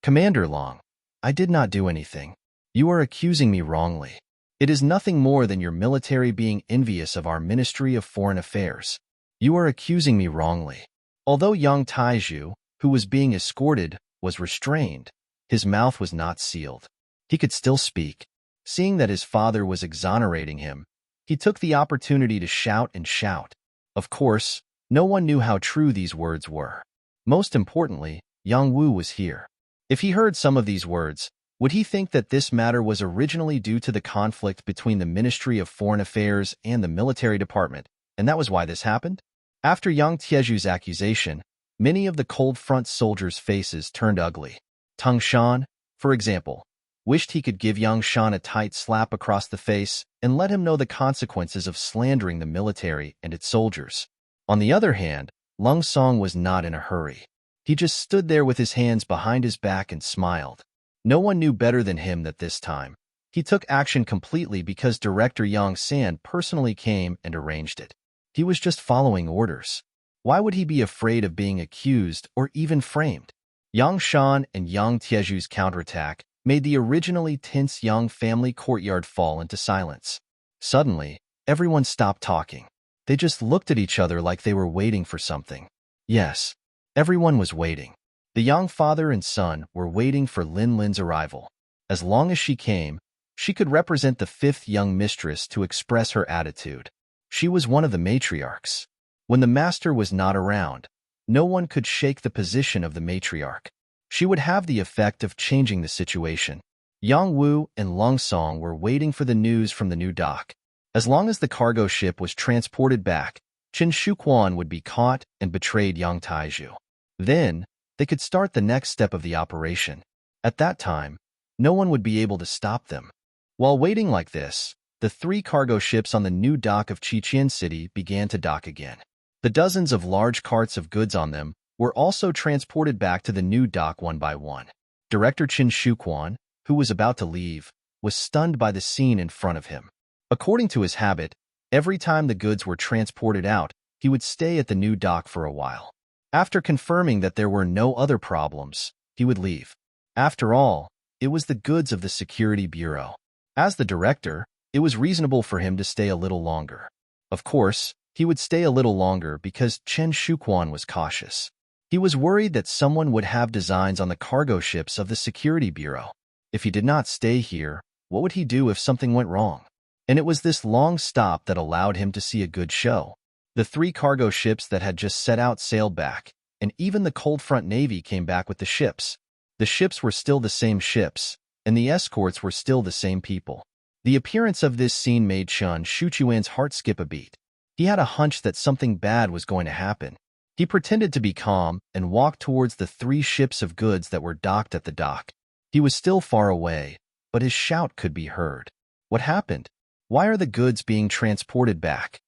"Commander Long, I did not do anything. You are accusing me wrongly. It is nothing more than your military being envious of our Ministry of Foreign Affairs. You are accusing me wrongly." Although young Taizhu, who was being escorted, was restrained, his mouth was not sealed. He could still speak. Seeing that his father was exonerating him, he took the opportunity to shout and shout. Of course, no one knew how true these words were. Most importantly, Yang Wu was here. If he heard some of these words, would he think that this matter was originally due to the conflict between the Ministry of Foreign Affairs and the military department, and that was why this happened? After Yang Tieju's accusation, many of the Cold Front soldiers' faces turned ugly. Tung Shan, for example, wished he could give Yang Shan a tight slap across the face and let him know the consequences of slandering the military and its soldiers. On the other hand, Lung Song was not in a hurry. He just stood there with his hands behind his back and smiled. No one knew better than him that this time, he took action completely because Director Yang San personally came and arranged it. He was just following orders. Why would he be afraid of being accused or even framed? Yang Shan and Yang Tieju's counterattack made the originally tense Yang family courtyard fall into silence. Suddenly, everyone stopped talking. They just looked at each other like they were waiting for something. Yes, everyone was waiting. The Yang father and son were waiting for Lin Lin's arrival. As long as she came, she could represent the fifth young mistress to express her attitude. She was one of the matriarchs. When the master was not around, no one could shake the position of the matriarch. She would have the effect of changing the situation. Yang Wu and Lung Song were waiting for the news from the new dock. As long as the cargo ship was transported back, Qin Shuquan would be caught and betrayed Yang Taizhu. Then, they could start the next step of the operation. At that time, no one would be able to stop them. While waiting like this, the 3 cargo ships on the new dock of Qiqian City began to dock again. The dozens of large carts of goods on them were also transported back to the new dock one by one. Director Qin Shuquan, who was about to leave, was stunned by the scene in front of him. According to his habit, every time the goods were transported out, he would stay at the new dock for a while. After confirming that there were no other problems, he would leave. After all, it was the goods of the Security Bureau. As the director, it was reasonable for him to stay a little longer. Of course, he would stay a little longer because Chen Shuquan was cautious. He was worried that someone would have designs on the cargo ships of the Security Bureau. If he did not stay here, what would he do if something went wrong? And it was this long stop that allowed him to see a good show. The 3 cargo ships that had just set out sailed back, and even the Cold Front Navy came back with the ships. The ships were still the same ships, and the escorts were still the same people. The appearance of this scene made Chen Shuchuan's heart skip a beat. He had a hunch that something bad was going to happen. He pretended to be calm and walked towards the 3 ships of goods that were docked at the dock. He was still far away, but his shout could be heard. What happened? Why are the goods being transported back?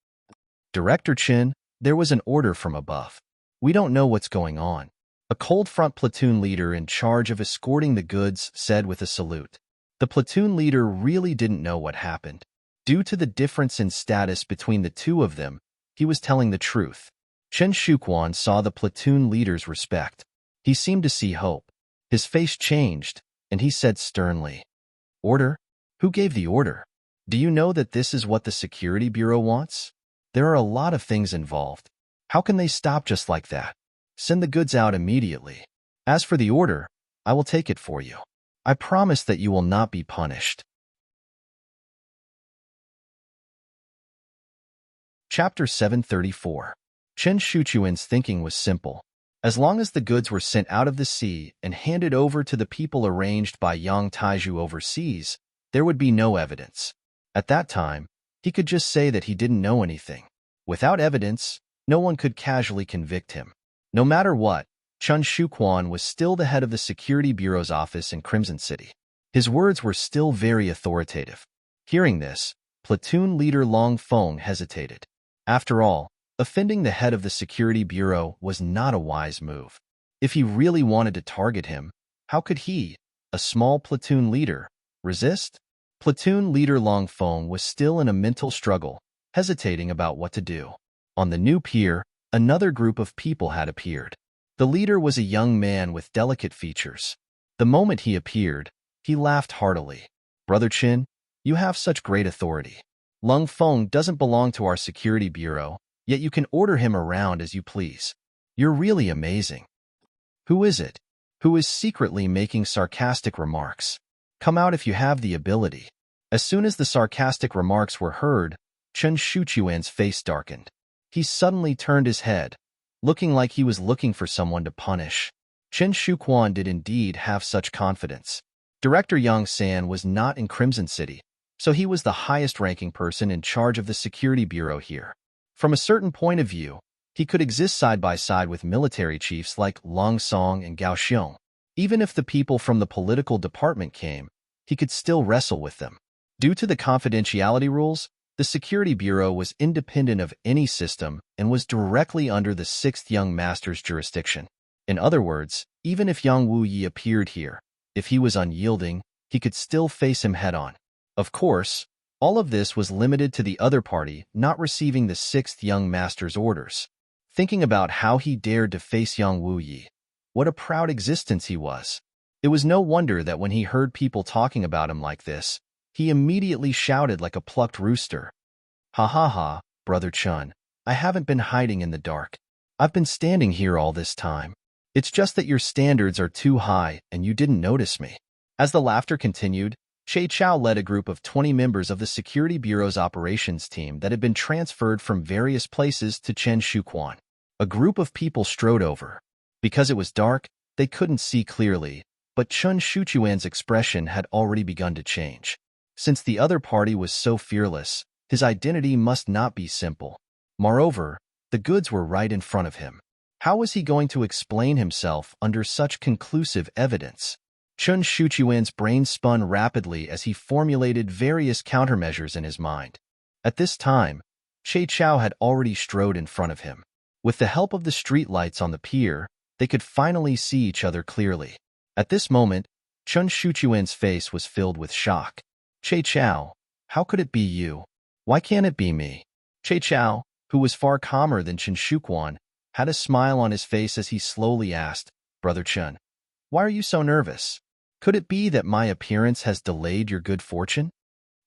Director Chen, there was an order from above. We don't know what's going on. A Cold Front platoon leader in charge of escorting the goods said with a salute. The platoon leader really didn't know what happened. Due to the difference in status between the two of them, he was telling the truth. Chen Shuquan saw the platoon leader's respect. He seemed to see hope. His face changed, and he said sternly, "Order? Who gave the order? Do you know that this is what the Security Bureau wants? There are a lot of things involved. How can they stop just like that? Send the goods out immediately. As for the order, I will take it for you. I promise that you will not be punished." Chapter 734. Chen Shuchuan's thinking was simple. As long as the goods were sent out of the sea and handed over to the people arranged by Yang Taiju overseas, there would be no evidence. At that time, he could just say that he didn't know anything. Without evidence, no one could casually convict him. No matter what, Chen Shuquan was still the head of the Security Bureau's office in Crimson City. His words were still very authoritative. Hearing this, platoon leader Long Feng hesitated. After all, offending the head of the Security Bureau was not a wise move. If he really wanted to target him, how could he, a small platoon leader, resist? Platoon leader Long Feng was still in a mental struggle, hesitating about what to do. On the new pier, another group of people had appeared. The leader was a young man with delicate features. The moment he appeared, he laughed heartily. "Brother Chin, you have such great authority. Long Feng doesn't belong to our Security Bureau, yet you can order him around as you please. You're really amazing. Who is it? Who is secretly making sarcastic remarks? Come out if you have the ability." As soon as the sarcastic remarks were heard, Chen Shuchuan's face darkened. He suddenly turned his head, looking like he was looking for someone to punish. Chen Shuquan did indeed have such confidence. Director Yang San was not in Crimson City, so he was the highest-ranking person in charge of the Security Bureau here. From a certain point of view, he could exist side by side with military chiefs like Long Song and Gao Xiong. Even if the people from the political department came, he could still wrestle with them. Due to the confidentiality rules, the Security Bureau was independent of any system and was directly under the 6th Young Master's jurisdiction. In other words, even if Yang Wuyi appeared here, if he was unyielding, he could still face him head-on. Of course, all of this was limited to the other party not receiving the 6th Young Master's orders. Thinking about how he dared to face Yang Wuyi, what a proud existence he was. It was no wonder that when he heard people talking about him like this, he immediately shouted like a plucked rooster. "Ha ha ha, Brother Chun, I haven't been hiding in the dark. I've been standing here all this time. It's just that your standards are too high and you didn't notice me." As the laughter continued, Che Chao led a group of 20 members of the Security Bureau's operations team that had been transferred from various places to Chen Shuquan. A group of people strode over. Because it was dark, they couldn't see clearly, but Chen Shuchuan's expression had already begun to change. Since the other party was so fearless, his identity must not be simple. Moreover, the goods were right in front of him. How was he going to explain himself under such conclusive evidence? Chen Shuchuan's brain spun rapidly as he formulated various countermeasures in his mind. At this time, Che Chao had already strode in front of him. With the help of the streetlights on the pier, they could finally see each other clearly. At this moment, Chen Shuchuan's face was filled with shock. "Che Chao, how could it be you? Why can't it be me?" Che Chao, who was far calmer than Chen Shuquan, had a smile on his face as he slowly asked, Brother Chen, why are you so nervous? Could it be that my appearance has delayed your good fortune?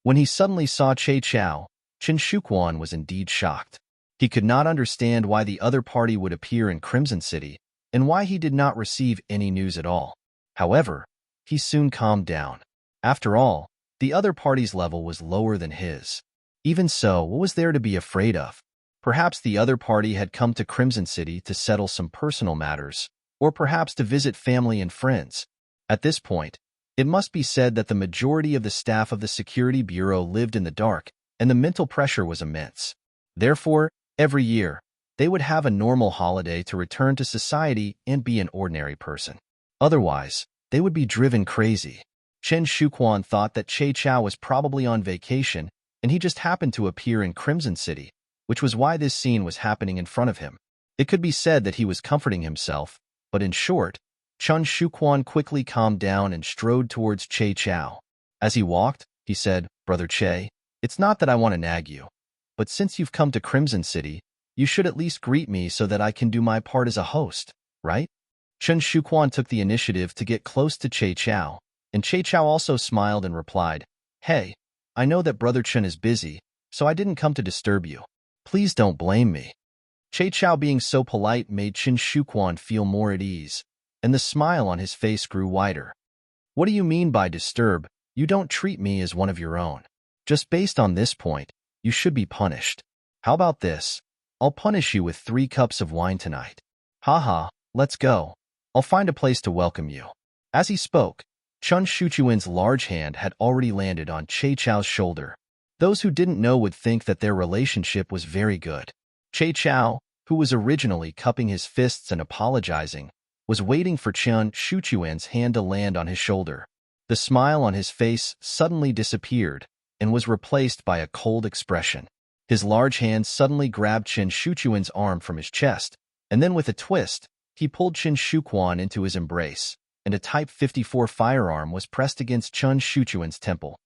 When he suddenly saw Che Chao, Chen Shuquan was indeed shocked. He could not understand why the other party would appear in Crimson City and why he did not receive any news at all. However, he soon calmed down. After all, the other party's level was lower than his. Even so, what was there to be afraid of? Perhaps the other party had come to Crimson City to settle some personal matters, or perhaps to visit family and friends. At this point, it must be said that the majority of the staff of the Security Bureau lived in the dark, and the mental pressure was immense. Therefore, every year, they would have a normal holiday to return to society and be an ordinary person. Otherwise, they would be driven crazy. Chen Shuquan thought that Che Chao was probably on vacation, and he just happened to appear in Crimson City, which was why this scene was happening in front of him. It could be said that he was comforting himself, but in short, Chen Shuquan quickly calmed down and strode towards Che Chao. As he walked, he said, Brother Che, it's not that I want to nag you, but since you've come to Crimson City, you should at least greet me so that I can do my part as a host, right? Chen Shuquan took the initiative to get close to Che Chao, and Che Chao also smiled and replied, Hey, I know that Brother Chen is busy, so I didn't come to disturb you. Please don't blame me. Che Chao being so polite made Chen Shuquan feel more at ease, and the smile on his face grew wider. What do you mean by disturb? You don't treat me as one of your own. Just based on this point, you should be punished. How about this? I'll punish you with 3 cups of wine tonight. Haha, let's go. I'll find a place to welcome you. As he spoke, Chen Shuchuan's large hand had already landed on Che Chao's shoulder. Those who didn't know would think that their relationship was very good. Che Chao, who was originally cupping his fists and apologizing, was waiting for Chen Shuchuan's hand to land on his shoulder. The smile on his face suddenly disappeared and was replaced by a cold expression. His large hand suddenly grabbed Chen Shuchuan's arm from his chest, and then with a twist, he pulled Chen Shuquan into his embrace, and a Type 54 firearm was pressed against Chen Shuchuan's temple.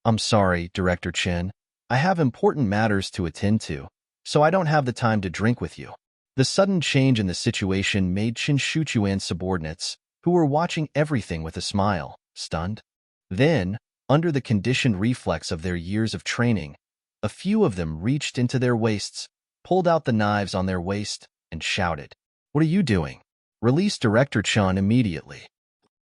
I'm sorry, Director Chen. I have important matters to attend to, so I don't have the time to drink with you. The sudden change in the situation made Chen Shuchuan's subordinates, who were watching everything with a smile, stunned. Then, under the conditioned reflex of their years of training, a few of them reached into their waists, pulled out the knives on their waist, and shouted, What are you doing? Release Director Chen immediately.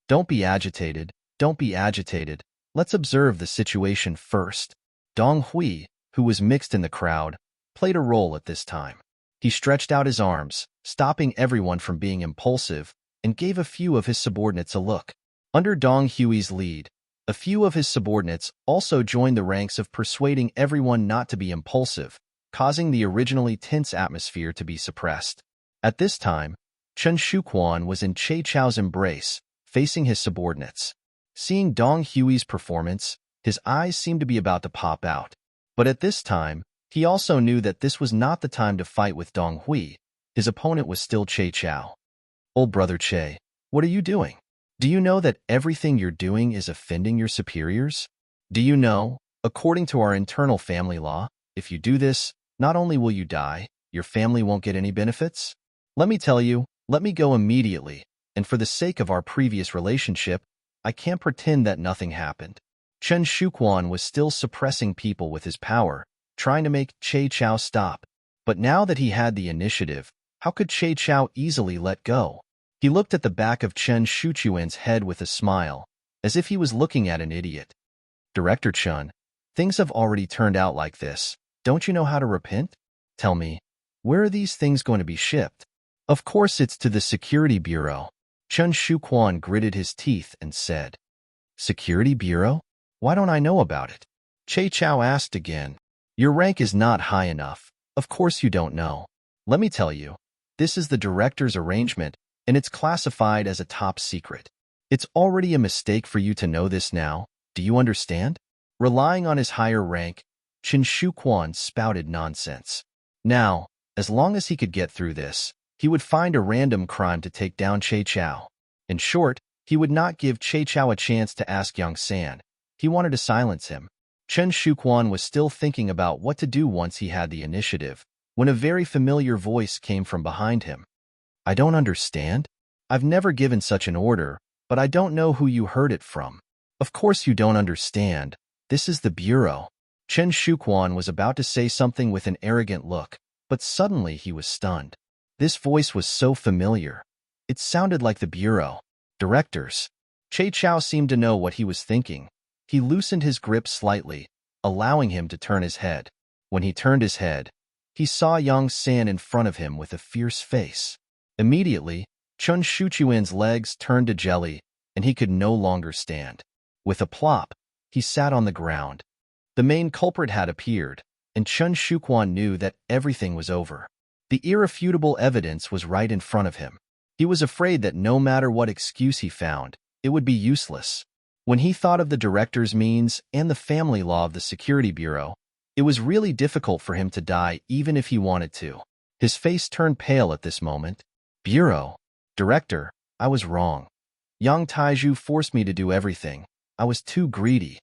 Don't be agitated, don't be agitated. Let's observe the situation first. Dong Hui, who was mixed in the crowd, played a role at this time. He stretched out his arms, stopping everyone from being impulsive, and gave a few of his subordinates a look. Under Dong Hui's lead, a few of his subordinates also joined the ranks of persuading everyone not to be impulsive, causing the originally tense atmosphere to be suppressed. At this time, Chen Shuquan was in Che Chao's embrace, facing his subordinates. Seeing Dong Hui's performance, his eyes seemed to be about to pop out. But at this time, he also knew that this was not the time to fight with Dong Hui. His opponent was still Che Chao. Old brother Che, what are you doing? Do you know that everything you're doing is offending your superiors? Do you know, according to our internal family law, if you do this, not only will you die, your family won't get any benefits? Let me tell you, let me go immediately, and for the sake of our previous relationship, I can't pretend that nothing happened. Chen Shuquan was still suppressing people with his power, trying to make Che Chao stop. But now that he had the initiative, how could Che Chao easily let go? He looked at the back of Chen Shuchuan's head with a smile, as if he was looking at an idiot. Director Chen, things have already turned out like this. Don't you know how to repent? Tell me, where are these things going to be shipped? Of course it's to the Security Bureau. Chen Shuquan gritted his teeth and said, Security Bureau? Why don't I know about it? Che Chao asked again. Your rank is not high enough. Of course you don't know. Let me tell you, this is the director's arrangement, and it's classified as a top secret. It's already a mistake for you to know this now. Do you understand? Relying on his higher rank, Chen Shuquan spouted nonsense. Now, as long as he could get through this, he would find a random crime to take down Che Chao. In short, he would not give Che Chao a chance to ask Yang San. He wanted to silence him. Chen Shuquan was still thinking about what to do once he had the initiative, when a very familiar voice came from behind him. I don't understand. I've never given such an order, but I don't know who you heard it from. Of course you don't understand. This is the bureau. Chen Shuquan was about to say something with an arrogant look, but suddenly he was stunned. This voice was so familiar. It sounded like the bureau. Directors. Che Chao seemed to know what he was thinking. He loosened his grip slightly, allowing him to turn his head. When he turned his head, he saw Yang San in front of him with a fierce face. Immediately, Chen Shuquan's legs turned to jelly, and he could no longer stand. With a plop, he sat on the ground. The main culprit had appeared, and Chen Shuquan knew that everything was over. The irrefutable evidence was right in front of him. He was afraid that no matter what excuse he found, it would be useless. When he thought of the director's means and the family law of the Security Bureau, it was really difficult for him to die even if he wanted to. His face turned pale at this moment. Bureau. Director, I was wrong. Yang Taiju forced me to do everything. I was too greedy.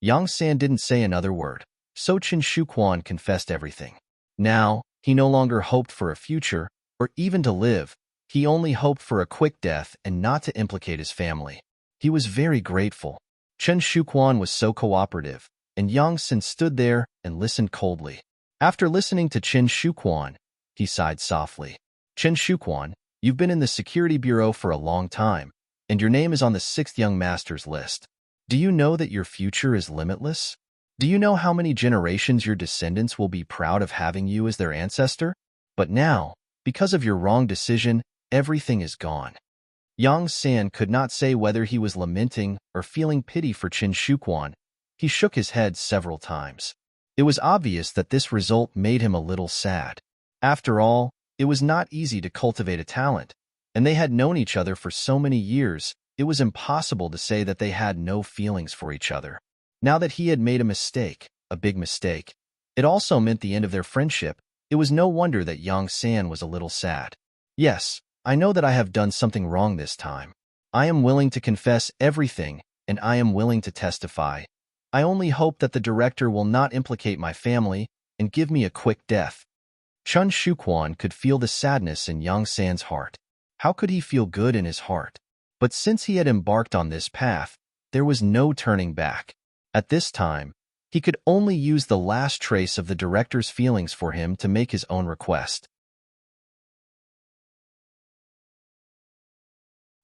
Yang San didn't say another word, so Chen Shuquan confessed everything. Now, he no longer hoped for a future, or even to live. He only hoped for a quick death and not to implicate his family. He was very grateful. Chen Shuquan was so cooperative, and Yang San stood there and listened coldly. After listening to Chen Shuquan, he sighed softly. Chen Shuquan, you've been in the Security Bureau for a long time, and your name is on the 6th Young Master's list. Do you know that your future is limitless? Do you know how many generations your descendants will be proud of having you as their ancestor? But now, because of your wrong decision, everything is gone. Yang San could not say whether he was lamenting or feeling pity for Chen Shuquan. He shook his head several times. It was obvious that this result made him a little sad. After all, it was not easy to cultivate a talent, and they had known each other for so many years, it was impossible to say that they had no feelings for each other. Now that he had made a mistake, a big mistake, it also meant the end of their friendship. It was no wonder that Yang San was a little sad. Yes, I know that I have done something wrong this time. I am willing to confess everything, and I am willing to testify. I only hope that the director will not implicate my family and give me a quick death. Chen Shuquan could feel the sadness in Yang San's heart. How could he feel good in his heart? But since he had embarked on this path, there was no turning back. At this time, he could only use the last trace of the director's feelings for him to make his own request.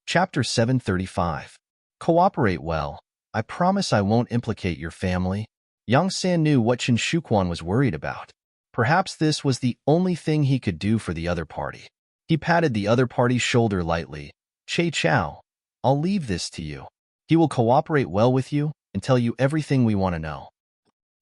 Chapter 735. Cooperate well. I promise I won't implicate your family. Yang San knew what Chen Shuquan was worried about. Perhaps this was the only thing he could do for the other party. He patted the other party's shoulder lightly. Che Chao, I'll leave this to you. He will cooperate well with you and tell you everything we want to know.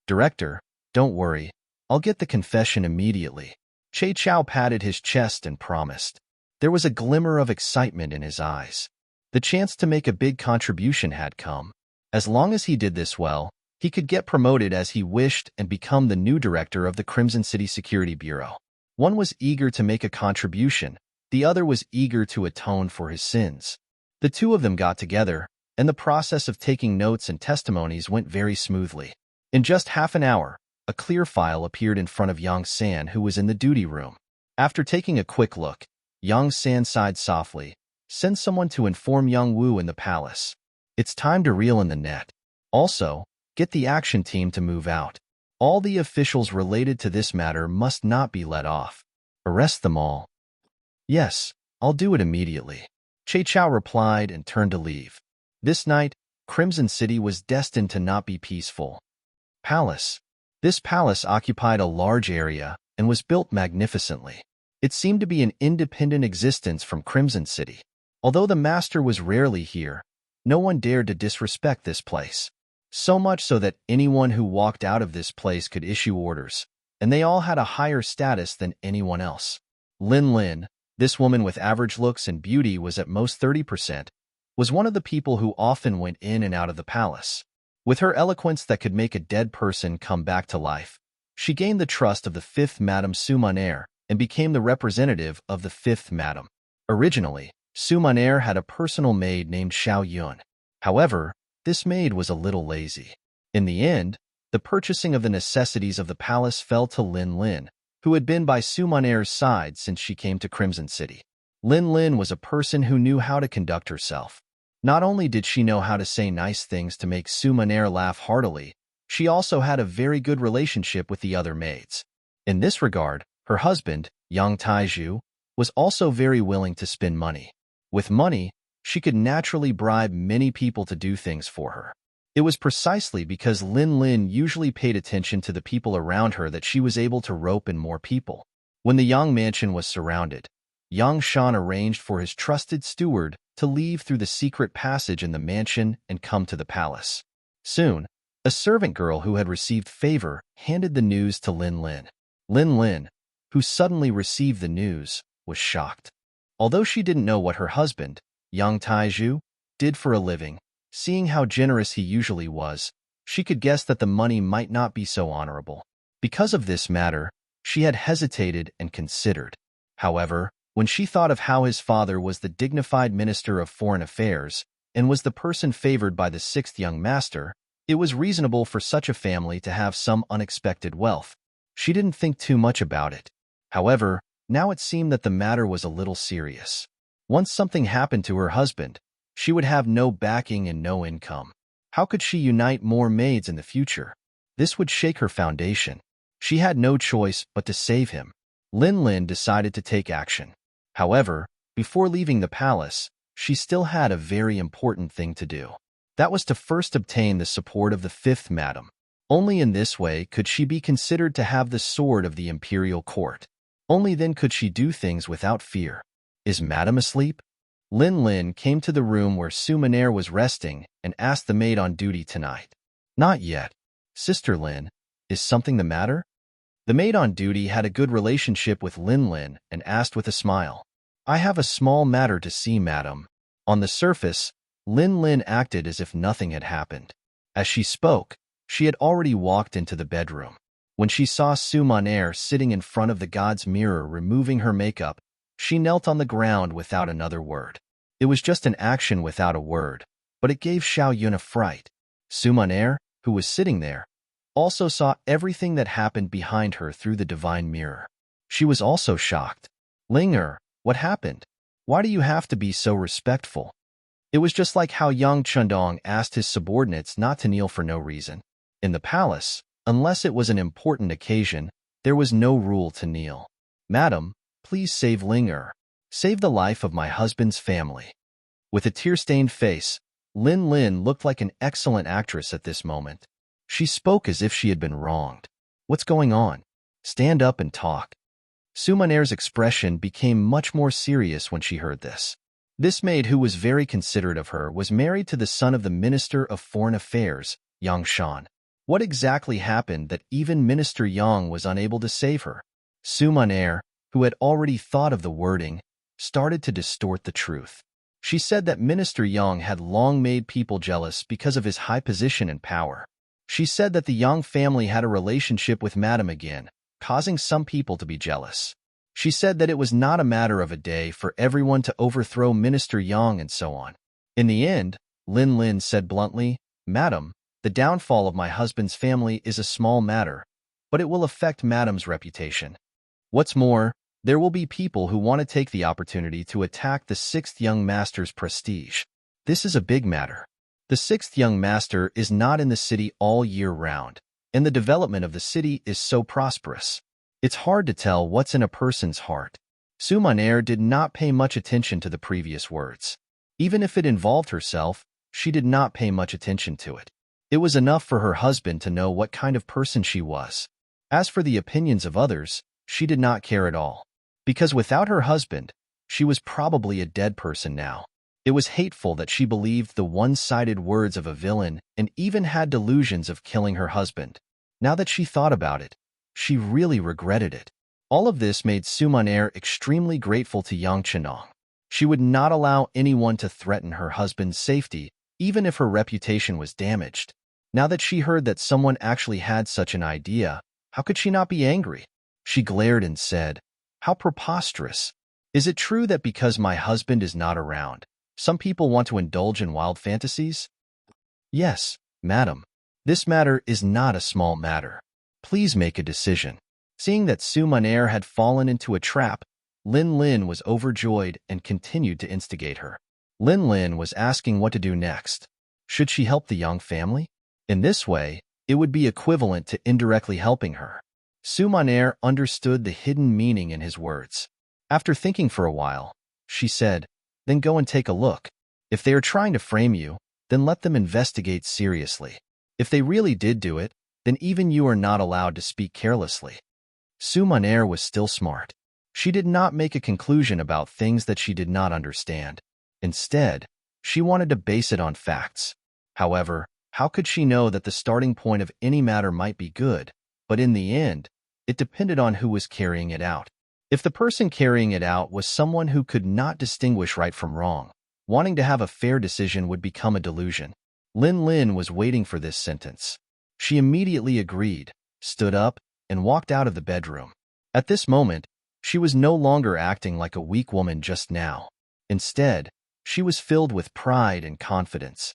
Director, don't worry. I'll get the confession immediately. Che Chao patted his chest and promised. There was a glimmer of excitement in his eyes. The chance to make a big contribution had come. As long as he did this well, he could get promoted as he wished and become the new director of the Crimson City Security Bureau. One was eager to make a contribution, the other was eager to atone for his sins. The two of them got together, and the process of taking notes and testimonies went very smoothly. In just half an hour, a clear file appeared in front of Yang San, who was in the duty room. After taking a quick look, Yang San sighed softly. Send someone to inform Young Wu in the palace. It's time to reel in the net. Also, get the action team to move out. All the officials related to this matter must not be let off. Arrest them all. Yes, I'll do it immediately. Che Chao replied and turned to leave. This night, Crimson City was destined to not be peaceful. Palace. This palace occupied a large area and was built magnificently. It seemed to be an independent existence from Crimson City. Although the master was rarely here, no one dared to disrespect this place. So much so that anyone who walked out of this place could issue orders, and they all had a higher status than anyone else. Lin Lin, this woman with average looks and beauty was at most 30%, was one of the people who often went in and out of the palace. With her eloquence that could make a dead person come back to life, she gained the trust of the 5th Madame Sumaner and became the representative of the 5th Madame. Originally, Sumaner had a personal maid named Xiao Yun. However, this maid was a little lazy. In the end, the purchasing of the necessities of the palace fell to Lin Lin, who had been by Sumaner's side since she came to Crimson City. Lin Lin was a person who knew how to conduct herself. Not only did she know how to say nice things to make Sumaner laugh heartily, she also had a very good relationship with the other maids. In this regard, her husband, young Taiju, was also very willing to spend money. With money, she could naturally bribe many people to do things for her. It was precisely because Lin Lin usually paid attention to the people around her that she was able to rope in more people. When the Yang mansion was surrounded, Yang Shan arranged for his trusted steward to leave through the secret passage in the mansion and come to the palace. Soon, a servant girl who had received favor handed the news to Lin Lin. Lin Lin, who suddenly received the news, was shocked. Although she didn't know what her husband, Yang Taiju, did for a living, seeing how generous he usually was, she could guess that the money might not be so honorable. Because of this matter, she had hesitated and considered. However, when she thought of how his father was the dignified Minister of Foreign Affairs and was the person favored by the sixth young master, it was reasonable for such a family to have some unexpected wealth. She didn't think too much about it. However, now it seemed that the matter was a little serious. Once something happened to her husband, she would have no backing and no income. How could she unite more maids in the future? This would shake her foundation. She had no choice but to save him. Lin Lin decided to take action. However, before leaving the palace, she still had a very important thing to do. That was to first obtain the support of the fifth madam. Only in this way could she be considered to have the sword of the imperial court. Only then could she do things without fear. Is madam asleep? Lin Lin came to the room where Sumaner was resting and asked the maid on duty tonight. Not yet. Sister Lin, is something the matter? The maid on duty had a good relationship with Lin Lin and asked with a smile. I have a small matter to see, madam. On the surface, Lin Lin acted as if nothing had happened. As she spoke, she had already walked into the bedroom. When she saw Sumaner sitting in front of the god's mirror removing her makeup, she knelt on the ground without another word. It was just an action without a word, but it gave Xiao Yun a fright. Sumaner, who was sitting there, also saw everything that happened behind her through the divine mirror. She was also shocked. Linger, what happened? Why do you have to be so respectful? It was just like how Yang Chundong asked his subordinates not to kneel for no reason. In the palace, unless it was an important occasion, there was no rule to kneel. Madam, please save Linger. Save the life of my husband's family. With a tear-stained face, Lin Lin looked like an excellent actress at this moment. She spoke as if she had been wronged. What's going on? Stand up and talk. Sumaner's expression became much more serious when she heard this. This maid, who was very considerate of her, was married to the son of the Minister of Foreign Affairs, Yang Shan. What exactly happened that even Minister Yang was unable to save her? Sumaner, who had already thought of the wording, started to distort the truth. She said that Minister Yang had long made people jealous because of his high position and power. She said that the Yang family had a relationship with Madame again, causing some people to be jealous. She said that it was not a matter of a day for everyone to overthrow Minister Yang and so on. In the end, Lin Lin said bluntly, Madam, the downfall of my husband's family is a small matter, but it will affect Madame's reputation. What's more, there will be people who want to take the opportunity to attack the sixth young master's prestige. This is a big matter. The sixth young master is not in the city all year round, and the development of the city is so prosperous. It's hard to tell what's in a person's heart. Sumaner did not pay much attention to the previous words. Even if it involved herself, she did not pay much attention to it. It was enough for her husband to know what kind of person she was. As for the opinions of others, she did not care at all. Because without her husband, she was probably a dead person now. It was hateful that she believed the one-sided words of a villain and even had delusions of killing her husband. Now that she thought about it, she really regretted it. All of this made Sumaner extremely grateful to Yang Chenong. She would not allow anyone to threaten her husband's safety, even if her reputation was damaged. Now that she heard that someone actually had such an idea, how could she not be angry? She glared and said, How preposterous! Is it true that because my husband is not around, some people want to indulge in wild fantasies? Yes, madam. This matter is not a small matter. Please make a decision. Seeing that Su Munair had fallen into a trap, Lin Lin was overjoyed and continued to instigate her. Lin Lin was asking what to do next. Should she help the young family? In this way, it would be equivalent to indirectly helping her. Su Munair understood the hidden meaning in his words. After thinking for a while, she said, "Then go and take a look. If they are trying to frame you, then let them investigate seriously. If they really did do it, then even you are not allowed to speak carelessly." Su Munair was still smart. She did not make a conclusion about things that she did not understand. Instead, she wanted to base it on facts. However, how could she know that the starting point of any matter might be good, but in the end, it depended on who was carrying it out. If the person carrying it out was someone who could not distinguish right from wrong, wanting to have a fair decision would become a delusion. Lin Lin was waiting for this sentence. She immediately agreed, stood up, and walked out of the bedroom. At this moment, she was no longer acting like a weak woman just now. Instead, she was filled with pride and confidence.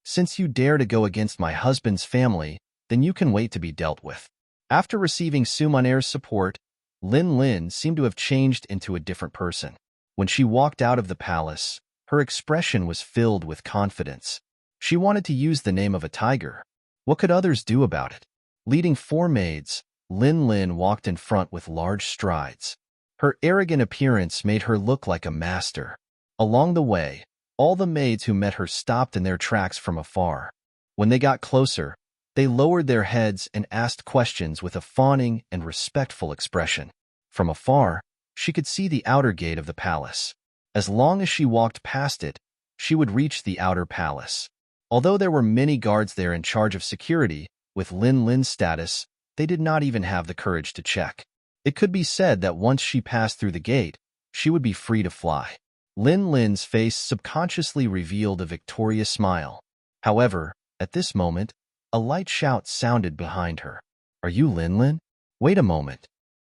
Since you dare to go against my husband's family, then you can wait to be dealt with." After receiving Su Munair's support, Lin Lin seemed to have changed into a different person. When she walked out of the palace, her expression was filled with confidence. She wanted to use the name of a tiger. What could others do about it? Leading 4 maids, Lin Lin walked in front with large strides. Her arrogant appearance made her look like a master. Along the way, all the maids who met her stopped in their tracks from afar. When they got closer, they lowered their heads and asked questions with a fawning and respectful expression. From afar, she could see the outer gate of the palace. As long as she walked past it, she would reach the outer palace. Although there were many guards there in charge of security, with Lin Lin's status, they did not even have the courage to check. It could be said that once she passed through the gate, she would be free to fly. Lin Lin's face subconsciously revealed a victorious smile. However, at this moment, a light shout sounded behind her. "Are you Lin Lin? Wait a moment."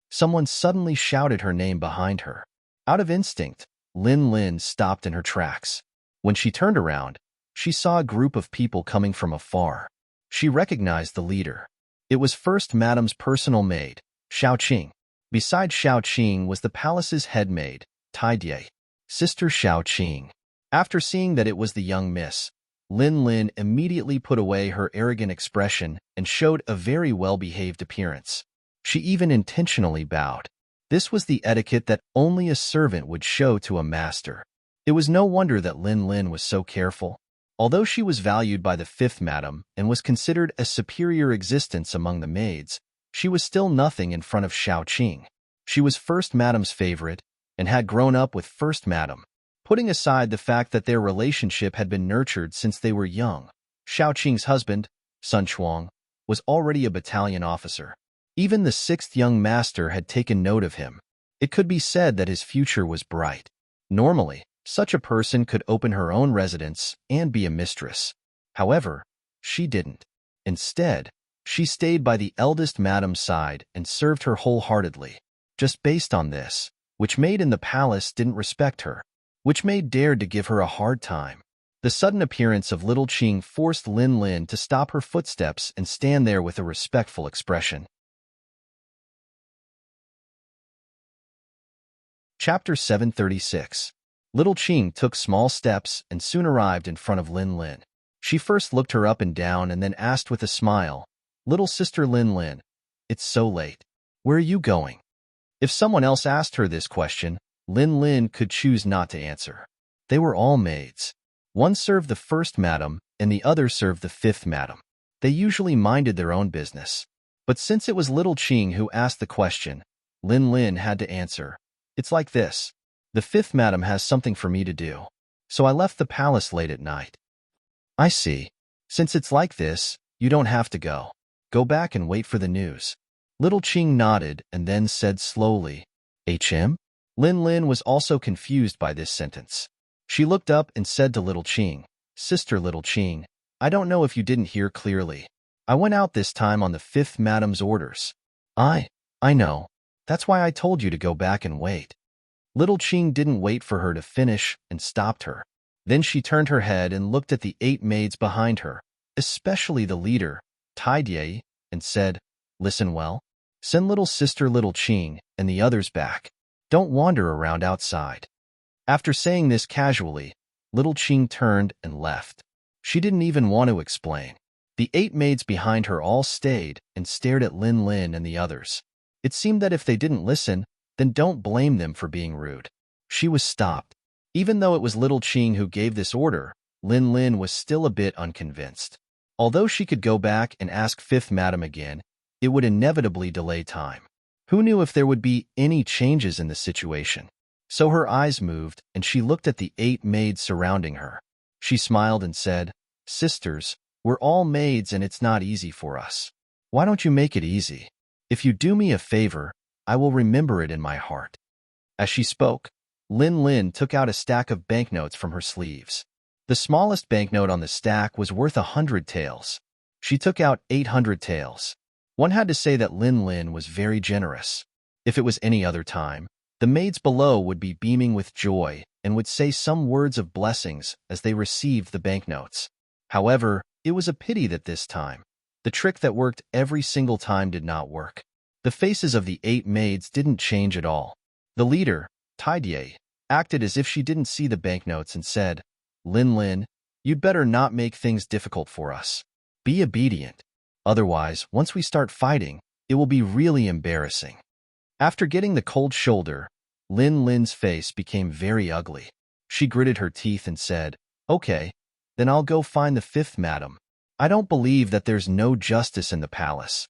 Someone suddenly shouted her name behind her. Out of instinct, Lin Lin stopped in her tracks. When she turned around, she saw a group of people coming from afar. She recognized the leader. It was First Madam's personal maid, Xiao Qing. Beside Xiao Qing was the palace's head maid, Tai Die. Sister Xiao Qing. After seeing that it was the young miss, Lin Lin immediately put away her arrogant expression and showed a very well-behaved appearance. She even intentionally bowed. This was the etiquette that only a servant would show to a master. It was no wonder that Lin Lin was so careful. Although she was valued by the 5th Madam and was considered a superior existence among the maids, she was still nothing in front of Xiao Qing. She was First Madam's favorite and had grown up with First Madam. Putting aside the fact that their relationship had been nurtured since they were young, Xiao Qing's husband, Sun Chuang, was already a battalion officer. Even the 6th young master had taken note of him. It could be said that his future was bright. Normally, such a person could open her own residence and be a mistress. However, she didn't. Instead, she stayed by the eldest madam's side and served her wholeheartedly. Just based on this, which maid in the palace didn't respect her? Which maid dared to give her a hard time? The sudden appearance of little Qing forced Lin Lin to stop her footsteps and stand there with a respectful expression. Chapter 736. Little Qing took small steps and soon arrived in front of Lin Lin. She first looked her up and down and then asked with a smile, "Little sister Lin Lin, it's so late. Where are you going?" If someone else asked her this question, Lin Lin could choose not to answer. They were all maids. One served the 1st Madam and the other served the 5th Madam. They usually minded their own business. But since it was little Qing who asked the question, Lin Lin had to answer. "It's like this. The 5th Madam has something for me to do. So I left the palace late at night." "I see. Since it's like this, you don't have to go. Go back and wait for the news." Little Qing nodded and then said slowly, "HM?" Lin Lin was also confused by this sentence. She looked up and said to little Qing, "Sister Little Qing, I don't know if you didn't hear clearly. I went out this time on the 5th Madam's orders." I know. That's why I told you to go back and wait." Little Qing didn't wait for her to finish and stopped her. Then she turned her head and looked at the 8 maids behind her, especially the leader, Tai Die, and said, "Listen well. Send little sister little Qing and the others back. Don't wander around outside." After saying this casually, little Qing turned and left. She didn't even want to explain. The 8 maids behind her all stayed and stared at Lin Lin and the others. It seemed that if they didn't listen, then don't blame them for being rude. She was stopped. Even though it was little Qing who gave this order, Lin Lin was still a bit unconvinced. Although she could go back and ask Fifth Madam again, it would inevitably delay time. Who knew if there would be any changes in the situation? So her eyes moved, and she looked at the 8 maids surrounding her. She smiled and said, "Sisters, we're all maids and it's not easy for us. Why don't you make it easy? If you do me a favor, I will remember it in my heart." As she spoke, Lin Lin took out a stack of banknotes from her sleeves. The smallest banknote on the stack was worth 100 taels. She took out 800 taels. One had to say that Lin Lin was very generous. If it was any other time, the maids below would be beaming with joy and would say some words of blessings as they received the banknotes. However, it was a pity that this time, the trick that worked every single time did not work. The faces of the 8 maids didn't change at all. The leader, Tidye, acted as if she didn't see the banknotes and said, "Lin Lin, you'd better not make things difficult for us. Be obedient. Otherwise, once we start fighting, it will be really embarrassing." After getting the cold shoulder, Lin Lin's face became very ugly. She gritted her teeth and said, "Okay, then I'll go find the 5th madam. I don't believe that there's no justice in the palace."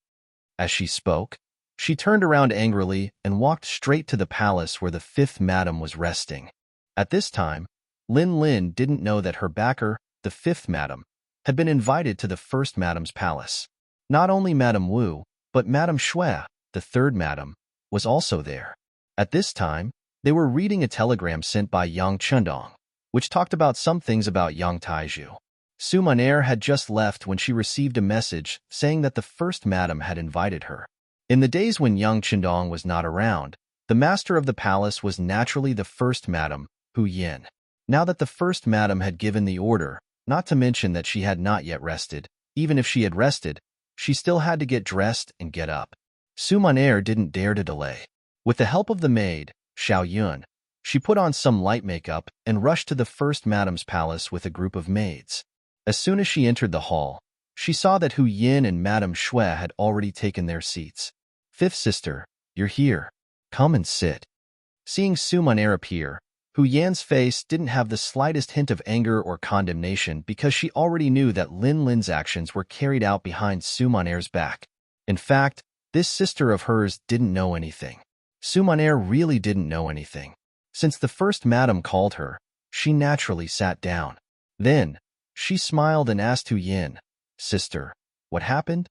As she spoke, she turned around angrily and walked straight to the palace where the 5th madam was resting. At this time, Lin Lin didn't know that her backer, the 5th madam, had been invited to the 1st madam's palace. Not only Madame Wu, but Madame Shui, the 3rd madam, was also there. At this time, they were reading a telegram sent by Yang Chundong, which talked about some things about Yang Taiju. Su Munaer had just left when she received a message saying that the 1st madam had invited her. In the days when Yang Chundong was not around, the master of the palace was naturally the 1st madam, Hu Yin. Now that the 1st madam had given the order, not to mention that she had not yet rested, even if she had rested, she still had to get dressed and get up. Su Munaer didn't dare to delay. With the help of the maid, Xiao Yun, she put on some light makeup and rushed to the 1st madam's palace with a group of maids. As soon as she entered the hall, she saw that Hu Yin and Madame Shui had already taken their seats. "Fifth sister, you're here. Come and sit." Seeing Su Munaer appear, Hu Yan's face didn't have the slightest hint of anger or condemnation because she already knew that Lin Lin's actions were carried out behind Su Munaer's back. In fact, this sister of hers didn't know anything. Su Munaer really didn't know anything. Since the 1st madam called her, she naturally sat down. Then, she smiled and asked Hu Yin, "Sister, what happened?"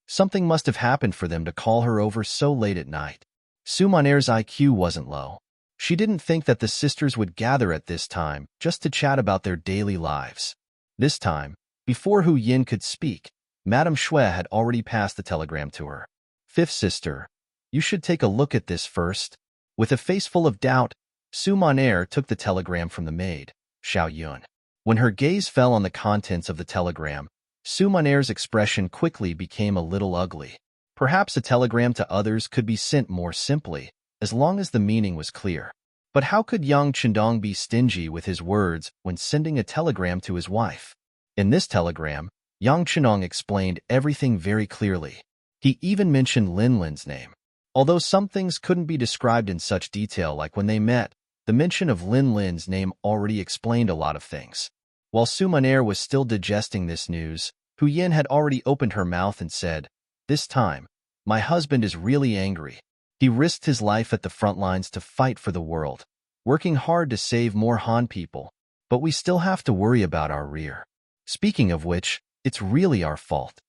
Something must have happened for them to call her over so late at night. Su Munaer's IQ wasn't low. She didn't think that the sisters would gather at this time just to chat about their daily lives. This time, before Hu Yin could speak, Madame Shui had already passed the telegram to her. "Fifth sister, you should take a look at this first." With a face full of doubt, Su Munaer took the telegram from the maid, Xiao Yun. When her gaze fell on the contents of the telegram, Su Munaer's expression quickly became a little ugly. Perhaps a telegram to others could be sent more simply, as long as the meaning was clear. But how could Yang Chundong be stingy with his words when sending a telegram to his wife? In this telegram, Yang Chundong explained everything very clearly. He even mentioned Lin Lin's name. Although some things couldn't be described in such detail like when they met, the mention of Lin Lin's name already explained a lot of things. While Su Munaer was still digesting this news, Hu Yin had already opened her mouth and said, "This time, my husband is really angry. He risked his life at the front lines to fight for the world, working hard to save more Han people, but we still have to worry about our rear. Speaking of which, it's really our fault."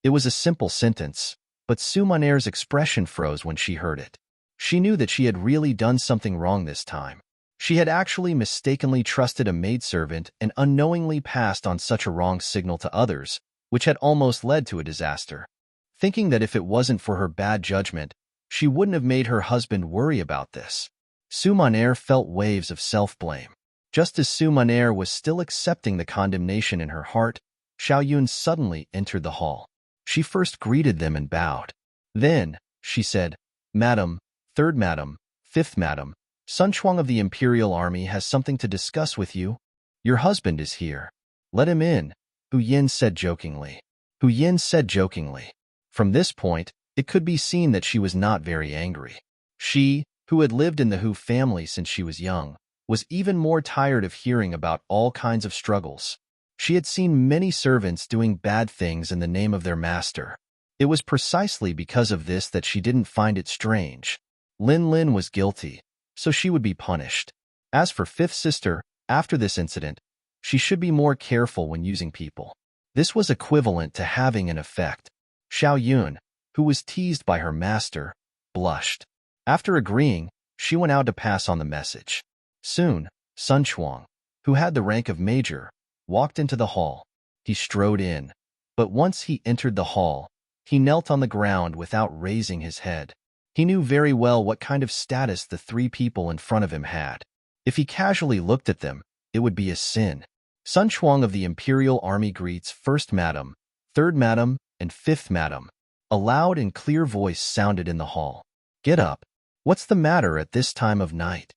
It was a simple sentence, but Su Munaer's expression froze when she heard it. She knew that she had really done something wrong this time. She had actually mistakenly trusted a maidservant and unknowingly passed on such a wrong signal to others, which had almost led to a disaster. Thinking that if it wasn't for her bad judgment, she wouldn't have made her husband worry about this. Su Munaer felt waves of self-blame. Just as Su Munaer was still accepting the condemnation in her heart, Xiao Yun suddenly entered the hall. She first greeted them and bowed. Then, she said. Madam, third madam, fifth madam, Sun Chuang of the Imperial Army has something to discuss with you. Your husband is here. Let him in, Hu Yin said jokingly. Hu Yin said jokingly. From this point, it could be seen that she was not very angry. She, who had lived in the Hu family since she was young, was even more tired of hearing about all kinds of struggles. She had seen many servants doing bad things in the name of their master. It was precisely because of this that she didn't find it strange. Lin Lin was guilty, so she would be punished. As for fifth sister, after this incident, she should be more careful when using people. This was equivalent to having an effect. Xiao Yun, who was teased by her master, blushed. After agreeing, she went out to pass on the message. Soon, Sun Chuang, who had the rank of major, walked into the hall. He strode in, but once he entered the hall, he knelt on the ground without raising his head. He knew very well what kind of status the three people in front of him had. If he casually looked at them, it would be a sin. Sun Chuang of the Imperial Army greets first madam, third madam, and fifth madam. A loud and clear voice sounded in the hall. Get up. What's the matter at this time of night?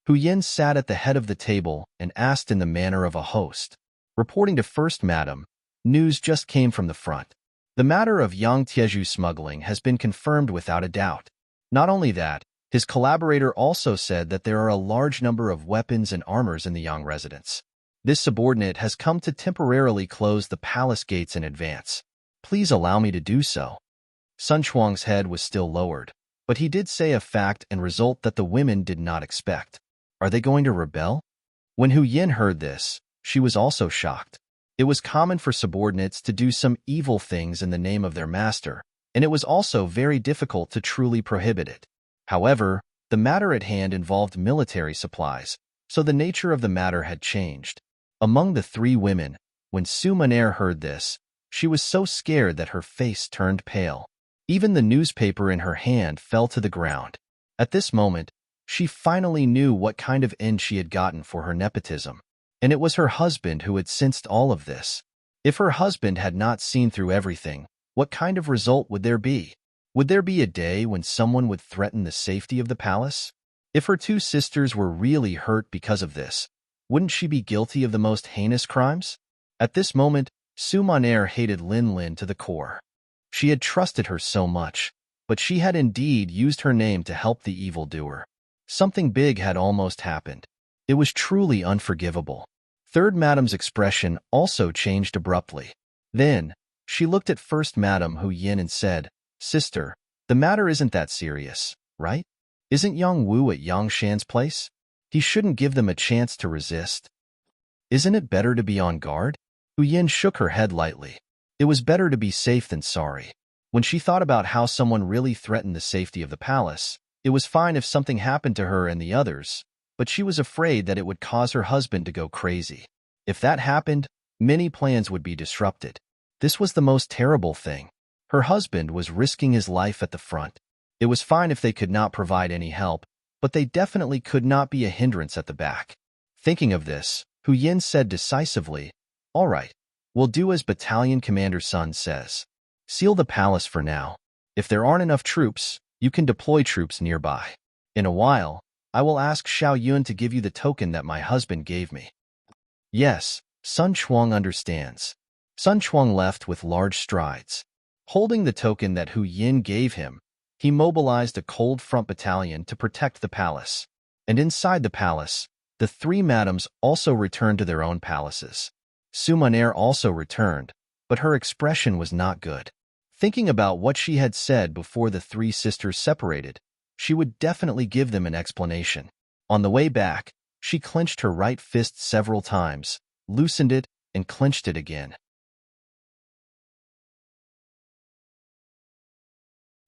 Hu Yin sat at the head of the table and asked in the manner of a host. Reporting to first madam, news just came from the front. The matter of Yang Tieju smuggling has been confirmed without a doubt. Not only that, his collaborator also said that there are a large number of weapons and armors in the Yang residence. This subordinate has come to temporarily close the palace gates in advance. Please allow me to do so. Sun Chuang's head was still lowered, but he did say a fact and result that the women did not expect. Are they going to rebel? When Hu Yin heard this, she was also shocked. It was common for subordinates to do some evil things in the name of their master, and it was also very difficult to truly prohibit it. However, the matter at hand involved military supplies, so the nature of the matter had changed. Among the three women, when Su Maner heard this, she was so scared that her face turned pale. Even the newspaper in her hand fell to the ground. At this moment, she finally knew what kind of end she had gotten for her nepotism. And it was her husband who had sensed all of this. If her husband had not seen through everything, what kind of result would there be? Would there be a day when someone would threaten the safety of the palace? If her two sisters were really hurt because of this, wouldn't she be guilty of the most heinous crimes? At this moment, Su Maner hated Lin Lin to the core. She had trusted her so much, but she had indeed used her name to help the evildoer. Something big had almost happened. It was truly unforgivable. Third Madam's expression also changed abruptly. Then, she looked at First Madam Hu Yin and said, Sister, the matter isn't that serious, right? Isn't Yang Wu at Yang Shan's place? He shouldn't give them a chance to resist. Isn't it better to be on guard? Hu Yin shook her head lightly. It was better to be safe than sorry. When she thought about how someone really threatened the safety of the palace, it was fine if something happened to her and the others, but she was afraid that it would cause her husband to go crazy. If that happened, many plans would be disrupted. This was the most terrible thing. Her husband was risking his life at the front. It was fine if they could not provide any help, but they definitely could not be a hindrance at the back. Thinking of this, Hu Yin said decisively, All right, we'll do as Battalion Commander Sun says. Seal the palace for now. If there aren't enough troops, you can deploy troops nearby. In a while, I will ask Xiao Yun to give you the token that my husband gave me. Yes, Sun Chuang understands. Sun Chuang left with large strides. Holding the token that Hu Yin gave him, he mobilized a cold front battalion to protect the palace. And inside the palace, the three madams also returned to their own palaces. Su Maner also returned, but her expression was not good. Thinking about what she had said before the three sisters separated, she would definitely give them an explanation. On the way back, she clenched her right fist several times, loosened it, and clenched it again.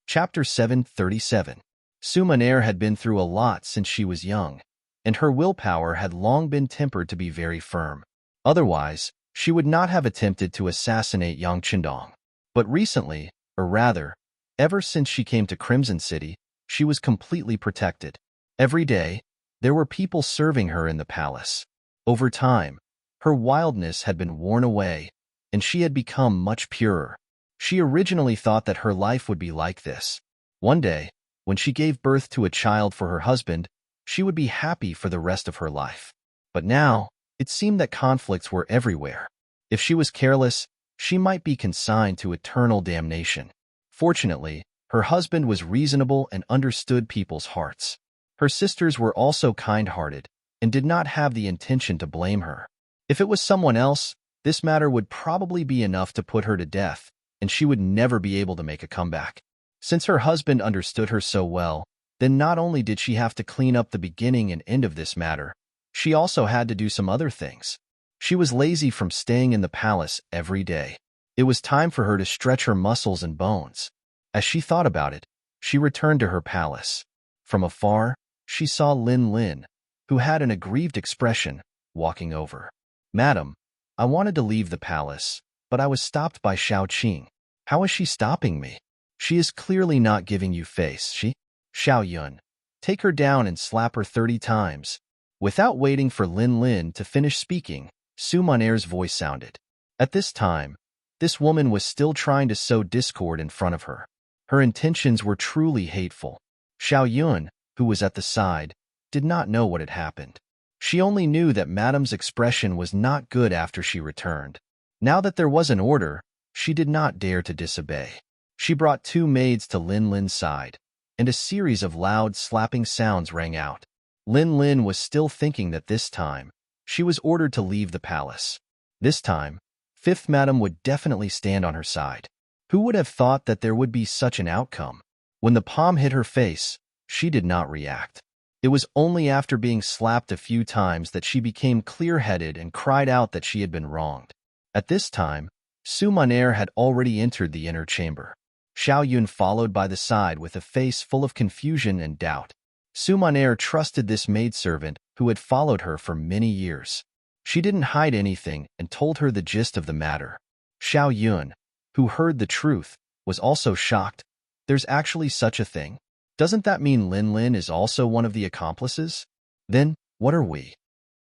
Chapter 737. Su Maner had been through a lot since she was young, and her willpower had long been tempered to be very firm. Otherwise, she would not have attempted to assassinate Yang Qindong. But recently, or rather, ever since she came to Crimson City, she was completely protected. Every day, there were people serving her in the palace. Over time, her wildness had been worn away, and she had become much purer. She originally thought that her life would be like this. One day, when she gave birth to a child for her husband, she would be happy for the rest of her life. But now, it seemed that conflicts were everywhere. If she was careless, she might be consigned to eternal damnation. Fortunately, her husband was reasonable and understood people's hearts. Her sisters were also kind-hearted and did not have the intention to blame her. If it was someone else, this matter would probably be enough to put her to death, and she would never be able to make a comeback. Since her husband understood her so well, then not only did she have to clean up the beginning and end of this matter, she also had to do some other things. She was lazy from staying in the palace every day. It was time for her to stretch her muscles and bones. As she thought about it, she returned to her palace. From afar, she saw Lin Lin, who had an aggrieved expression, walking over. "Madam, I wanted to leave the palace, but I was stopped by Xiao Qing. How is she stopping me? She is clearly not giving you face, she? Xiao Yun, take her down and slap her 30 times. Without waiting for Lin Lin to finish speaking, Su Moner's voice sounded. At this time, this woman was still trying to sow discord in front of her. Her intentions were truly hateful. Xiao Yun, who was at the side, did not know what had happened. She only knew that Madam's expression was not good after she returned. Now that there was an order, she did not dare to disobey. She brought 2 maids to Lin Lin's side, and a series of loud slapping sounds rang out. Lin Lin was still thinking that this time, she was ordered to leave the palace. This time, 5th Madam would definitely stand on her side. Who would have thought that there would be such an outcome? When the palm hit her face, she did not react. It was only after being slapped a few times that she became clear-headed and cried out that she had been wronged. At this time, Su Moner had already entered the inner chamber. Xiao Yun followed by the side with a face full of confusion and doubt. Su Moner trusted this maidservant who had followed her for many years. She didn't hide anything and told her the gist of the matter. Xiao Yun, who heard the truth, was also shocked. There's actually such a thing? Doesn't that mean Lin Lin is also one of the accomplices? Then, what are we?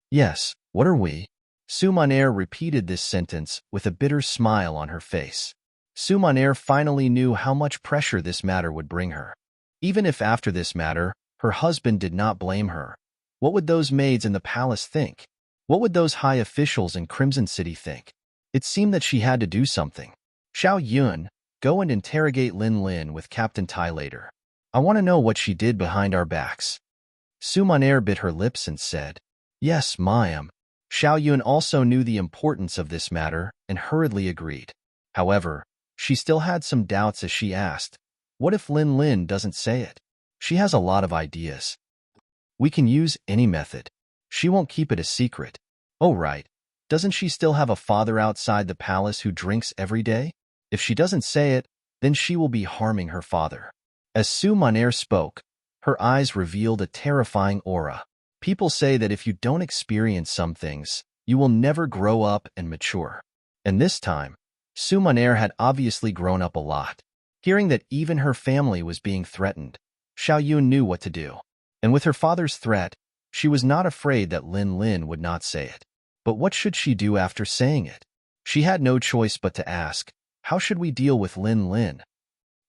Yes, what are we? Su Moner repeated this sentence with a bitter smile on her face. Su Moner finally knew how much pressure this matter would bring her. Even if after this matter, her husband did not blame her, what would those maids in the palace think? What would those high officials in Crimson City think? It seemed that she had to do something. Xiao Yun, go and interrogate Lin Lin with Captain Tai later. I want to know what she did behind our backs. Su Moner bit her lips and said, Yes, ma'am. Xiao Yun also knew the importance of this matter and hurriedly agreed. However, she still had some doubts as she asked, what if Lin Lin doesn't say it? She has a lot of ideas. We can use any method. She won't keep it a secret. Oh, right. Doesn't she still have a father outside the palace who drinks every day? If she doesn't say it, then she will be harming her father. As Su Moner spoke, her eyes revealed a terrifying aura. People say that if you don't experience some things, you will never grow up and mature. And this time, Su Moner had obviously grown up a lot. Hearing that even her family was being threatened, Xiao Yun knew what to do. And with her father's threat, she was not afraid that Lin Lin would not say it. But what should she do after saying it? She had no choice but to ask, how should we deal with Lin Lin?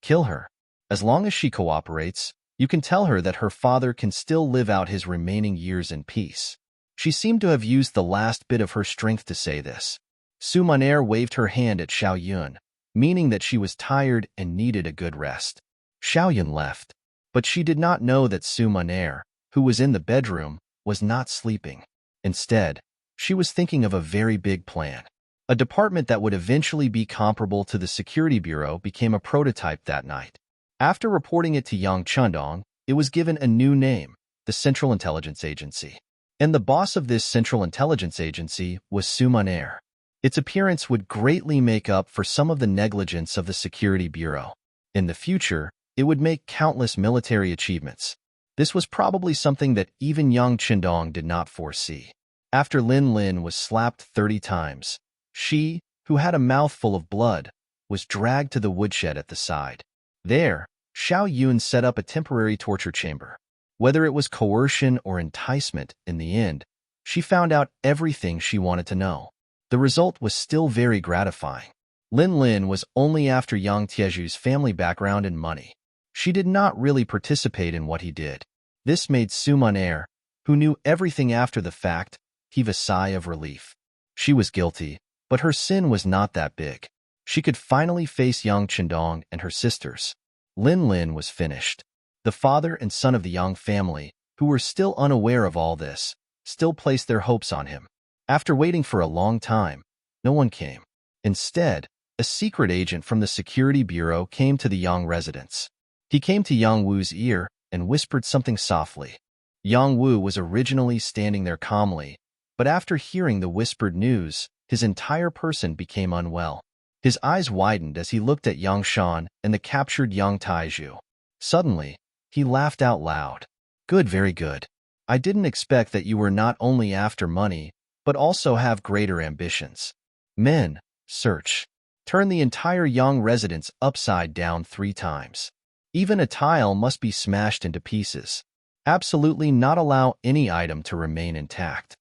Kill her. As long as she cooperates, you can tell her that her father can still live out his remaining years in peace. She seemed to have used the last bit of her strength to say this. Su Moner waved her hand at Xiao Yun, meaning that she was tired and needed a good rest. Xiao Yun left, but she did not know that Su Moner, who was in the bedroom, was not sleeping. Instead, she was thinking of a very big plan. A department that would eventually be comparable to the Security Bureau became a prototype that night. After reporting it to Yang Chundong, it was given a new name, the Central Intelligence Agency. And the boss of this Central Intelligence Agency was Su Moner. Its appearance would greatly make up for some of the negligence of the Security Bureau. In the future, it would make countless military achievements. This was probably something that even Yang Chundong did not foresee. After Lin Lin was slapped 30 times, she, who had a mouthful of blood, was dragged to the woodshed at the side. There, Xiao Yun set up a temporary torture chamber. Whether it was coercion or enticement, in the end, she found out everything she wanted to know. The result was still very gratifying. Lin Lin was only after Yang Tieju's family background and money. She did not really participate in what he did. This made Su Mon-er, who knew everything after the fact, heave a sigh of relief. She was guilty, but her sin was not that big. She could finally face young Chendong and her sisters. Lin Lin was finished. The father and son of the Yang family, who were still unaware of all this, still placed their hopes on him. After waiting for a long time, no one came. Instead, a secret agent from the security bureau came to the Yang residence. He came to Yang Wu's ear and whispered something softly. Yang Wu was originally standing there calmly, but after hearing the whispered news, his entire person became unwell. His eyes widened as he looked at Yang Shan and the captured Yang Taizhu. Suddenly, he laughed out loud. Good, very good. I didn't expect that you were not only after money, but also have greater ambitions. Men, search. Turn the entire Yang residence upside down 3 times. Even a tile must be smashed into pieces. Absolutely not allow any item to remain intact.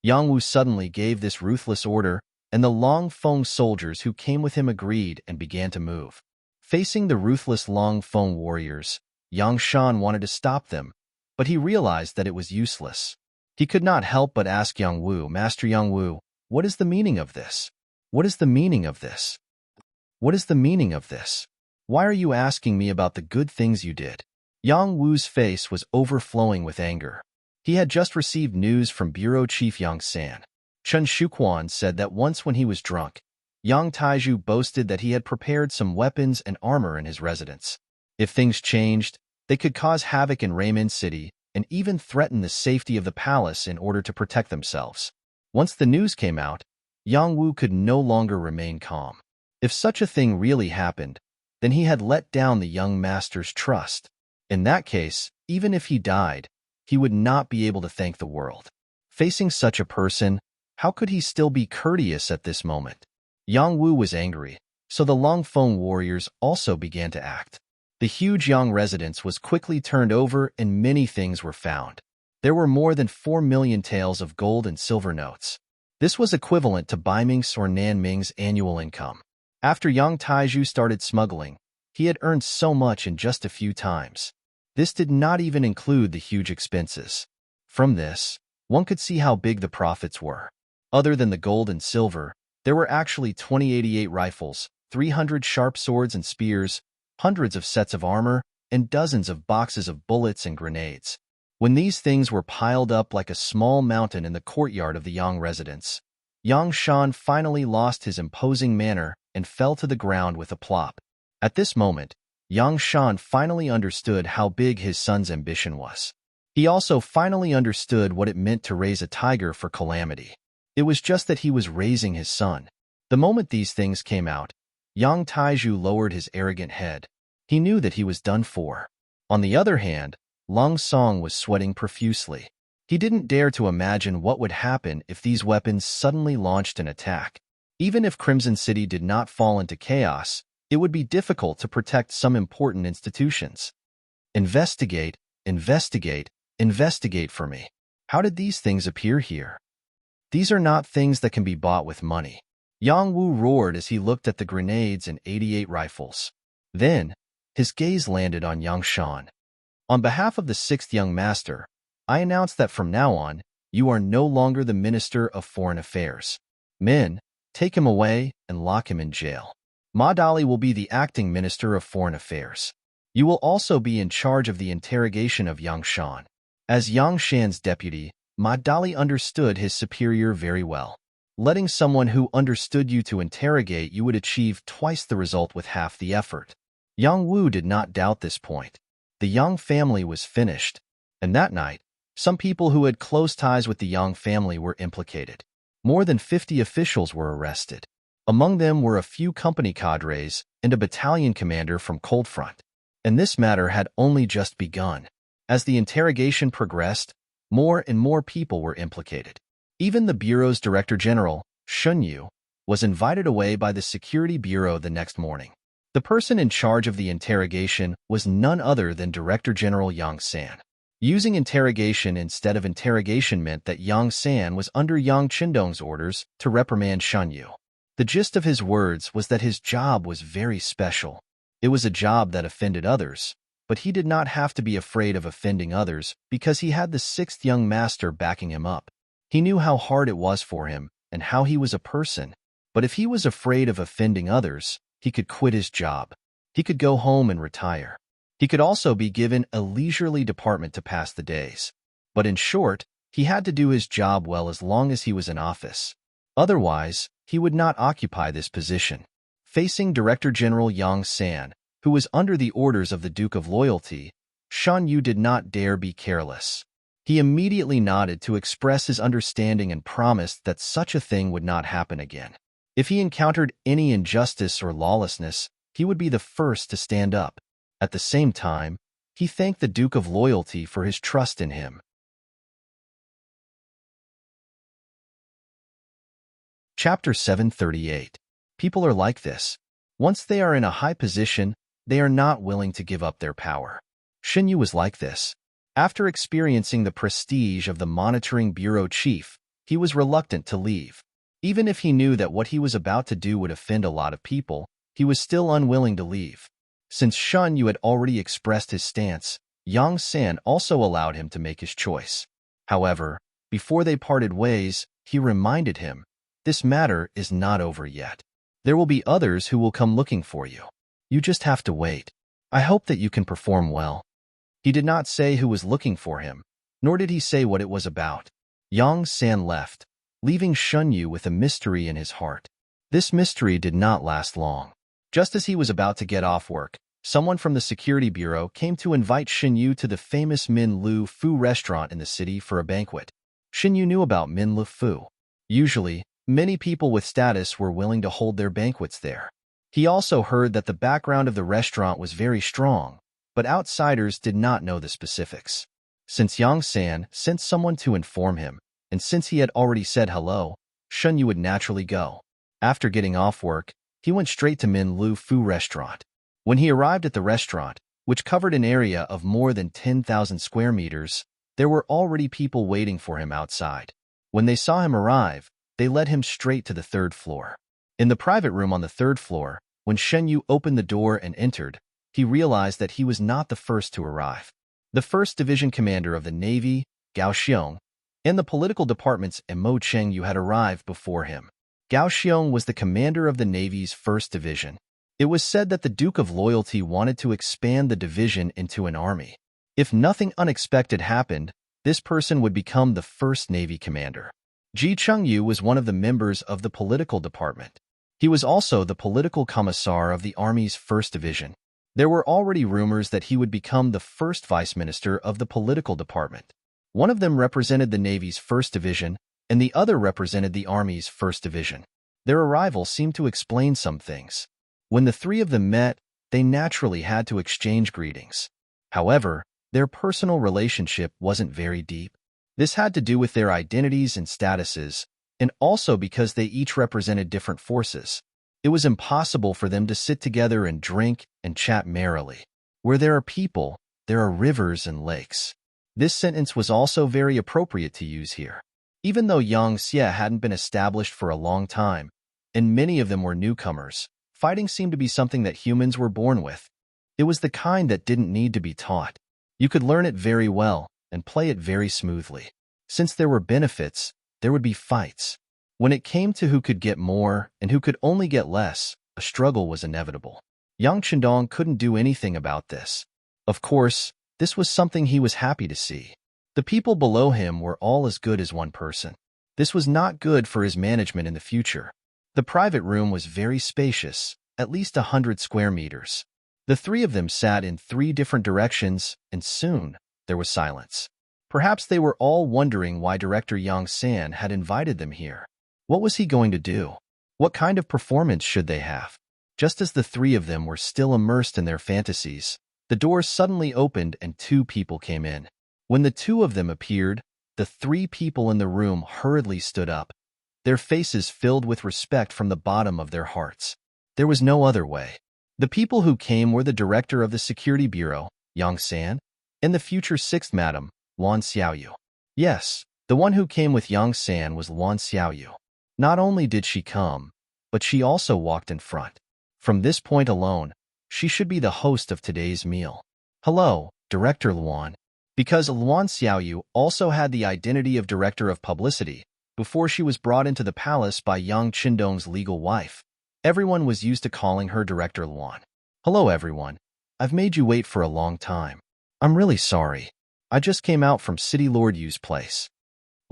Yang Wu suddenly gave this ruthless order, and the Long Feng soldiers who came with him agreed and began to move. Facing the ruthless Long Feng warriors, Yang Shan wanted to stop them, but he realized that it was useless. He could not help but ask Yang Wu, Master Yang Wu, what is the meaning of this? What is the meaning of this? What is the meaning of this? Why are you asking me about the good things you did? Yang Wu's face was overflowing with anger. He had just received news from Bureau Chief Yang San. Chen Shuquan said that once when he was drunk, Yang Taizhu boasted that he had prepared some weapons and armor in his residence. If things changed, they could cause havoc in Raymond City and even threaten the safety of the palace in order to protect themselves. Once the news came out, Yang Wu could no longer remain calm. If such a thing really happened, then he had let down the young master's trust. In that case, even if he died, he would not be able to thank the world. Facing such a person, how could he still be courteous at this moment? Yang Wu was angry, so the Long Feng warriors also began to act. The huge Yang residence was quickly turned over and many things were found. There were more than 4 million taels of gold and silver notes. This was equivalent to Bai Ming's or Nan Ming's annual income. After Yang Taizhu started smuggling, he had earned so much in just a few times. This did not even include the huge expenses. From this, one could see how big the profits were. Other than the gold and silver, there were actually 2088 rifles, 300 sharp swords and spears, hundreds of sets of armor, and dozens of boxes of bullets and grenades. When these things were piled up like a small mountain in the courtyard of the Yang residence, Yang Shan finally lost his imposing manner and fell to the ground with a plop. At this moment, Yang Shan finally understood how big his son's ambition was. He also finally understood what it meant to raise a tiger for calamity. It was just that he was raising his son. The moment these things came out, Yang Taizhu lowered his arrogant head. He knew that he was done for. On the other hand, Long Song was sweating profusely. He didn't dare to imagine what would happen if these weapons suddenly launched an attack. Even if Crimson City did not fall into chaos, it would be difficult to protect some important institutions. Investigate, investigate, investigate for me. How did these things appear here? These are not things that can be bought with money. Yang Wu roared as he looked at the grenades and 88 rifles. Then, his gaze landed on Yang Shan. On behalf of the 6th Young Master, I announce that from now on, you are no longer the Minister of Foreign Affairs. Men, take him away and lock him in jail. Ma Dali will be the acting Minister of Foreign Affairs. You will also be in charge of the interrogation of Yang Shan. As Yang Shan's deputy, Ma Dali understood his superior very well. Letting someone who understood you to interrogate you would achieve twice the result with half the effort. Yang Wu did not doubt this point. The Yang family was finished, and that night, some people who had close ties with the Yang family were implicated. More than 50 officials were arrested. Among them were a few company cadres and a battalion commander from Cold Front. And this matter had only just begun. As the interrogation progressed, more and more people were implicated. Even the Bureau's Director General, Shun Yu, was invited away by the Security Bureau the next morning. The person in charge of the interrogation was none other than Director General Yang San. Using interrogation instead of interrogation meant that Yang San was under Yang Qindong's orders to reprimand Shun Yu. The gist of his words was that his job was very special. It was a job that offended others, but he did not have to be afraid of offending others because he had the sixth young master backing him up. He knew how hard it was for him and how he was a person, but if he was afraid of offending others, he could quit his job. He could go home and retire. He could also be given a leisurely department to pass the days. But in short, he had to do his job well as long as he was in office. Otherwise, he would not occupy this position. Facing Director General Yang San, who was under the orders of the Duke of Loyalty, Shan Yu did not dare be careless. He immediately nodded to express his understanding and promised that such a thing would not happen again. If he encountered any injustice or lawlessness, he would be the first to stand up. At the same time, he thanked the Duke of Loyalty for his trust in him. Chapter 738. People are like this. Once they are in a high position, they are not willing to give up their power. Shan Yu was like this. After experiencing the prestige of the Monitoring Bureau chief, he was reluctant to leave. Even if he knew that what he was about to do would offend a lot of people, he was still unwilling to leave. Since Shan Yu had already expressed his stance, Yang San also allowed him to make his choice. However, before they parted ways, he reminded him, "This matter is not over yet. There will be others who will come looking for you. You just have to wait. I hope that you can perform well." He did not say who was looking for him, nor did he say what it was about. Yang San left, leaving Shan Yu with a mystery in his heart. This mystery did not last long. Just as he was about to get off work, someone from the Security Bureau came to invite Shan Yu to the famous Min Lu Fu restaurant in the city for a banquet. Shan Yu knew about Min Lu Fu. Usually, many people with status were willing to hold their banquets there. He also heard that the background of the restaurant was very strong, but outsiders did not know the specifics. Since Yang San sent someone to inform him, and since he had already said hello, Shan Yu would naturally go. After getting off work, he went straight to Min Lu Fu restaurant. When he arrived at the restaurant, which covered an area of more than 10,000 square meters, there were already people waiting for him outside. When they saw him arrive, they led him straight to the third floor. In the private room on the third floor, when Shan Yu opened the door and entered, he realized that he was not the first to arrive. The 1st Division Commander of the Navy, Gao Xiong, and the political department's Mo Cheng Yu had arrived before him. Gao Xiong was the commander of the Navy's 1st Division. It was said that the Duke of Loyalty wanted to expand the division into an army. If nothing unexpected happened, this person would become the 1st Navy commander. Ji Cheng-yu was one of the members of the political department. He was also the political commissar of the Army's 1st Division. There were already rumors that he would become the 1st Vice Minister of the political department. One of them represented the Navy's 1st Division, and the other represented the Army's 1st Division. Their arrival seemed to explain some things. When the three of them met, they naturally had to exchange greetings. However, their personal relationship wasn't very deep. This had to do with their identities and statuses, and also because they each represented different forces. It was impossible for them to sit together and drink and chat merrily. Where there are people, there are rivers and lakes. This sentence was also very appropriate to use here. Even though Yangxia hadn't been established for a long time, and many of them were newcomers, fighting seemed to be something that humans were born with. It was the kind that didn't need to be taught. You could learn it very well and play it very smoothly. Since there were benefits, there would be fights. When it came to who could get more and who could only get less, a struggle was inevitable. Yang Chendong couldn't do anything about this. Of course, this was something he was happy to see. The people below him were all as good as one person. This was not good for his management in the future. The private room was very spacious, at least 100 square meters. The three of them sat in 3 different directions, and soon there was silence. Perhaps they were all wondering why Director Yang San had invited them here. What was he going to do? What kind of performance should they have? Just as the three of them were still immersed in their fantasies, the door suddenly opened and 2 people came in. When the 2 of them appeared, the 3 people in the room hurriedly stood up, their faces filled with respect from the bottom of their hearts. There was no other way. The people who came were the director of the Security Bureau, Yang San, and the future 6th Madam, Luan Xiaoyu. Yes, the one who came with Yang San was Luan Xiaoyu. Not only did she come, but she also walked in front. From this point alone, she should be the host of today's meal. Hello, Director Luan. Because Luan Xiaoyu also had the identity of Director of Publicity before she was brought into the palace by Yang Qindong's legal wife. Everyone was used to calling her Director Luan. Hello, everyone. I've made you wait for a long time. I'm really sorry. I just came out from City Lord Yu's place.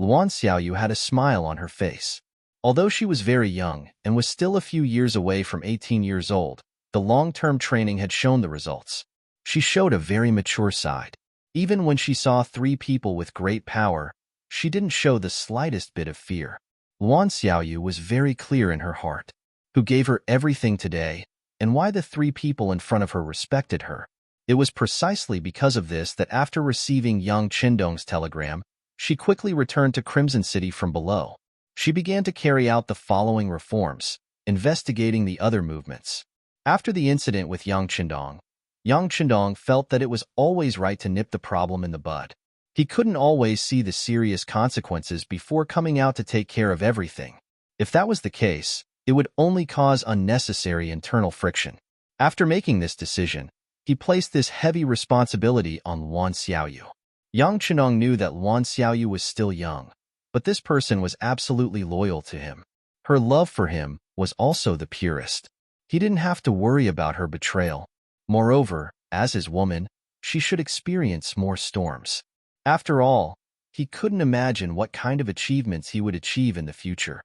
Luan Xiaoyu had a smile on her face. Although she was very young and was still a few years away from 18 years old, the long-term training had shown the results. She showed a very mature side. Even when she saw three people with great power, she didn't show the slightest bit of fear. Luan Xiaoyu was very clear in her heart, who gave her everything today, and why the three people in front of her respected her. It was precisely because of this that after receiving Yang Qindong's telegram, she quickly returned to Crimson City from below. She began to carry out the following reforms, investigating the other movements. After the incident with Yang Qindong felt that it was always right to nip the problem in the bud. He couldn't always see the serious consequences before coming out to take care of everything. If that was the case, it would only cause unnecessary internal friction. After making this decision, he placed this heavy responsibility on Luan Xiaoyu. Yang Qindong knew that Luan Xiaoyu was still young, but this person was absolutely loyal to him. Her love for him was also the purest. He didn't have to worry about her betrayal. Moreover, as his woman, she should experience more storms. After all, he couldn't imagine what kind of achievements he would achieve in the future.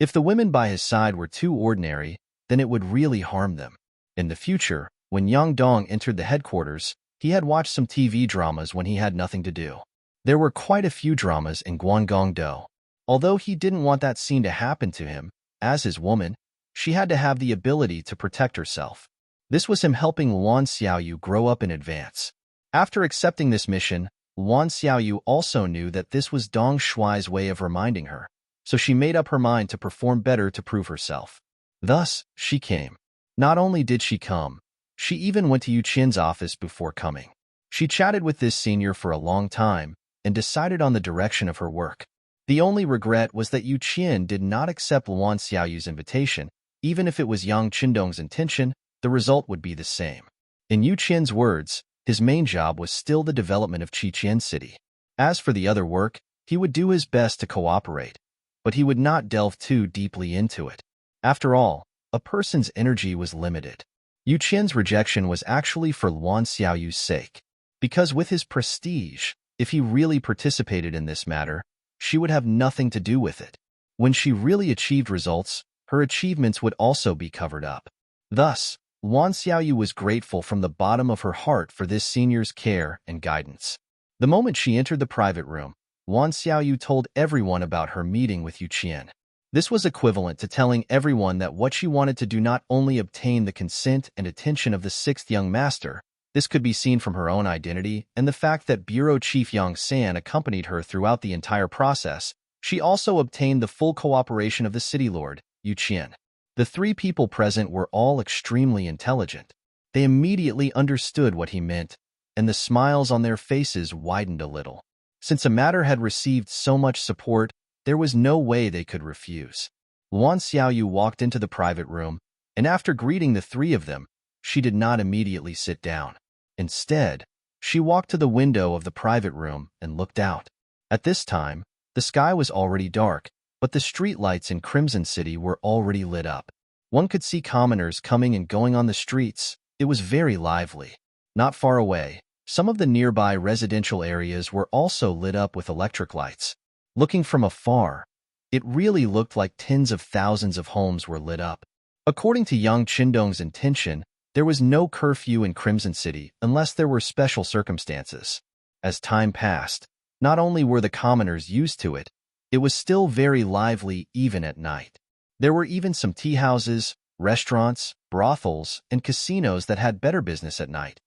If the women by his side were too ordinary, then it would really harm them. In the future, when Yang Dong entered the headquarters, he had watched some TV dramas when he had nothing to do. There were quite a few dramas in Guangdong. Although he didn't want that scene to happen to him, as his woman, she had to have the ability to protect herself. This was him helping Luan Xiaoyu grow up in advance. After accepting this mission, Luan Xiaoyu also knew that this was Dong Shuai's way of reminding her, so she made up her mind to perform better to prove herself. Thus, she came. Not only did she come, she even went to Yu Qian's office before coming. She chatted with this senior for a long time and decided on the direction of her work. The only regret was that Yu Qian did not accept Luan Xiaoyu's invitation. Even if it was Yang Qindong's intention, the result would be the same. In Yu Qian's words, his main job was still the development of Qiqian City. As for the other work, he would do his best to cooperate, but he would not delve too deeply into it. After all, a person's energy was limited. Yu Qian's rejection was actually for Luan Xiaoyu's sake, because with his prestige, if he really participated in this matter, she would have nothing to do with it. When she really achieved results, her achievements would also be covered up. Thus, Luan Xiaoyu was grateful from the bottom of her heart for this senior's care and guidance. The moment she entered the private room, Luan Xiaoyu told everyone about her meeting with Yu Qian. This was equivalent to telling everyone that what she wanted to do not only obtain the consent and attention of the sixth young master. This could be seen from her own identity and the fact that Bureau Chief Yang San accompanied her throughout the entire process. She also obtained the full cooperation of the city lord, Yu Qian. The three people present were all extremely intelligent. They immediately understood what he meant, and the smiles on their faces widened a little. Since a matter had received so much support, there was no way they could refuse. Luan Xiaoyu walked into the private room, and after greeting the three of them, she did not immediately sit down. Instead, she walked to the window of the private room and looked out. At this time, the sky was already dark, but the streetlights in Crimson City were already lit up. One could see commoners coming and going on the streets. It was very lively. Not far away, some of the nearby residential areas were also lit up with electric lights. Looking from afar, it really looked like tens of thousands of homes were lit up. According to Yang Qindong's intention, there was no curfew in Crimson City unless there were special circumstances. As time passed, not only were the commoners used to it, it was still very lively even at night. There were even some tea houses, restaurants, brothels, and casinos that had better business at night.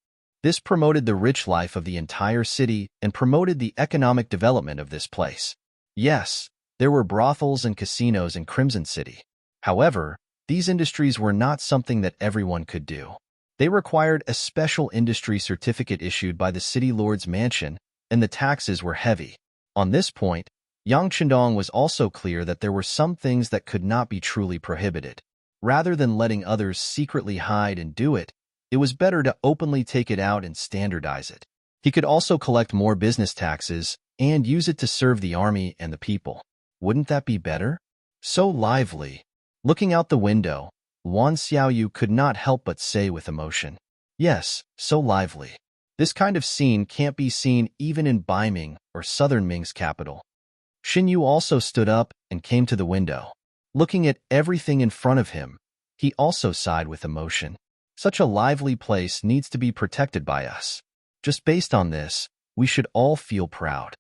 This promoted the rich life of the entire city and promoted the economic development of this place. Yes, there were brothels and casinos in Crimson City. However, these industries were not something that everyone could do. They required a special industry certificate issued by the city lord's mansion, and the taxes were heavy. On this point, Yang Qindong was also clear that there were some things that could not be truly prohibited. Rather than letting others secretly hide and do it, it was better to openly take it out and standardize it. He could also collect more business taxes and use it to serve the army and the people. Wouldn't that be better? So lively. Looking out the window, Wan Xiaoyu could not help but say with emotion, "Yes, so lively. This kind of scene can't be seen even in Beiming or southern Ming's capital." Xin Yu also stood up and came to the window. Looking at everything in front of him, he also sighed with emotion. Such a lively place needs to be protected by us. Just based on this, we should all feel proud.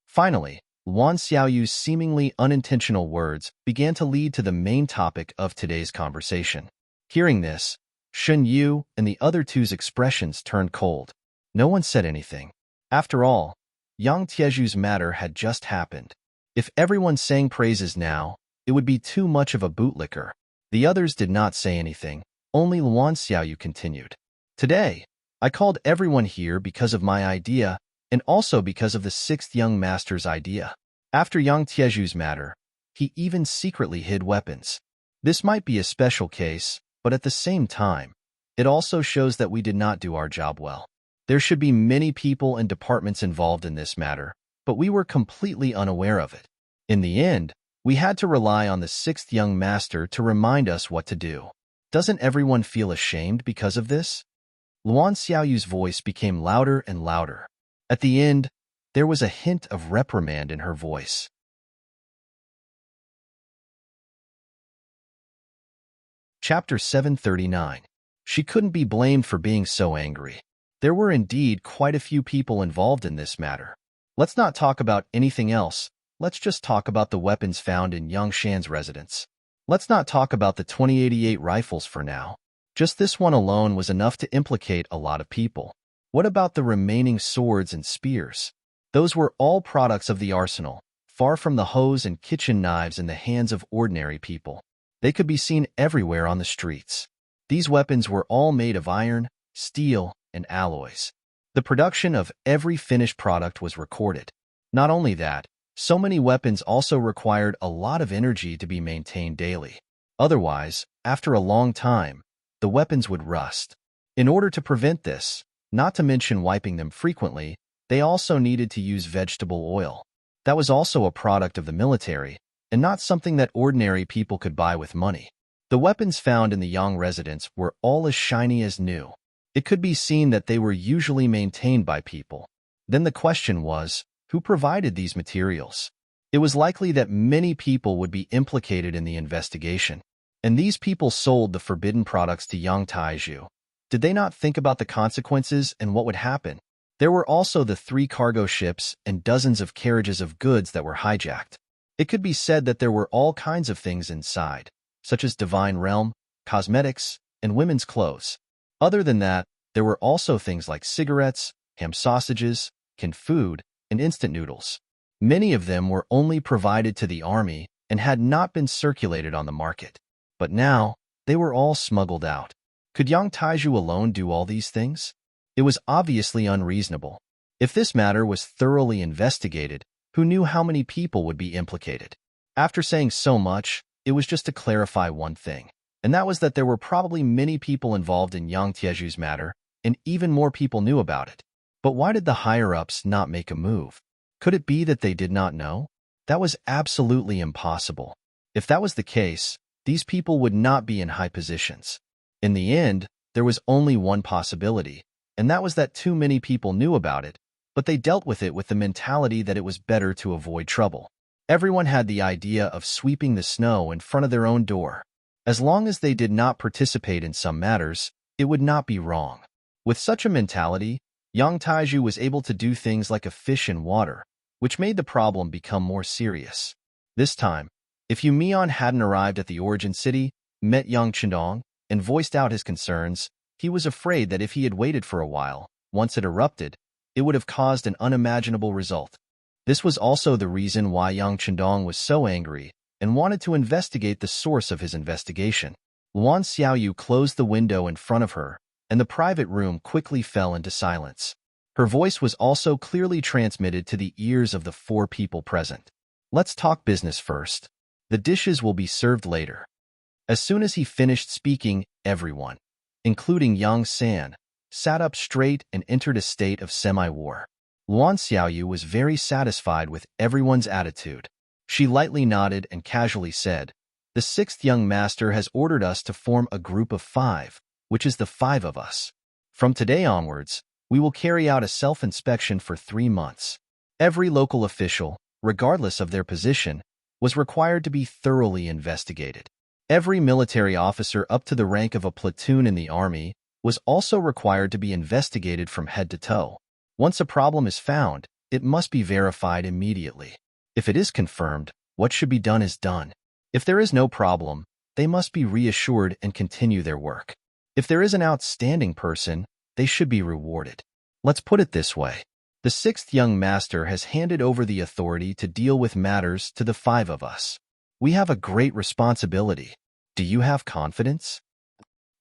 Finally, Wan Xiaoyu's seemingly unintentional words began to lead to the main topic of today's conversation. Hearing this, Xin Yu and the other two's expressions turned cold. No one said anything. After all, Yang Tieju's matter had just happened. If everyone sang praises now, it would be too much of a bootlicker. The others did not say anything. Only Wan Xiaoyu continued. "Today, I called everyone here because of my idea and also because of the sixth young master's idea. After Yang Tieju's matter, he even secretly hid weapons. This might be a special case, but at the same time, it also shows that we did not do our job well. There should be many people and departments involved in this matter, but we were completely unaware of it. In the end, we had to rely on the sixth young master to remind us what to do. Doesn't everyone feel ashamed because of this?" Luan Xiaoyu's voice became louder and louder. At the end, there was a hint of reprimand in her voice. Chapter 739. She couldn't be blamed for being so angry. There were indeed quite a few people involved in this matter. Let's not talk about anything else. Let's just talk about the weapons found in Yang Shan's residence. Let's not talk about the 2088 rifles for now. Just this one alone was enough to implicate a lot of people. What about the remaining swords and spears? Those were all products of the arsenal, far from the hoes and kitchen knives in the hands of ordinary people. They could be seen everywhere on the streets. These weapons were all made of iron, steel, and alloys. The production of every finished product was recorded. Not only that, so many weapons also required a lot of energy to be maintained daily. Otherwise, after a long time, the weapons would rust. In order to prevent this, not to mention wiping them frequently, they also needed to use vegetable oil. That was also a product of the military, and not something that ordinary people could buy with money. The weapons found in the Yang residence were all as shiny as new. It could be seen that they were usually maintained by people. Then the question was, who provided these materials? It was likely that many people would be implicated in the investigation. And these people sold the forbidden products to Yang Taiju. Did they not think about the consequences and what would happen? There were also the 3 cargo ships and dozens of carriages of goods that were hijacked. It could be said that there were all kinds of things inside, such as divine realm, cosmetics, and women's clothes. Other than that, there were also things like cigarettes, ham sausages, canned food, and instant noodles. Many of them were only provided to the army and had not been circulated on the market. But now, they were all smuggled out. Could Yang Taiju alone do all these things? It was obviously unreasonable. If this matter was thoroughly investigated, who knew how many people would be implicated? After saying so much, it was just to clarify one thing, and that was that there were probably many people involved in Yang Tieju's matter, and even more people knew about it. But why did the higher-ups not make a move? Could it be that they did not know? That was absolutely impossible. If that was the case, these people would not be in high positions. In the end, there was only one possibility, and that was that too many people knew about it, but they dealt with it with the mentality that it was better to avoid trouble. Everyone had the idea of sweeping the snow in front of their own door. As long as they did not participate in some matters, it would not be wrong. With such a mentality, Yang Taiju was able to do things like a fish in water, which made the problem become more serious. This time, if Yu Mian hadn't arrived at the origin city, met Yang Chendong, and voiced out his concerns, he was afraid that if he had waited for a while, once it erupted, it would have caused an unimaginable result. This was also the reason why Yang Chendong was so angry and wanted to investigate the source of his investigation. Luan Xiaoyu closed the window in front of her, and the private room quickly fell into silence. Her voice was also clearly transmitted to the ears of the 4 people present. Let's talk business first. The dishes will be served later. As soon as he finished speaking, everyone, including Yang San, sat up straight and entered a state of semi-war. Luan Xiaoyu was very satisfied with everyone's attitude. She lightly nodded and casually said, "The sixth young master has ordered us to form a group of 5, which is the 5 of us. From today onwards, we will carry out a self-inspection for 3 months. Every local official, regardless of their position, was required to be thoroughly investigated. Every military officer up to the rank of a platoon in the army was also required to be investigated from head to toe. Once a problem is found, it must be verified immediately. If it is confirmed, what should be done is done. If there is no problem, they must be reassured and continue their work. If there is an outstanding person, they should be rewarded. Let's put it this way. The sixth young master has handed over the authority to deal with matters to the 5 of us. We have a great responsibility. Do you have confidence?"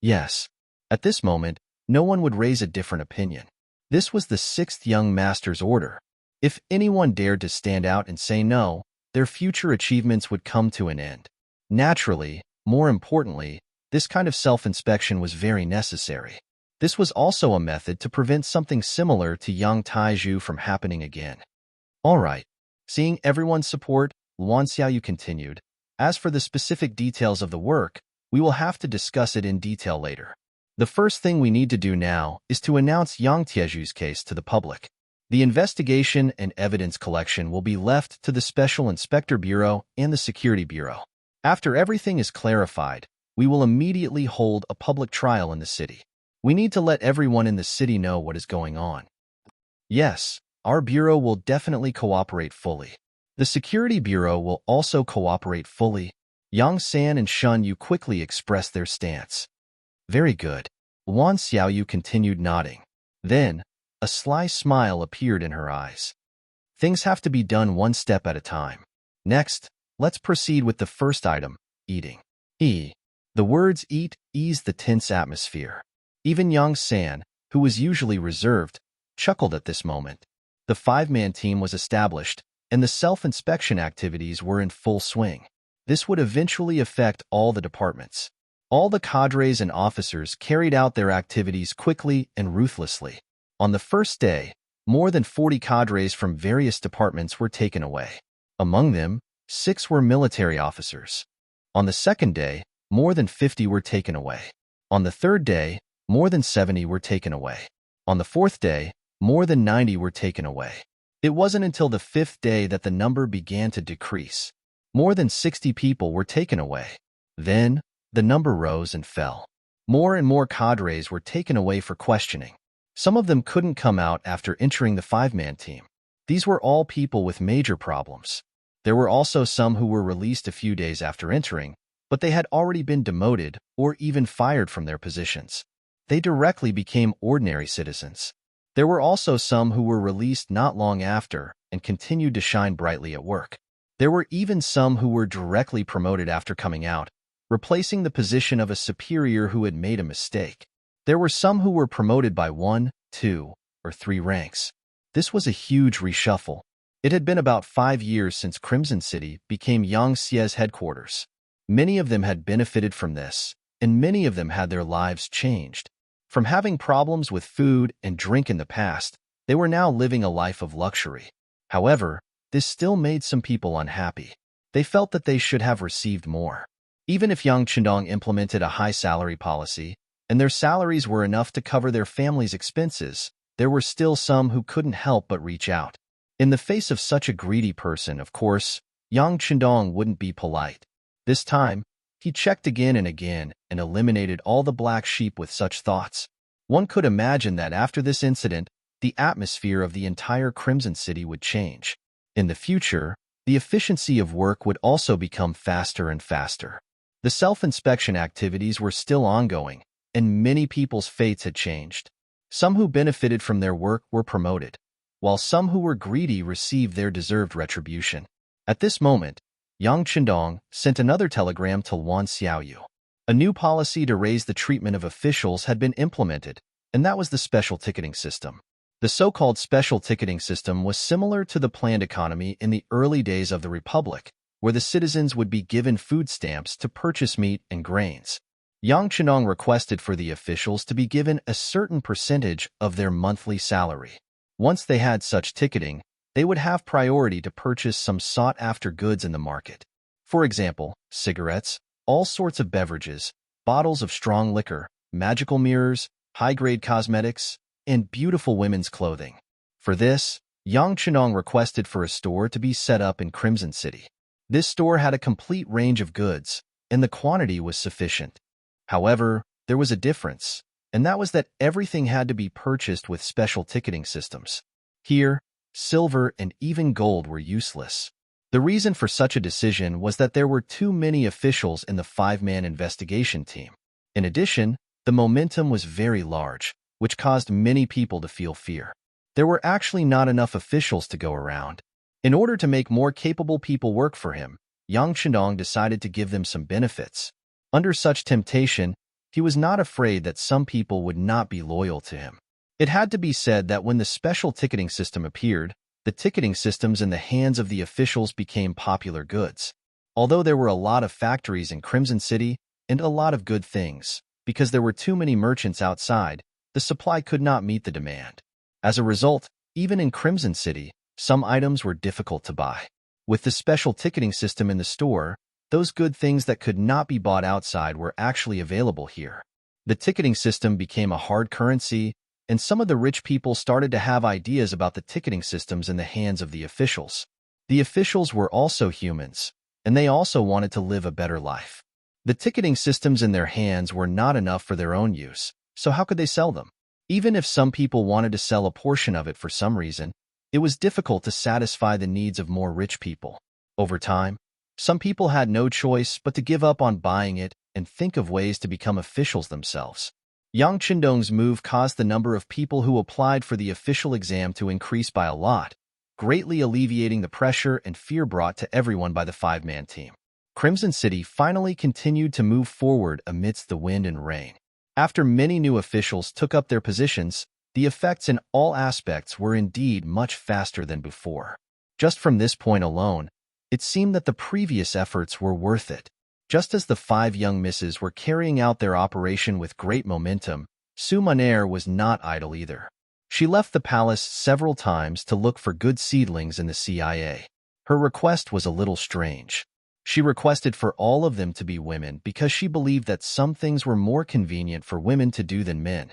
Yes. At this moment, no one would raise a different opinion. This was the sixth young master's order. If anyone dared to stand out and say no, their future achievements would come to an end. Naturally, more importantly, this kind of self-inspection was very necessary. This was also a method to prevent something similar to Yang Taizhu from happening again. All right. Seeing everyone's support, Luan Xiaoyu continued, "As for the specific details of the work, we will have to discuss it in detail later. The first thing we need to do now is to announce Yang Tiezhu's case to the public. The investigation and evidence collection will be left to the Special Inspector Bureau and the Security Bureau. After everything is clarified, we will immediately hold a public trial in the city. We need to let everyone in the city know what is going on." Yes, our bureau will definitely cooperate fully. The Security Bureau will also cooperate fully. Yang San and Shun Yu quickly expressed their stance. Very good. Luan Xiaoyu continued nodding. Then, a sly smile appeared in her eyes. Things have to be done one step at a time. Next, let's proceed with the first item, eating. The words eat eased the tense atmosphere. Even Yang San, who was usually reserved, chuckled at this moment. The 5-man team was established, and the self-inspection activities were in full swing. This would eventually affect all the departments. All the cadres and officers carried out their activities quickly and ruthlessly. On the first day, more than 40 cadres from various departments were taken away. Among them, 6 were military officers. On the second day, more than 50 were taken away. On the third day, more than 70 were taken away. On the fourth day, more than 90 were taken away. It wasn't until the 5th day that the number began to decrease. More than 60 people were taken away. Then, the number rose and fell. More and more cadres were taken away for questioning. Some of them couldn't come out after entering the 5-man team. These were all people with major problems. There were also some who were released a few days after entering, but they had already been demoted or even fired from their positions. They directly became ordinary citizens. There were also some who were released not long after and continued to shine brightly at work. There were even some who were directly promoted after coming out, replacing the position of a superior who had made a mistake. There were some who were promoted by 1, 2, or 3 ranks. This was a huge reshuffle. It had been about 5 years since Crimson City became Yang Xie's headquarters. Many of them had benefited from this, and many of them had their lives changed. From having problems with food and drink in the past, they were now living a life of luxury. However, this still made some people unhappy. They felt that they should have received more. Even if Yang Chendong implemented a high salary policy, and their salaries were enough to cover their family's expenses, there were still some who couldn't help but reach out. In the face of such a greedy person, of course, Yang Chendong wouldn't be polite. This time, he checked again and again and eliminated all the black sheep with such thoughts. One could imagine that after this incident, the atmosphere of the entire Crimson City would change. In the future, the efficiency of work would also become faster and faster. The self-inspection activities were still ongoing, and many people's fates had changed. Some who benefited from their work were promoted, while some who were greedy received their deserved retribution. At this moment, Yang Chendong sent another telegram to Luan Xiaoyu. A new policy to raise the treatment of officials had been implemented, and that was the special ticketing system. The so-called special ticketing system was similar to the planned economy in the early days of the Republic, where the citizens would be given food stamps to purchase meat and grains. Yang Chenong requested for the officials to be given a certain percentage of their monthly salary. Once they had such ticketing, they would have priority to purchase some sought-after goods in the market. For example, cigarettes, all sorts of beverages, bottles of strong liquor, magical mirrors, high-grade cosmetics, and beautiful women's clothing. For this, Yang Chenong requested for a store to be set up in Crimson City. This store had a complete range of goods, and the quantity was sufficient. However, there was a difference, and that was that everything had to be purchased with special ticketing systems. Here, silver and even gold were useless. The reason for such a decision was that there were too many officials in the five-man investigation team. In addition, the momentum was very large, which caused many people to feel fear. There were actually not enough officials to go around. In order to make more capable people work for him, Yang Chenong decided to give them some benefits. Under such temptation, he was not afraid that some people would not be loyal to him. It had to be said that when the special ticketing system appeared, the ticketing systems in the hands of the officials became popular goods. Although there were a lot of factories in Crimson City and a lot of good things, because there were too many merchants outside, the supply could not meet the demand. As a result, even in Crimson City, some items were difficult to buy. With the special ticketing system in the store, those good things that could not be bought outside were actually available here. The ticketing system became a hard currency, and some of the rich people started to have ideas about the ticketing systems in the hands of the officials. The officials were also humans, and they also wanted to live a better life. The ticketing systems in their hands were not enough for their own use, so how could they sell them? Even if some people wanted to sell a portion of it for some reason, it was difficult to satisfy the needs of more rich people. Over time, some people had no choice but to give up on buying it and think of ways to become officials themselves. Yang Chenong's move caused the number of people who applied for the official exam to increase by a lot, greatly alleviating the pressure and fear brought to everyone by the five-man team. Crimson City finally continued to move forward amidst the wind and rain. After many new officials took up their positions, the effects in all aspects were indeed much faster than before. Just from this point alone, it seemed that the previous efforts were worth it. Just as the five young misses were carrying out their operation with great momentum, Su Munair was not idle either. She left the palace several times to look for good seedlings in the CIA. Her request was a little strange. She requested for all of them to be women because she believed that some things were more convenient for women to do than men.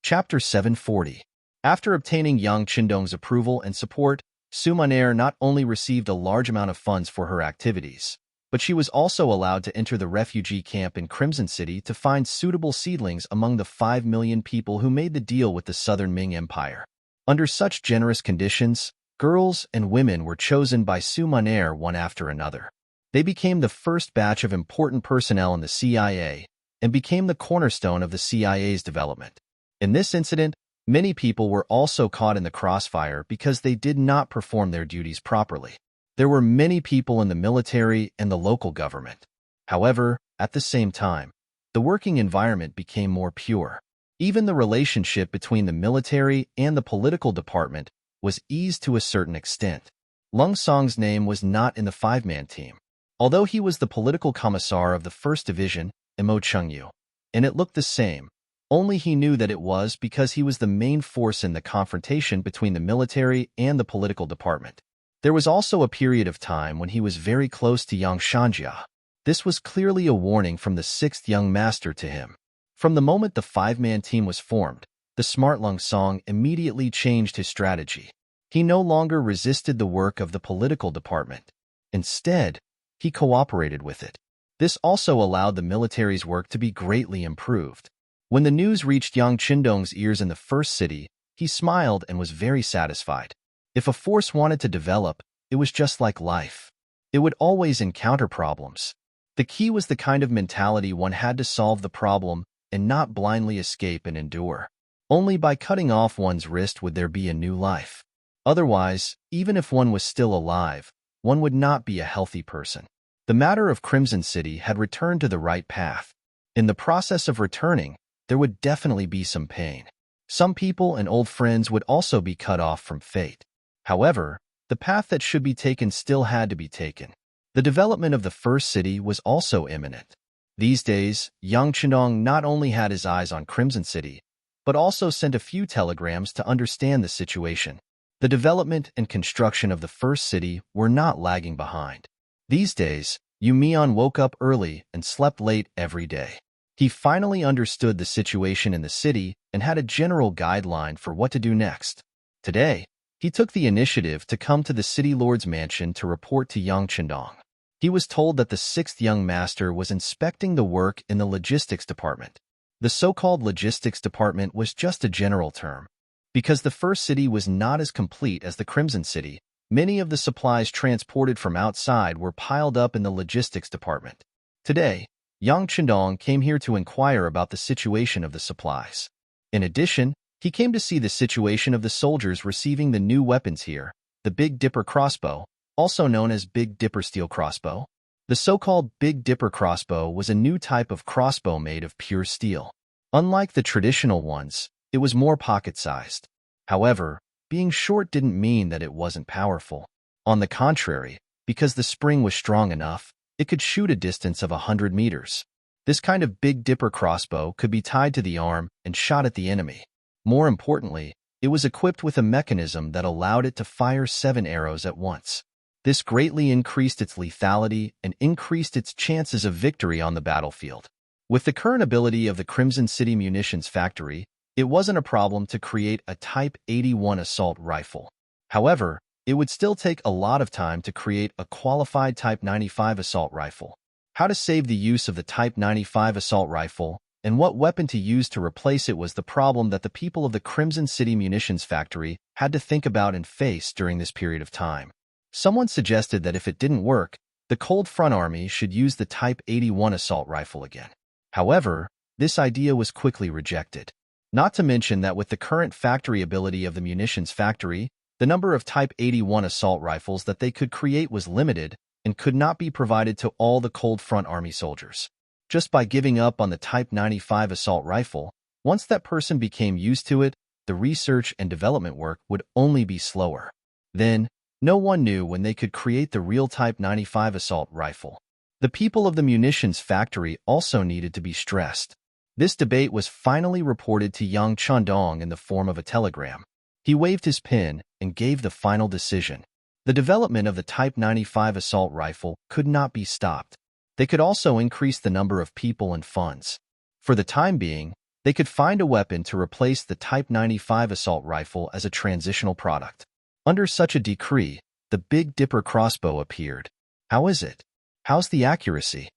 Chapter 740. After obtaining Yang Chenong's approval and support, Su Munair not only received a large amount of funds for her activities, but she was also allowed to enter the refugee camp in Crimson City to find suitable seedlings among the 5 million people who made the deal with the southern Ming Empire. Under such generous conditions, girls and women were chosen by Su Munair one after another. They became the first batch of important personnel in the CIA and became the cornerstone of the CIA's development. In this incident, many people were also caught in the crossfire because they did not perform their duties properly. There were many people in the military and the local government. However, at the same time, the working environment became more pure. Even the relationship between the military and the political department was eased to a certain extent. Lung Song's name was not in the five-man team. Although he was the political commissar of the 1st Division, Mo Chengyu, and it looked the same, only he knew that it was because he was the main force in the confrontation between the military and the political department. There was also a period of time when he was very close to Yang Shanjia. This was clearly a warning from the 6th young master to him. From the moment the five-man team was formed, the smart Lung Song immediately changed his strategy. He no longer resisted the work of the political department. Instead, he cooperated with it. This also allowed the military's work to be greatly improved. When the news reached Yang Chenong's ears in the first city, he smiled and was very satisfied. If a force wanted to develop, it was just like life. It would always encounter problems. The key was the kind of mentality one had to solve the problem and not blindly escape and endure. Only by cutting off one's wrist would there be a new life. Otherwise, even if one was still alive, one would not be a healthy person. The matter of Crimson City had returned to the right path. In the process of returning, there would definitely be some pain. Some people and old friends would also be cut off from fate. However, the path that should be taken still had to be taken. The development of the first city was also imminent. These days, Yang Chendong not only had his eyes on Crimson City, but also sent a few telegrams to understand the situation. The development and construction of the first city were not lagging behind. These days, Yu Mian woke up early and slept late every day. He finally understood the situation in the city and had a general guideline for what to do next. Today, he took the initiative to come to the city lord's mansion to report to Yang Chendong. He was told that the sixth young master was inspecting the work in the logistics department. The so-called logistics department was just a general term. Because the first city was not as complete as the Crimson City, many of the supplies transported from outside were piled up in the logistics department. Today, Yang Chendong came here to inquire about the situation of the supplies. In addition, he came to see the situation of the soldiers receiving the new weapons here, the Big Dipper crossbow, also known as Big Dipper steel crossbow. The so-called Big Dipper crossbow was a new type of crossbow made of pure steel. Unlike the traditional ones, it was more pocket-sized. However, being short didn't mean that it wasn't powerful. On the contrary, because the spring was strong enough, it could shoot a distance of 100 meters. This kind of Big Dipper crossbow could be tied to the arm and shot at the enemy. More importantly, it was equipped with a mechanism that allowed it to fire 7 arrows at once. This greatly increased its lethality and increased its chances of victory on the battlefield. With the current ability of the Crimson City Munitions Factory, it wasn't a problem to create a Type 81 assault rifle. However, it would still take a lot of time to create a qualified Type 95 assault rifle. How to save the use of the Type 95 assault rifle and what weapon to use to replace it was the problem that the people of the Crimson City Munitions Factory had to think about and face during this period of time. Someone suggested that if it didn't work, the Cold Front Army should use the Type 81 assault rifle again. However, this idea was quickly rejected. Not to mention that with the current factory ability of the munitions factory, the number of Type 81 assault rifles that they could create was limited and could not be provided to all the Cold Front Army soldiers. Just by giving up on the Type 95 assault rifle, once that person became used to it, the research and development work would only be slower. Then, no one knew when they could create the real Type 95 assault rifle. The people of the munitions factory also needed to be stressed. This debate was finally reported to Yang Chendong in the form of a telegram. He waved his pen and gave the final decision. The development of the Type 95 assault rifle could not be stopped. They could also increase the number of people and funds. For the time being, they could find a weapon to replace the Type 95 assault rifle as a transitional product. Under such a decree, the Big Dipper crossbow appeared. How is it? How's the accuracy?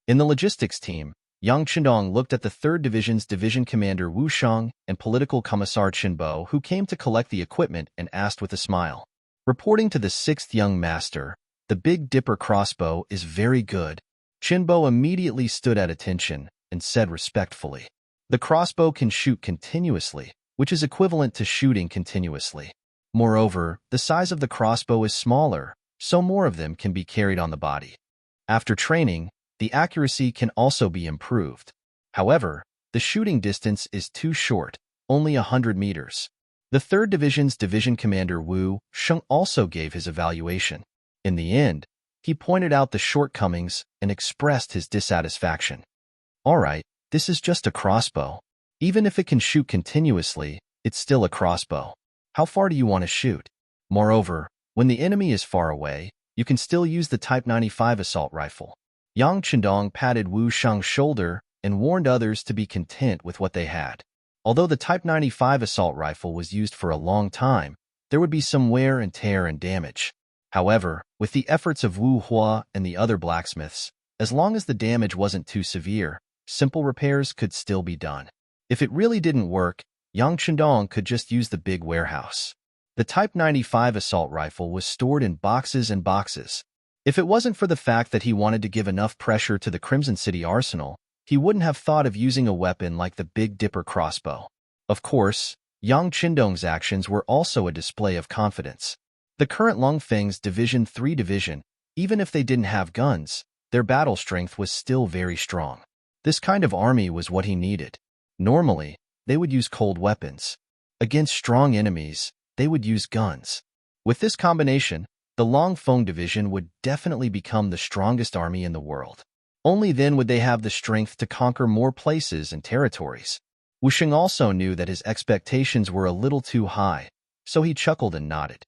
In the logistics team, Yang Chendong looked at the 3rd Division's Division Commander Wu Shang and Political Commissar Qinbo, who came to collect the equipment, and asked with a smile. Reporting to the 6th young master, the Big Dipper crossbow is very good. Qinbo immediately stood at attention and said respectfully, "The crossbow can shoot continuously, which is equivalent to shooting continuously. Moreover, the size of the crossbow is smaller, so more of them can be carried on the body. After training, the accuracy can also be improved. However, the shooting distance is too short, only 100 meters." The 3rd Division's Division Commander Wu Sheng also gave his evaluation. In the end, he pointed out the shortcomings and expressed his dissatisfaction. "All right, this is just a crossbow. Even if it can shoot continuously, it's still a crossbow. How far do you want to shoot? Moreover, when the enemy is far away, you can still use the Type 95 assault rifle." Yang Chendong patted Wu Shang's shoulder and warned others to be content with what they had. Although the Type 95 assault rifle was used for a long time, there would be some wear and tear and damage. However, with the efforts of Wu Hua and the other blacksmiths, as long as the damage wasn't too severe, simple repairs could still be done. If it really didn't work, Yang Chendong could just use the big warehouse. The Type 95 assault rifle was stored in boxes and boxes. If it wasn't for the fact that he wanted to give enough pressure to the Crimson City arsenal, he wouldn't have thought of using a weapon like the Big Dipper crossbow. Of course, Yang Chendong's actions were also a display of confidence. The current Lungfeng's Division 3 division, even if they didn't have guns, their battle strength was still very strong. This kind of army was what he needed. Normally, they would use cold weapons. Against strong enemies, they would use guns. With this combination, the Longfeng division would definitely become the strongest army in the world. Only then would they have the strength to conquer more places and territories. Wusheng also knew that his expectations were a little too high, so he chuckled and nodded.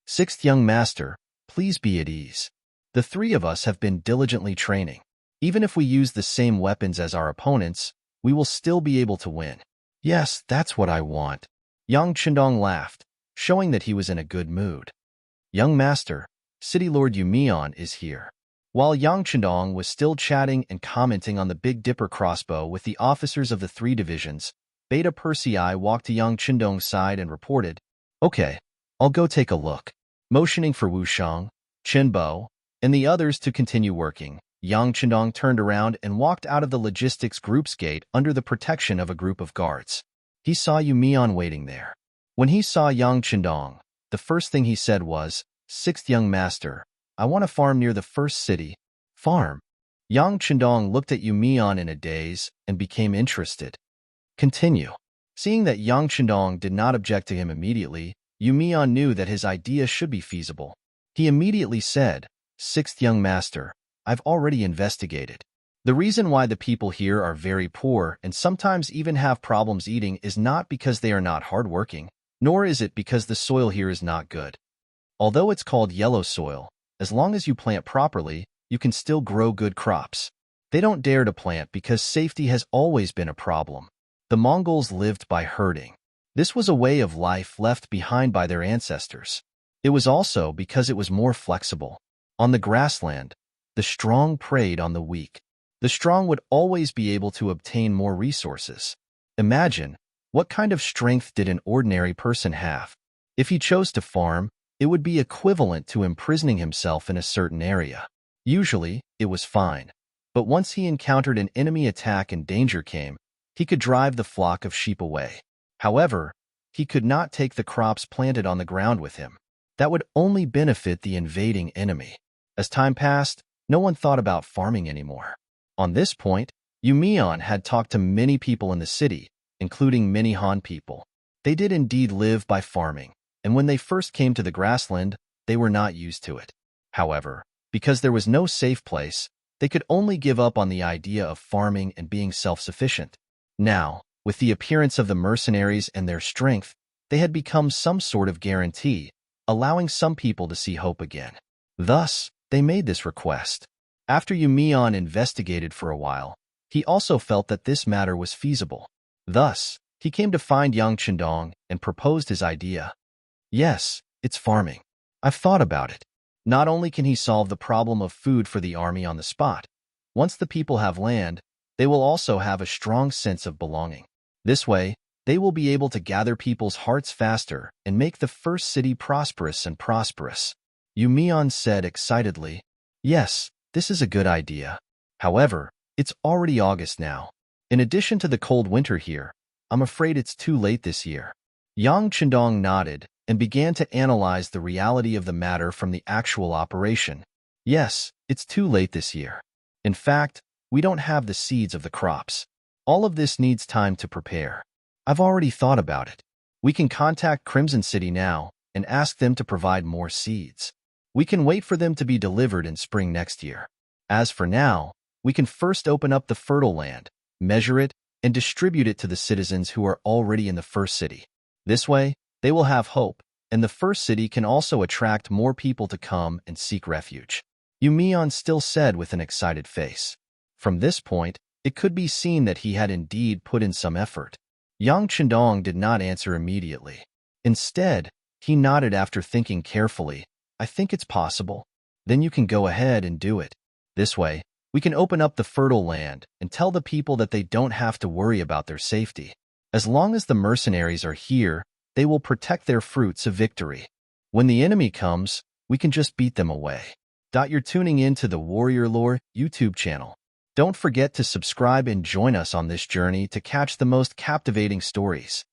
Sixth young master, please be at ease. The three of us have been diligently training. Even if we use the same weapons as our opponents, we will still be able to win. Yes, that's what I want. Yang Chendong laughed, showing that he was in a good mood. Young master, City Lord Yumian is here. While Yang Chendong was still chatting and commenting on the Big Dipper crossbow with the officers of the three divisions, Beta Persei walked to Yang Chendong's side and reported, "Okay, I'll go take a look." Motioning for Wusheng, Chenbo, and the others to continue working, Yang Chendong turned around and walked out of the logistics group's gate under the protection of a group of guards. He saw Yumian waiting there. When he saw Yang Chendong, the first thing he said was, "Sixth young master, I want a farm near the first city." Farm? Yang Chendong looked at Yumian in a daze and became interested. Continue. Seeing that Yang Chendong did not object to him immediately, Yumian knew that his idea should be feasible. He immediately said, "Sixth young master, I've already investigated. The reason why the people here are very poor and sometimes even have problems eating is not because they are not hardworking, nor is it because the soil here is not good. Although it's called yellow soil, as long as you plant properly, you can still grow good crops. They don't dare to plant because safety has always been a problem. The Mongols lived by herding. This was a way of life left behind by their ancestors. It was also because it was more flexible. On the grassland, the strong preyed on the weak. The strong would always be able to obtain more resources. Imagine, what kind of strength did an ordinary person have? If he chose to farm, it would be equivalent to imprisoning himself in a certain area. Usually, it was fine. But once he encountered an enemy attack and danger came, he could drive the flock of sheep away. However, he could not take the crops planted on the ground with him. That would only benefit the invading enemy. As time passed, no one thought about farming anymore. On this point, Yumian had talked to many people in the city, including many Han people. They did indeed live by farming, and when they first came to the grassland, they were not used to it. However, because there was no safe place, they could only give up on the idea of farming and being self-sufficient. Now, with the appearance of the mercenaries and their strength, they had become some sort of guarantee, allowing some people to see hope again. Thus, they made this request. After Yumian investigated for a while, he also felt that this matter was feasible. Thus, he came to find Yang Chendong and proposed his idea. Yes, it's farming. I've thought about it. Not only can he solve the problem of food for the army on the spot, once the people have land, they will also have a strong sense of belonging. This way, they will be able to gather people's hearts faster and make the first city prosperous and prosperous. Yumian said excitedly, "Yes, this is a good idea. However, it's already August now. In addition to the cold winter here, I'm afraid it's too late this year." Yang Chendong nodded and began to analyze the reality of the matter from the actual operation. Yes, it's too late this year. In fact, we don't have the seeds of the crops. All of this needs time to prepare. I've already thought about it. We can contact Crimson City now and ask them to provide more seeds. We can wait for them to be delivered in spring next year. As for now, we can first open up the fertile land, measure it, and distribute it to the citizens who are already in the first city. This way, they will have hope, and the first city can also attract more people to come and seek refuge. Yumian still said with an excited face. From this point, it could be seen that he had indeed put in some effort. Yang Chendong did not answer immediately. Instead, he nodded after thinking carefully. "I think it's possible. Then you can go ahead and do it. This way, we can open up the fertile land and tell the people that they don't have to worry about their safety. As long as the mercenaries are here, they will protect their fruits of victory. When the enemy comes, we can just beat them away." You're tuning in to the Warrior Lore YouTube channel. Don't forget to subscribe and join us on this journey to catch the most captivating stories.